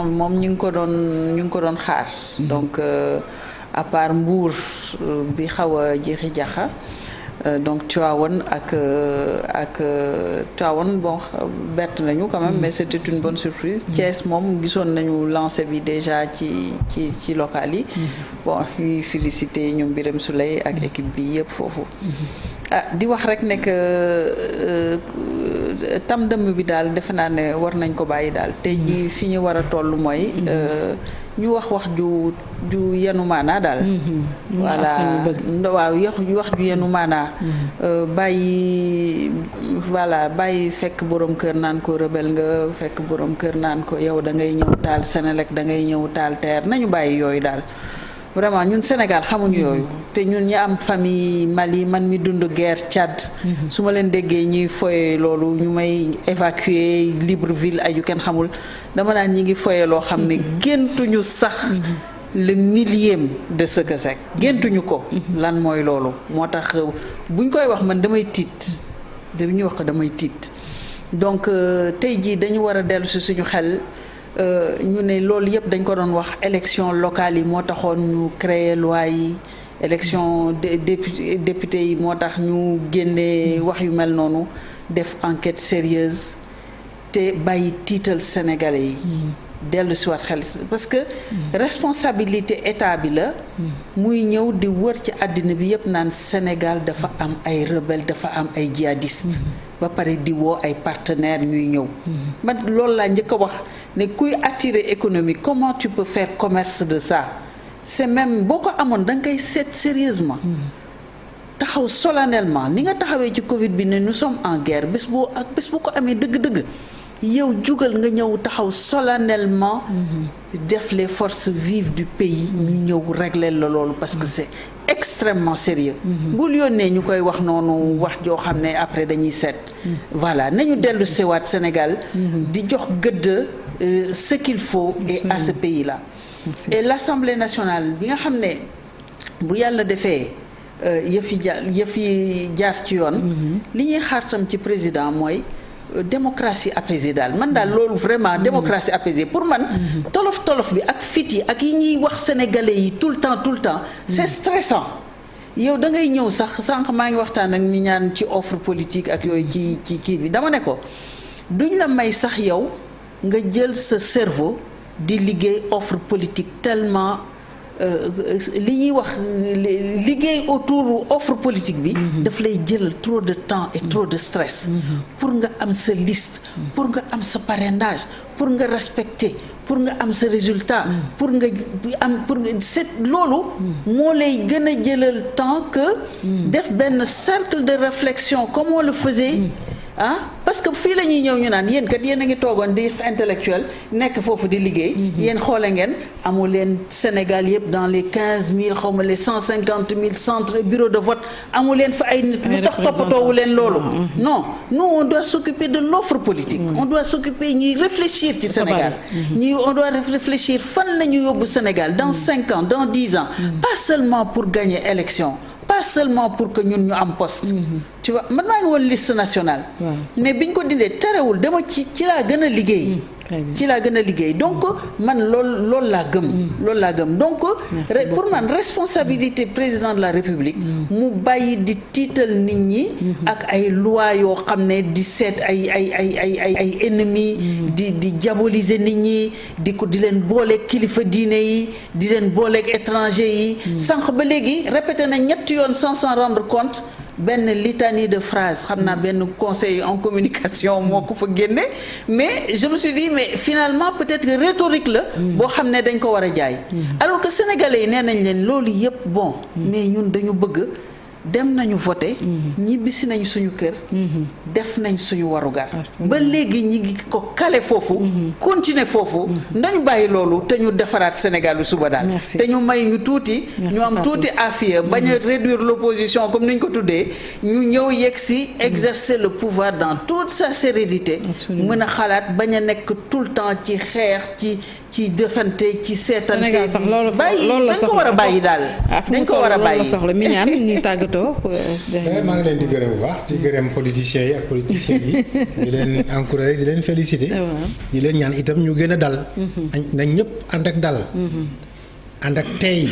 bi moom ñu ngi ko doon xaar. donc à part Mbour bi xaw a jeexi jaxa donc Tivaouane ak Tivaouane bon bett nañu quand même mais c'était une bonne surprise. Thiès moom gisoon nañu lancé bi déjà ci local yi. bon ñuy féliciter ñoom Birame Souleye ak équipe bi yëpp foofu. di wax rek ne tam dëmm bi daal defe naa ne war nañ ko bàyyi daal tey jii fi ñu war a toll mooy ñu wax ju yenu maanaa daal. voilà waaw wax ju yenu maanaa. bàyyi fekk borom kër naan ko rebelle nga fekk borom kër naan ko yow da ngay ñëw taal Senelec da ngay ñëw taal TER nañu bàyyi yooyu daal. vraiment ñun Sénégal xamuñu yooyu te ñun ñi am famille Mali man mi dund guerre Tchad. su ma leen déggee ñuy foye loolu ñu may évacuer Libreville ay yu kenn xamul dama naan ñi ngi foye loo xam ne géntuñu sax le millième de ce que c'est géntuñu ko lan mooy loolu moo tax buñ koy wax man damay tiit dañuy wax damay tiit donc tey jii dañu war a dellu si suñu xel ñu ne loolu yëpp dañ ko doon wax élection locale yi moo taxoon ñu créer loi yi élection député yi moo tax ñu génnee wax yu mel noonu def enquête sérieuse te bàyyi tiital sénégalais yi dellu si waat xel parce que responsabilité état bi la muy ñëw di wër ci àddina bi yëpp naan Sénégal dafa am ay rebelle dafa am ay djihadistes ba pare di woo ay partenaires ñuy ñëw man loolu laa njëkk a wax ne kuy attirer économie comment tu peux faire commerce de ça c'est même boo ko amoon da nga koy seet sérieusement taxaw solennellement ni nga taxawee ci Covid bi ne nous sommes en guerre bés boo ko amee dëgg-dëgg yow jugal nga ñëw taxaw solennellement def les forces vives du pays ñu ñëw régler la loolu parce que c'est extrêmement sérieux bul yónnee ñu koy wax noonu wax joo xam ne après dañuy seet voilà nañu dellu sewaat Sénégal di jox gëdd ce qu'il faut et à ce pays-là et l'Assemblée nationale bi nga xam ne bu yàlla defee yëf yi jaar ci yoon li ñuy xaar tam ci président mooy démocratie apaisée daal man daal loolu vraiment démocratie apaisée pour man tolof bi ak fit yi ak yi ñuy wax sénégalais yi tout le temps c'est stressant yow da ngay ñëw sax sànq maa ngi waxtaan ak mi ñaan ci offre politique ak yooyu ci kii bi dama ne ko duñ la may sax yow nga jël sa cerveau di liggéey offre politique tellement li ñuy wax liggéey autour offre politique bi daf lay jël trop de temps et trop de stress pour nga am sa liste pour nga am sa parrainage pour nga respecter pour nga am sa résultat pour nga c'est loolu moo lay gën a jëlal temps que def benn cercle de réflexion comme on le faisait parce que fii la ñuy ñëw ñu naan yéen kat yéen a ngi toogoon di intellectuel nekk foofu di liggéey yéen xoole ngeen amu leen Sénégal yëpp dans les 15 000 xaw ma les 150 000 centres bureaux de vote amu leen fa ay nit lu tax toppatoowu leen loolu non nous on doit s'occuper de l'offre politique on doit s'occuper ñuy réfléchir ci Sénégal on doit réfléchir fan la ñu yóbbu Sénégal dans 5 ans dans 10 ans pas seulement pour gagner élection pas seulement pour que ñun ñu am poste tu vois man maa ngi woon liste nationale mais biñ ko dindee terewul dama ci laa gën a liggéey donc man loolu laa gëm donc pour man responsabilité président de la République mu bàyyi di tiital nit ñi ak ay loi yoo xam ne di seet ay ennemis di diaboliser nit ñi di leen booleeg kilifa diine yi di leen booleeg étranger yi sànq ba léegi répété na ñetti yoon sans s'en rendre compte benn litanie de phrases xam naa benn conseil en communication moo ko fa génne mais je me suis dit mais finalement peut-être que rhétorique la boo xam ne dañ ko war a jaay alors que sénégalais yi nee nañ leen loolu yëpp bon mais ñun dañu bëgg dem nañu voté ñibbisi nañu suñu kër def nañ suñu warugar ba léegi ñi ngi ko kale foofu continuer foofu nañu bàyyi loolu te ñu defaraat Sénégal lu suba daal te ñu may ñu tuuti ñu am tuuti affaire bañ a réduire l'opposition comme ni ñu ko tuddee ñu ñëw yegg si exercer le pouvoir dans toute sa sérénité mën a xalaat bañ a nekk tout le temps ci xeex ci defante ci seetante bàyyi dañ ko war a bàyyi daal dañ ko war a bàyyi soxla mi ñaan ñuy tàggatoo maa ngi leen di gërëm bu baax di gërëm politiciens yi ak politiciens yi di leen encourager di leen féliciter di leen ñaan itam ñu gën a dal nañ ñëpp ànd ak dal ànd ak tey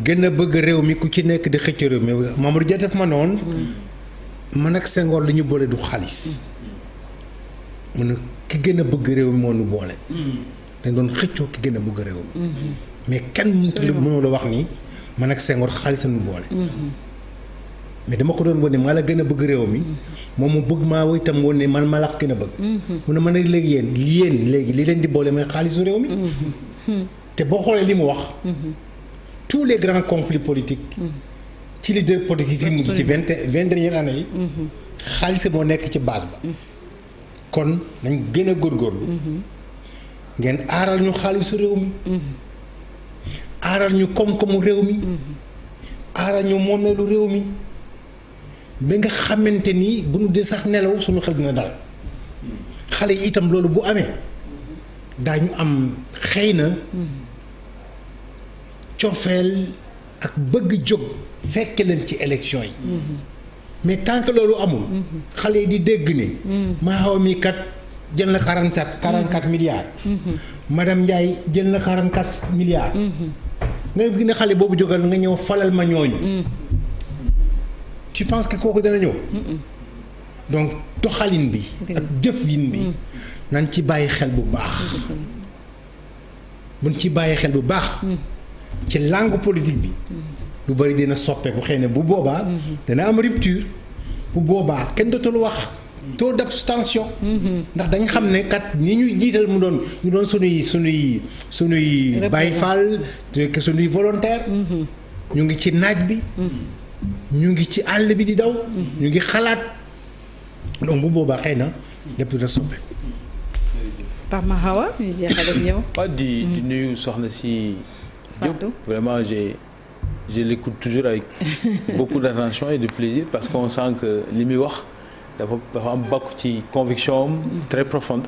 gën a bëgg réew mi ku ci nekk di xëcc réew mi Mamadou Dia def ma noonu man ak Senghor li ñu boole du xaalis mu ne ki gën a bëgg réew mi moo nu boole dañ doon xëccoo ki gën a bëgg réew mi mais kenn mënoo la wax ni man ak Senghor xaalis nu boole mais dama ko doon wane maa la gën a bëgg réew mi moom mu bëgg maa woy itam woon ne man maa la gën a bëgg mu ne man nag léegi yéen léegi li leen di boole mooy xaalisu réew mi te boo xoolee li mu wax tous les grands conflits politiques ci leader politique yi mujj ci vingt dernières années yi xaalis moo nekk ci base ba kon nañ gën a góorgóorlu ngeen aaral ñu xaalisu réew mi aaral ñu koom-koomu réew mi aaral ñu moomeelu réew mi ba nga xamante ni bu ñu dee sax nelaw suñu xel dina dal xale yi itam loolu bu amee daañu am xëy na cofeel ak bëgg jóg fekke leen ci élection yi mais tant que loolu amul xale yi di dégg ni Maawa mi kat jël na 44 milliards madame Ndiaye jël na 44 milliards nga gis ne xale boobu jógal nga ñëw falal ma ñooñu tu penses que kooku dana ñëw donc doxalin bi ak jëfin bi nañ ci bàyyi xel bu baax buñ ci bàyyi xel bu baax ci langue politique bi lu bari dina soppeeku xëy na bu boobaa dana am rupture bu boobaa kenn dootul wax taux d'abstention ndax dañ xam ne kat ñi ñuy jiital ñu doon sunuy Baay Faal sunuy volontaire ñu ngi ci naaj bi ñu ngi ci àll bi di daw ñu ngi xalaat donc bu boobaa xëy na lépp dina soppeeku. Pape Mahawa ñu jeexal ak yow. waaw di nuyu soxna si Diop vraiment je l'écoute toujours avec beaucoup d'attention et de plaisir parce qu'on sent que li muy wax dafa am bokk ci conviction très profonde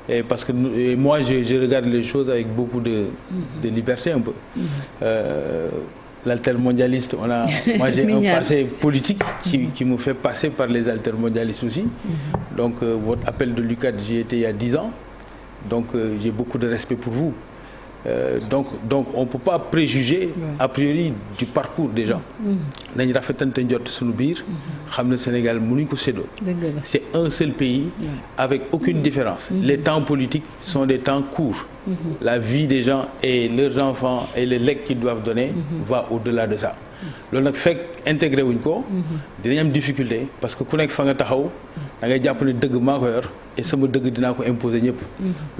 et parce que moi je regarde les choses avec beaucoup de liberté un peu. L'altermondialiste, moi j'ai un passé politique qui me fait passer par les altermondialistes aussi. Donc votre appel de l'UCAD, j'y étais il y a 10 ans. Donc j'ai beaucoup de respect pour vous. Donc on ne peut pas préjuger a priori du parcours des gens. nañ rafetante njort suñu biir xam ne Sénégal mënuñ ko séddoo. C'est un seul pays avec aucune différence. Les temps politiques sont des temps courts. La vie des gens et leurs enfants et le legs qu'ils doivent donner va au-delà de ça. loolu nag fekk intégré wuñ ko dinañ am difficulté parce que ku nekk fa nga taxaw da ngay jàpp ne dëgg maa ko yor et sama dëgg dinaa ko imposer ñëpp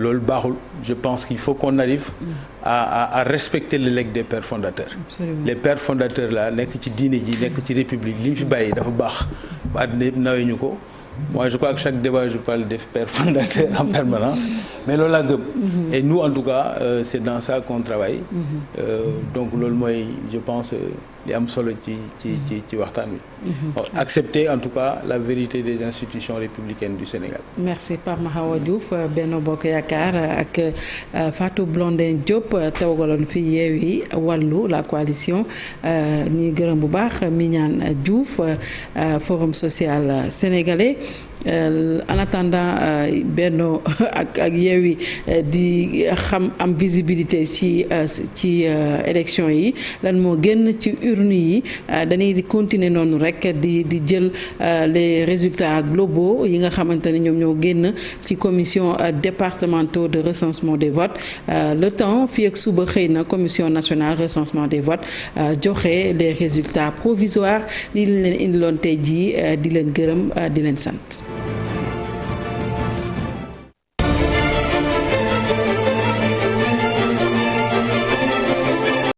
loolu baaxul. Je pense qu'il faut qu'on arrive à respecter le legs des pères fondateurs. Absolument. Les pères fondateurs là nekk ci diine ji nekk ci république li ñu fi bàyyi dafa baax ba àddina yëpp nawee ñu ko. Moi je crois que chaque débat je parle des pères fondateurs en permanence mais loolu laa gëm et nous en tout cas c'est dans ça qu'on travaille donc loolu mooy je pense li am solo ci waxtaan wi accepter en tout cas la vérité des institutions républicaines du Sénégal. Merci Pape Mahawa Diouf Benno Bokk Yaakaar ak Fatou Blondin Diop tawagaloon fi Yewwi Wallu la coalition ñuy gërëm bu baax Mignane Diouf Forum social sénégalais. En attendant Benno ak Yewwi di am visibilité ci élection yi lan moo génn ci urne yi dañuy di continuer noonu rek di jël les résultats globaux yi nga xamante ne ñoom ñoo génn ci commission départementaux de recensement des votes le temps fii ak suba xëy na commission nationale recensement des votes joxe les résultats provisoires li leen indiloon tey jii di leen gërëm di leen sant.